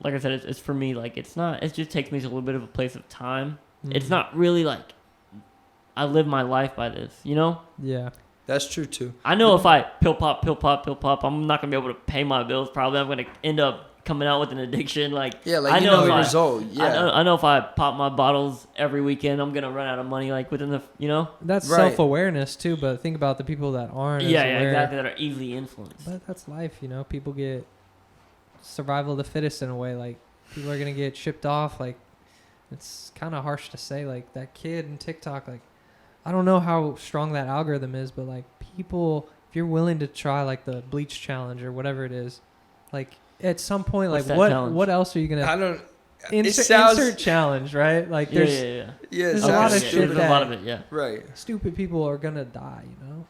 like I said, it's for me. Like it's not. It just takes me to a little bit of a place of time. It's not really like I live my life by this, you know. Yeah. That's true too. I know if I pill pop, I'm not gonna be able to pay my bills. Probably I'm gonna end up coming out with an addiction. Like Yeah, like I you know if the I- result. Yeah. I know if I pop my bottles every weekend, I'm gonna run out of money. Like within the, you know. That's Right. self-awareness too, but think about the people that aren't. as Yeah, aware. exactly. That are easily influenced. But that's life, you know. People get survival of the fittest in a way. Like people are gonna get shipped off. Like it's kind of harsh to say. Like that kid in TikTok, like I don't know how strong that algorithm is, but like people, if you're willing to try like the bleach challenge or whatever it is, like at some point, What's like that challenge? what else are you gonna I don't. insert challenge, right? Like Yeah, there's yeah, yeah. Yeah, There's it a lot sounds of Yeah, shit stupid. There's a lot that- of it, yeah. Right. stupid people are gonna die, you know.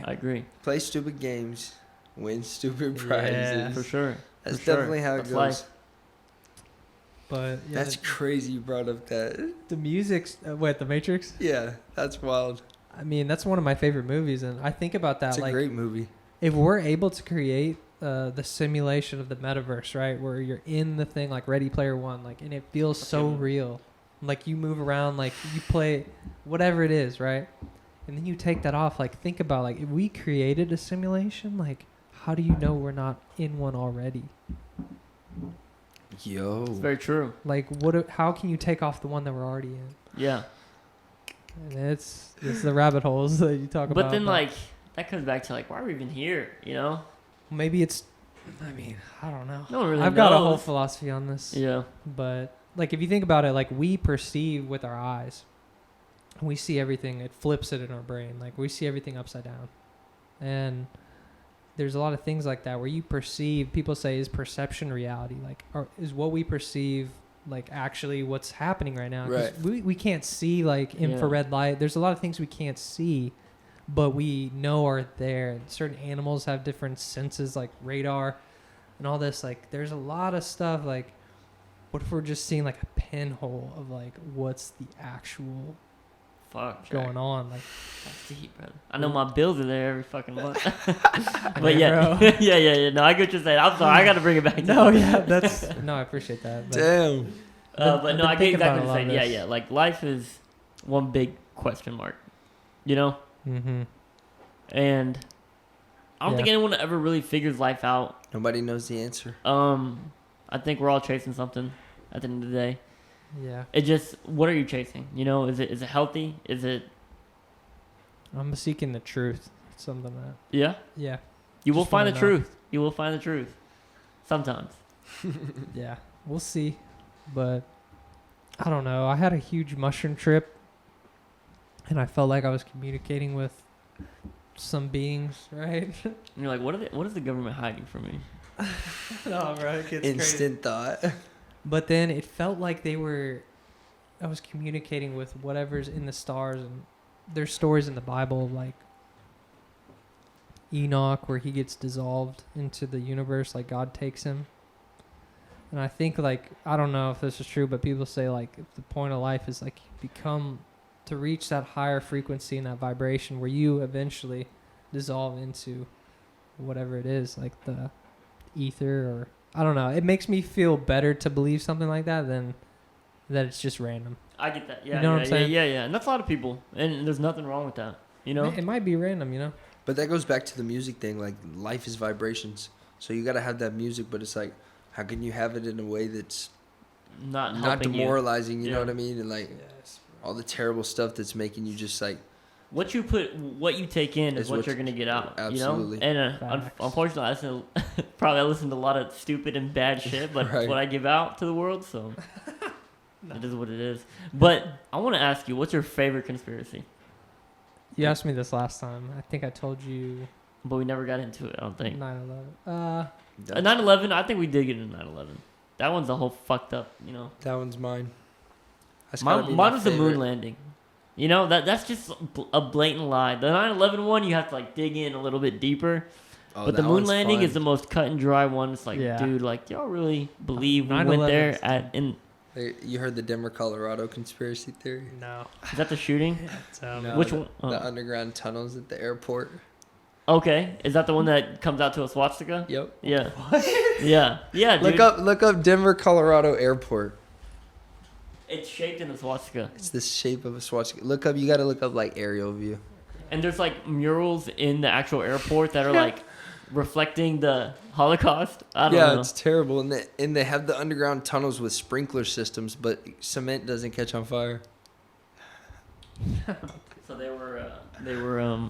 I agree. Play stupid games, win stupid Yeah. prizes. For sure. That's For sure. definitely how it That's goes. life. But yeah, That's crazy you brought up that. the music's what, The Matrix. Yeah, that's wild. I mean, that's one of my favorite movies, and I think about that It's a like great movie. if we're able to create the simulation of the metaverse, right, where you're in the thing like Ready Player One, like, and it feels so Okay. real, like you move around, like you play whatever it is, right, and then you take that off. Like, think about like if we created a simulation, like how do you know we're not in one already? Yo. It's very true. Like, how can you take off the one that we're already in? Yeah. And it's the rabbit holes that you talk about. But then, like, that comes back to, like, why are we even here, you know? maybe it's, I mean, I don't know. No one really I've got a whole knows. philosophy on this. Yeah. But like if you think about it, like we perceive with our eyes, we see everything. It flips it in our brain. Like we see everything upside down, and there's a lot of things like that where you perceive. People say, is perception reality? Like, or is what we perceive like actually what's happening right now? 'Cause Right. we can't see like infrared light. There's a lot of things we can't see, but we know are there. And certain animals have different senses, like radar, and all this. Like, there's a lot of stuff. Like, what if we're just seeing like a pinhole of like what's the actual Fuck. Jack. going on? Like, That's deep, bro. I know my bills are there every fucking month. Yeah, But yeah. bro. yeah. No, I get what you're saying. I'm sorry. I got to bring it back to no, that. yeah, that's no, I appreciate that. But Damn. But I've no, been I get thinking exactly about a what lot you're of saying. Yeah, this. yeah. Like, life is one big question mark, you know? mm-hmm. And I don't Yeah. think anyone ever really figures life out. Nobody knows the answer. I think we're all chasing something at the end of the day. Yeah, It just, what are you chasing? You know, is it healthy? Is it, I'm seeking the truth. It's something that yeah? yeah, You will Just find the wanna know. truth. You will find the truth. Sometimes. yeah, we'll see. But I don't know. I had a huge mushroom trip, and I felt like I was communicating with some beings, right? And you're like, what is the government hiding from me? No, bro, it gets Instant thought. But then it felt like I was communicating with whatever's in the stars, and there's stories in the Bible like Enoch where he gets dissolved into the universe, like God takes him. And I think like, I don't know if this is true, but people say like the point of life is like become to reach that higher frequency and that vibration where you eventually dissolve into whatever it is, like the ether, or I don't know. It makes me feel better to believe something like that than that it's just random. I get that. Yeah, You know what I'm saying? Yeah. And that's a lot of people. And there's nothing wrong with that. You know? It might be random, you know? But that goes back to the music thing. Like, life is vibrations. So you got to have that music, but it's like, how can you have it in a way that's Not not helping you. demoralizing, you know Yeah. what I mean? And like all the terrible stuff that's making you just like, What you take in is what you're gonna get out. Absolutely. You know? And Facts. unfortunately, I listen to a lot of stupid and bad shit, but Right. it's what I give out to the world, so it is what it is. But I want to ask you, what's your favorite conspiracy? You asked me this last time. I think I told you But we never got into it. I don't think. 9/11. 9/11. I think we did get into 9/11. That one's a whole fucked up. You know. that one's mine. That's gotta be Mine my was the moon favorite. landing. You know, that's just a blatant lie. The 9/11 one, you have to like dig in a little bit deeper. Oh, But the that moon one's landing fun. is the most cut and dry one. It's like, Yeah. dude, like y'all really believe we 9/11 went there is- at in Hey, you heard the Denver, Colorado conspiracy theory? No. is that the shooting? No, Which the, one? The underground tunnels at the airport. Okay, is that the one that comes out to a swastika? Yep. Yeah. Yeah. Yeah, dude. Look up Denver, Colorado airport. It's shaped in a swastika. It's the shape of a swastika. You got to look up like aerial view. And there's like murals in the actual airport that are like reflecting the Holocaust. I don't know. It's terrible. And they have the underground tunnels with sprinkler systems, but cement doesn't catch on fire. So they were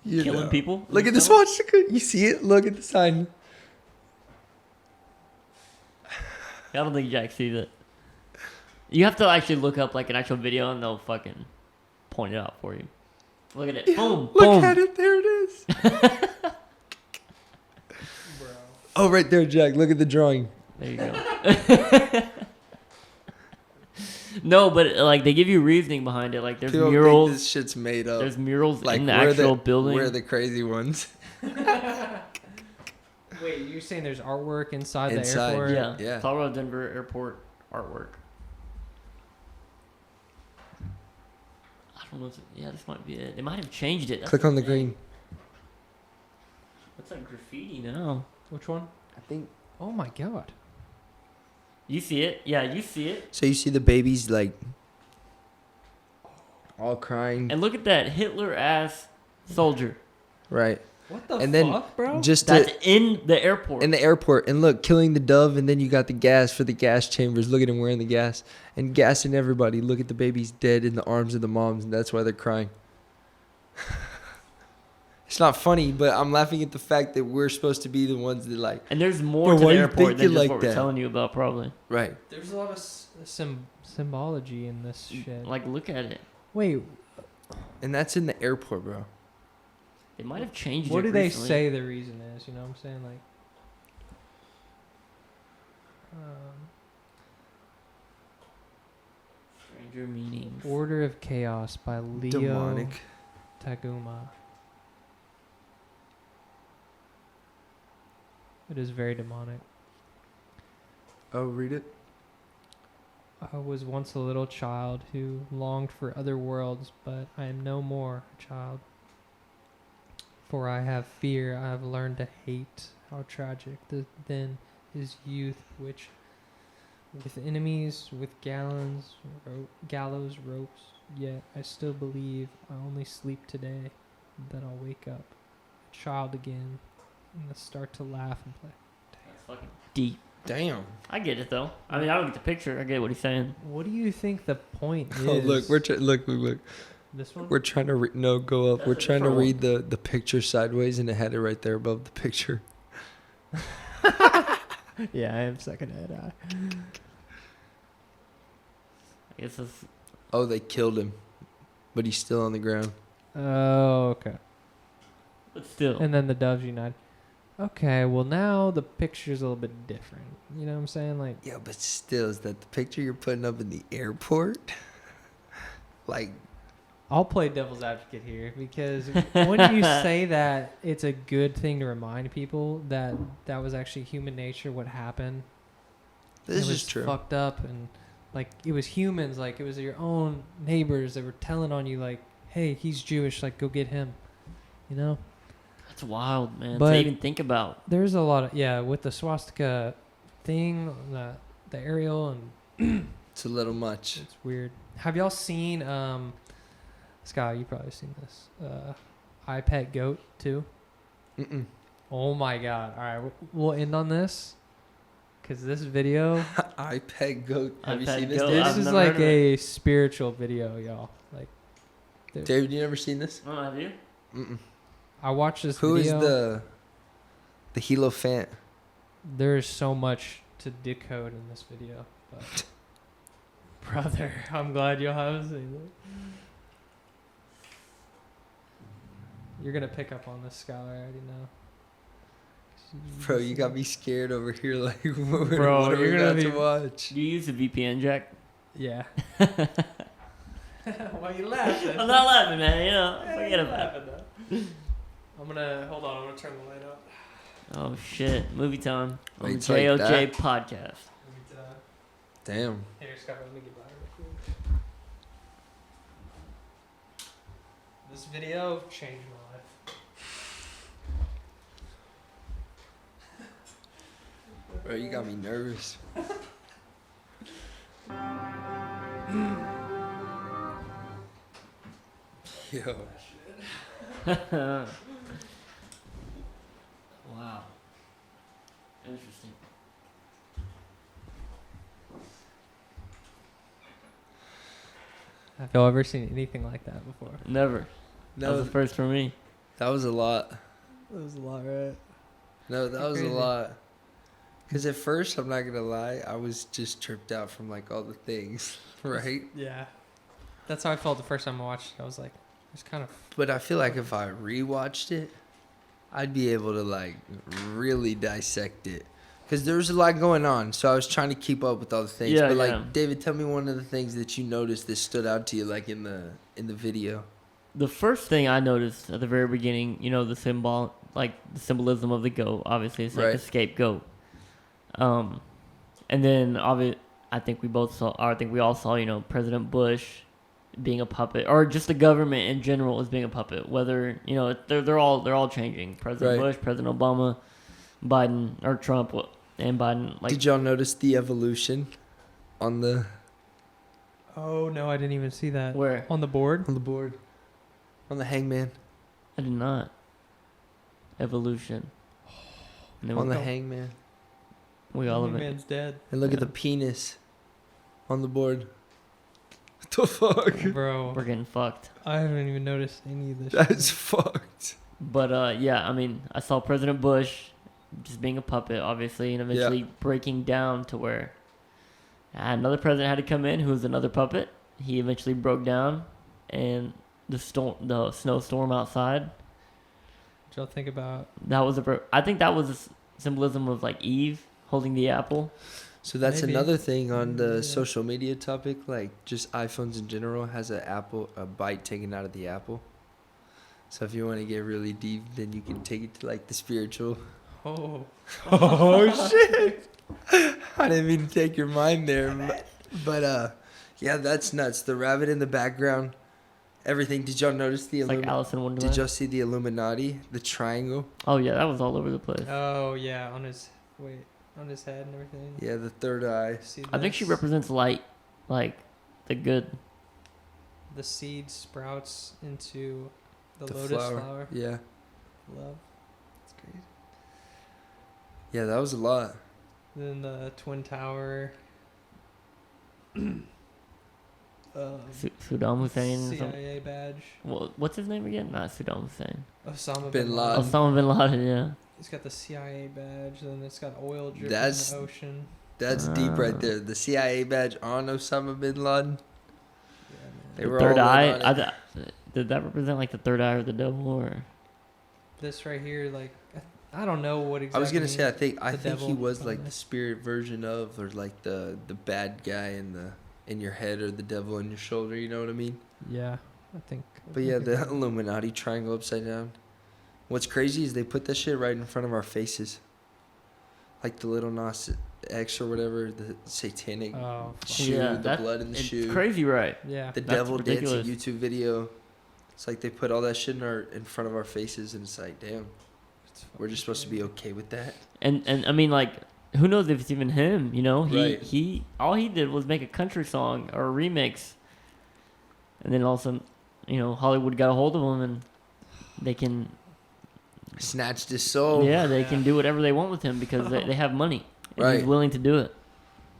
You killing know. people. Look at the swastika. You see it? Look at the sign. I don't think Jack sees it. You have to actually look up like an actual video and they'll fucking point it out for you. Look at it. Yeah, Boom. Look boom. at it. There it is. Oh, right there, Jack. Look at the drawing. There you go. No, but like they give you reasoning behind it. Like there's People murals. think this shit's made up. There's murals like in the we're actual building. We're the crazy ones. Wait, you're saying there's artwork inside the Inside, airport? Yeah. Yeah. Colorado Denver Airport artwork. I don't know. Yeah, this might be it. They might have changed it. That's Click on the thing. green. Looks like graffiti now. Which one? I think. Oh my god. You see it? Yeah, you see it. So you see the babies like all crying, And look at that Hitler ass soldier. right? What the And then fuck, bro? just That's to, in the airport. in the airport, and look, killing the dove, and then you got the gas for the gas chambers. Look at him wearing the gas and gassing everybody. Look at the babies dead in the arms of the moms, and that's why they're crying. It's not funny, but I'm laughing at the fact that we're supposed to be the ones that like. And there's more Bro, to why the you airport thinking than just like what that? we're telling you about, probably. Right. There's a lot of symbology in this shit. Like, look at it. Wait, And that's in the airport, bro. They might have changed what it do they recently. say the reason is? You know what I'm saying? Like, Stranger meanings. Order of Chaos by Leo Demonic. Taguma. It is very demonic. Oh, read it. I was once a little child who longed for other worlds, but I am no more a child. For I have fear, I have learned to hate. How tragic then is youth, which with enemies, with gallows ropes, yet I still believe I only sleep today, that I'll wake up a child again and start to laugh and play. That's fucking deep. Damn. I get it, though. I mean, I don't get the picture. I get what he's saying. What do you think the point is? Oh, look, look. This one? We're trying to no go up. That's We're a trying to different read the picture sideways, and it had it right there above the picture. Yeah, I am second head eye. I guess that's... Oh, they killed him, but he's still on the ground. Oh, okay. But still. And then the Doves unite. Okay, well now the picture's a little bit different. You know what I'm saying? Like, Yeah, but still, is that the picture you're putting up in the airport? Like, I'll play devil's advocate here because when you say that it's a good thing to remind people that that was actually human nature, what happened. this it was is true. Fucked up, and like it was humans, like it was your own neighbors that were telling on you, like, hey, he's Jewish, like go get him. You know. That's wild, man, But to even think about. There's a lot of with the swastika thing, the aerial, and It's a little much. it's weird. Have y'all seen Sky? You probably seen this. I Pet Goat too. Mm-mm. Oh my god! All right, we'll end on this because this video. I pet goat. Have you iPad seen this, goat. Dave? This I've is never like heard of it. a spiritual video, y'all. Like, David, you never seen this? Oh, have you? Mm-mm. I watched this Who is video. the Hierophant? There's so much to decode in this video, but brother, I'm glad you haven't seen it. You're gonna pick up on this, Skyler. I already know. Bro, you got me scared over here. Like, what, Bro, what are we you're gonna about be- to watch? Do you use a VPN, Jack? Yeah. Why you laughing? I'm not laughing, man. You know, forget about it. I'm gonna hold on. I'm gonna turn the light up. Oh shit! Movie time on the Lights like JOJ that? podcast. Damn. Here, Skyler, let me get by real quick. This video changed my life. Bro, you got me nervous. Yo. Wow. Interesting. Have y'all ever seen anything like that before? Never. That was No, the first for me. that was a lot. That was a lot, right? No, that was a Crazy. lot. Because at first, I'm not going to lie, I was just tripped out from like all the things, right? Yeah. That's how I felt the first time I watched it. I was like, it's kind of. But I feel like if I rewatched it, I'd be able to like really dissect it. Because there was a lot going on, so I was trying to keep up with all the things. Yeah, but like, yeah. David, tell me one of the things that you noticed that stood out to you, like in the video. The first thing I noticed at the very beginning, you know, the symbolism of the goat. Obviously, it's like Right. a scapegoat. And then I think we all saw, you know, President Bush being a puppet, or just the government in general as being a puppet. Whether, you know, they're all changing. President Right. Bush, President Obama, Biden, or Trump, and Biden. Like, Did y'all notice the evolution on the Oh no, I didn't even see that. where? On the board? board? On the hangman? I did not. Evolution. And then On the go. hangman. we all of it. Man's dead. And look at the penis on the board. What the fuck? Bro, We're getting fucked. I haven't even noticed any of this. That's fucked. But yeah, I mean, I saw President Bush just being a puppet, obviously, and eventually breaking down to where another president had to come in, who was another puppet. He eventually broke down, and the snowstorm outside. What y'all think about? I think that was a symbolism of like Eve holding the apple. So that's Maybe. another thing on the Yeah. social media topic, like just iPhones in general has a bite taken out of the apple. So if you want to get really deep, then you can take it to like the spiritual. Oh, Oh shit! I didn't mean to take your mind there, but yeah, that's nuts. The rabbit in the background, everything. Did y'all notice the It's like Alice in Did Wonderland. y'all see the Illuminati, the triangle? Oh yeah, that was all over the place. oh yeah, on his head and everything. Yeah, the third eye. See I think she this? represents light, like the good. The seed sprouts into the The lotus flower. Yeah, Love. It's crazy. yeah, that was a lot. Then the twin tower. Saddam Hussein. Or something. CIA badge. Well, what's his name again? Not Saddam Hussein. Osama Bin bin Laden. Osama bin Laden. Yeah. It's got the CIA badge. Then it's got oil dripping That's- in the ocean. That's deep right there. The CIA badge on Osama bin Laden. Yeah, man. They The were third all eye. in on it. Did that represent like the third eye or the devil, or? This right here, like, I don't know what exactly. I was gonna say, I think the he devil was on like the this. spirit version of, or like the bad guy in your head, or the devil in your shoulder. You know what I mean? Yeah, I think. But yeah, the Illuminati triangle upside down. What's crazy is they put that shit right in front of our faces, like the little Nas X or whatever, the satanic Oh, fuck. shoe, Yeah, the blood in the it's shoe, crazy, right? Yeah. the That's devil ridiculous. dancing YouTube video. It's like they put all that shit in front of our faces, and it's like, damn, It's we're just supposed to be okay with that. And I mean, like, who knows if it's even him? You know, Right. he all he did was make a country song or a remix, and then all of a sudden, you know, Hollywood got a hold of him, and they can, Snatched his soul. yeah, they can Yeah. do whatever they want with him because they have money, and he's Right. willing to do it.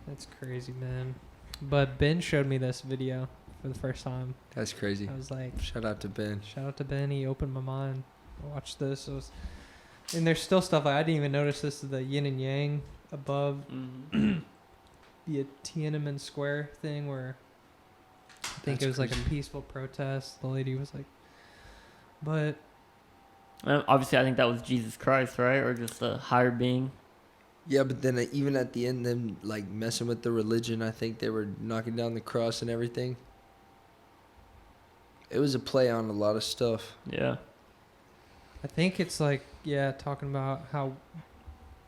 That's crazy, man. But Ben showed me this video for the first time. That's crazy. I was like, Shout out to Ben. shout out to Ben. He opened my mind. I watched this. And there's still stuff like I didn't even notice this is the yin and yang above Mm-hmm. the Tiananmen Square thing where I think That's it was like crazy. a peaceful protest. The lady was like, but Obviously, I think that was Jesus Christ, right, or just a higher being. Yeah, but then even at the end, them like messing with the religion, I think they were knocking down the cross and everything. It was a play on a lot of stuff. Yeah. I think it's like, yeah, talking about how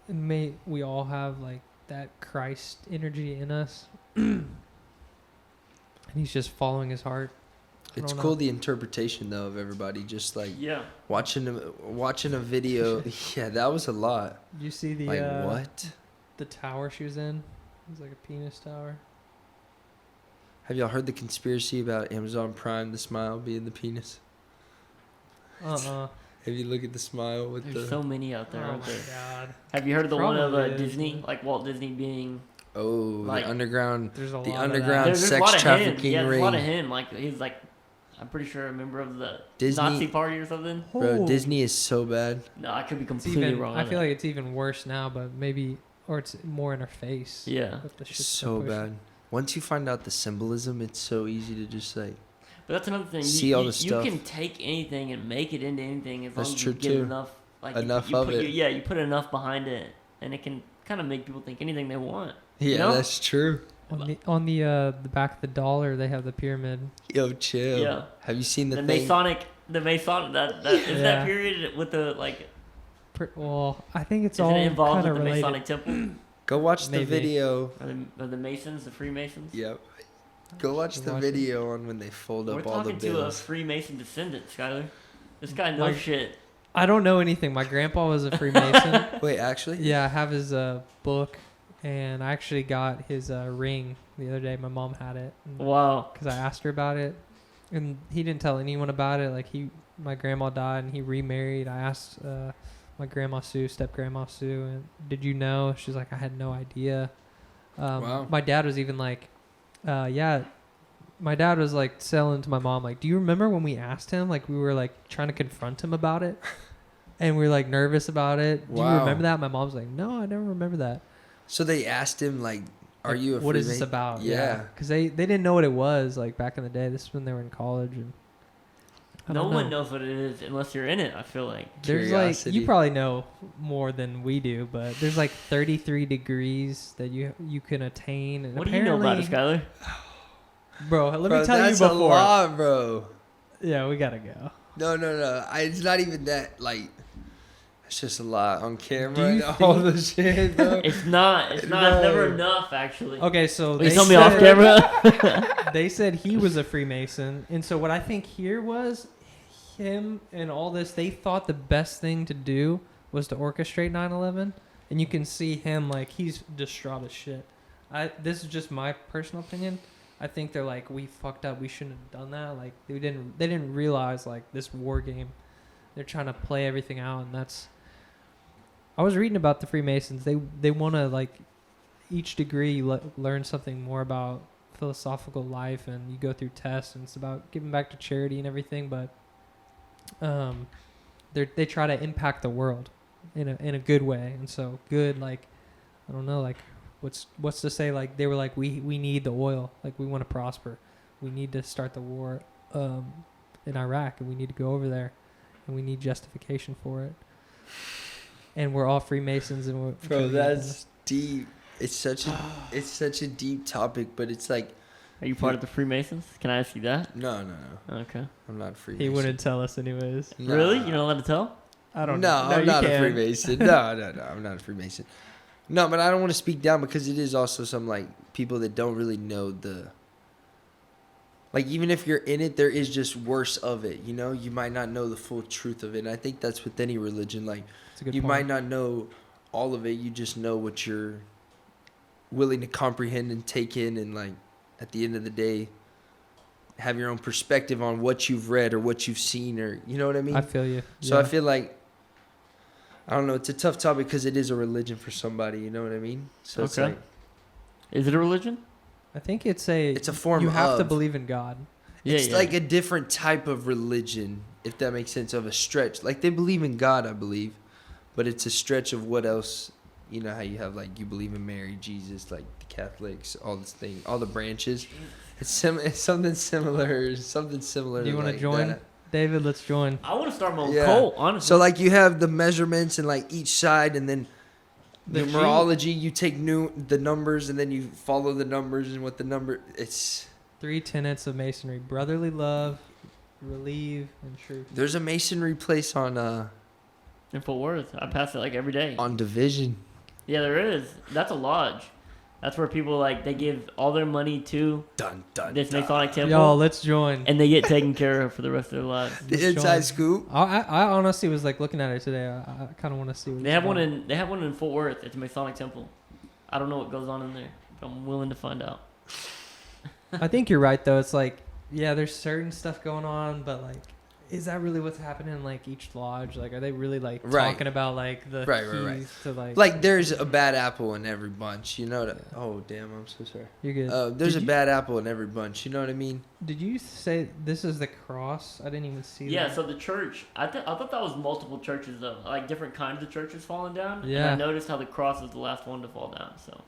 we all have like that Christ energy in us. And he's just following his heart. I It's don't cool know. the interpretation though of everybody. Just like Yeah. watching a video. Yeah, that was a lot. Did you see the Like what? the tower she was in? It was like a penis tower. Have y'all heard the conspiracy about Amazon Prime, the smile being the penis? Uh-uh. Have you look at the smile with There's the? so many out there, Oh aren't my there? god. Have you heard of the one of Probably is, Disney, yeah. like Walt Disney being? Oh, Like- the underground. There's a The lot underground of that. There's sex a lot of him. trafficking Yeah, there's a lot of ring. him. Like he's like, I'm pretty sure a member of the Disney- Nazi party or something. Bro, Oh. Disney is so bad. No, I could be It's completely even, wrong. I on feel that. like it's even worse now, but maybe, or it's more in her face. Yeah. With the shit So they're pushing. bad. once you find out the symbolism, it's so easy to just like. But that's another thing. See all the stuff. You can take anything and make it into anything as long That's as true, you get too. enough. Like Enough you of put it. You put enough behind it, and it can kind of make people think anything they want. Yeah, you know? that's true. On the back of the dollar, they have the pyramid. Yo, chill. Yeah. Have you seen the The thing? Masonic that is Yeah. that period with the like. Well, I think it's Is all it involved kind with of the related. Masonic temple? Go watch the Maybe. video. Are the Masons, the Freemasons? Yep. Go watch the Watch it. video on when they fold We're up all the talking to a bills. Freemason descendant, Skyler. This guy knows Like- shit. I don't know anything. My grandpa was a Freemason. Wait, actually? Yeah, I have his book, and I actually got his ring the other day. My mom had it. Wow. Because I asked her about it, and he didn't tell anyone about it. Like my grandma died, and he remarried. I asked my grandma Sue, step grandma Sue, and did you know? She's like, I had no idea. Wow. My dad was even like, yeah. My dad was like selling to my mom, like, do you remember when we asked him? Like, we were like trying to confront him about it, and we were like nervous about it. Do you Wow. remember that? My mom's like, no, I never remember that. So they asked him, like, are Like, you a what is this Freemason? about? Yeah. Because they didn't know what it was like back in the day. This is when they were in college, and I No don't one know. knows what it is unless you're in it, I feel like. There's like Curiosity. you probably know more than we do, but there's like 33 degrees that you can attain. And What do you know about it, Skyler? Bro, let Bro, me tell you that's before. a lot, bro. Yeah, we gotta go. No. It's not even that, like, it's just a lot on camera Do you and all think- the shit, bro. It's not. It's No. never enough, actually. Okay, so Will you they tell me off said- camera? They said he was a Freemason, and so what I think here was him and all this. They thought the best thing to do was to orchestrate 9/11, and you can see him like he's distraught as shit. This is just my personal opinion. I think they're like, we fucked up. We shouldn't have done that. Like they didn't realize like this war game. They're trying to play everything out, and that's. I was reading about the Freemasons. They want to like each degree you learn something more about philosophical life, and you go through tests, and it's about giving back to charity and everything. But they try to impact the world in a good way, and so good like I don't know like. What's to say like they were like we need the oil, like we want to prosper, we need to start the war in Iraq, and we need to go over there, and we need justification for it, and we're all Freemasons, and we're Bro, that's deep. It's such a deep topic, but it's like Are you part of the Freemasons? Can I ask you that? no. Okay. I'm not a Freemason. he wouldn't tell us anyways. Nah. Really? You're not allowed to tell? I don't No, know. I'm you not a can. Freemason. No, I'm not a Freemason. No, but I don't want to speak down because it is also some like people that don't really know the. Like even if you're in it, there is just worse of it. You know, you might not know the full truth of it. And I think that's with any religion. Like It's a good you point. might not know all of it. You just know what you're willing to comprehend and take in, and like at the end of the day, have your own perspective on what you've read or what you've seen, or you know what I mean. I feel you. So Yeah. I feel like, I don't know, it's a tough topic because it is a religion for somebody, you know what I mean? So it's Okay. like, Is it a religion? I think it's a form you have to of. believe in God. Yeah, it's like a different type of religion, if that makes sense, of a stretch. Like they believe in God, I believe, but it's a stretch of what else, you know how you have like, you believe in Mary, Jesus, like the Catholics, all this thing, all the branches. It's something similar. Do you want to like join, that. David? Let's join. I want to start my own Yeah. cult, honestly. So like you have the measurements and like each side, and then The numerology. You take the numbers, and then you follow the numbers and what the number. It's 3 tenets of Masonry: brotherly love, relieve, and truth. there's a masonry place on in Fort Worth, I pass it like every day. Division. Yeah, there is. That's a lodge. That's where people like they give all their money to Dun dun. this dun. Masonic temple, Yo, let's join. and they get taken care of for the rest of their lives. The Let's inside join. scoop. I honestly was like looking at it today. I kind of want to see what They it's have one about. in Fort Worth. It's a Masonic temple. I don't know what goes on in there, but I'm willing to find out. I think you're right though. It's like, yeah, there's certain stuff going on, but like, is that really what's happening in like each lodge? Like, are they really like Right. talking about like the Right, keys right. to like? Like there's a bad apple in every bunch. You know that. Oh damn, I'm so sorry. You're good. There's Did a you- bad apple in every bunch. You know what I mean? Did you say this is the cross? I didn't even see. Yeah, that. so the church, I thought that was multiple churches though, like different kinds of churches falling down. Yeah. And I noticed how the cross was the last one to fall down. So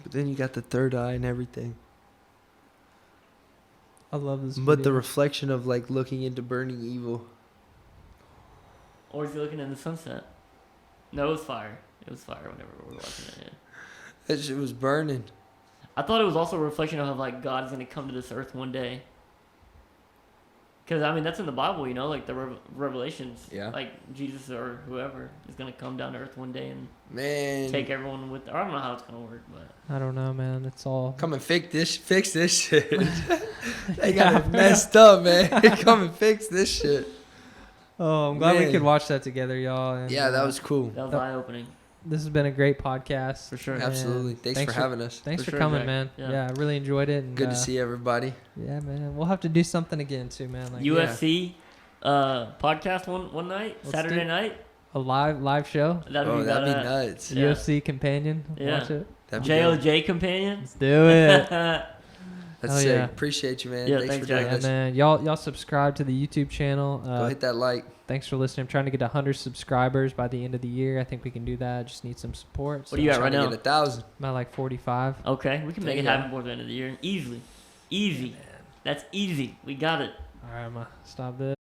But then you got the third eye and everything. I love this. But the video. reflection of like looking into burning evil. Or is he looking in the sunset? No, it was fire. It was fire whenever we were watching it. Yeah. That shit was burning. I thought it was also a reflection of like God's gonna come to this earth one day. Because I mean that's in the Bible, you know, like the Revelations. Yeah. Like Jesus or whoever is gonna come down to earth one day and Man. take everyone with. Or I don't know how it's gonna work, but I don't know, man. It's all. Come and fix this shit. They got it messed up, man. Come and fix this shit. Oh, I'm glad we Man. could watch that together, y'all. And, Yeah, that was cool. that was Yep. eye opening This has been a great podcast. for sure. Yeah. Absolutely. Thanks for having us. Thanks For for sure, coming, Jack. man. Yeah. Yeah, I really enjoyed it. And, Good to see everybody. Yeah, man. We'll have to do something again too, man. Like UFC podcast one night, Let's Saturday do- night. a live show. That'd Oh, be that'd be badass. nuts. Yeah. UFC companion. Yeah. Watch it. That'd be dope. JOJ companion. Let's do it. That's Hell sick. yeah. Appreciate you, man. Yeah, thanks thanks, for doing Jack. Yeah, this. man. Y'all subscribe to the YouTube channel. Go hit that like. Thanks for listening. I'm trying to get 100 subscribers by the end of the year. I think we can do that. Just need some support. What do you got right Trying to now? get 1,000. I'm at like 45. Okay, we can make it Yeah. happen before the end of the year. Easily. Easy. That's easy. We got it. All right, I'm going to stop this.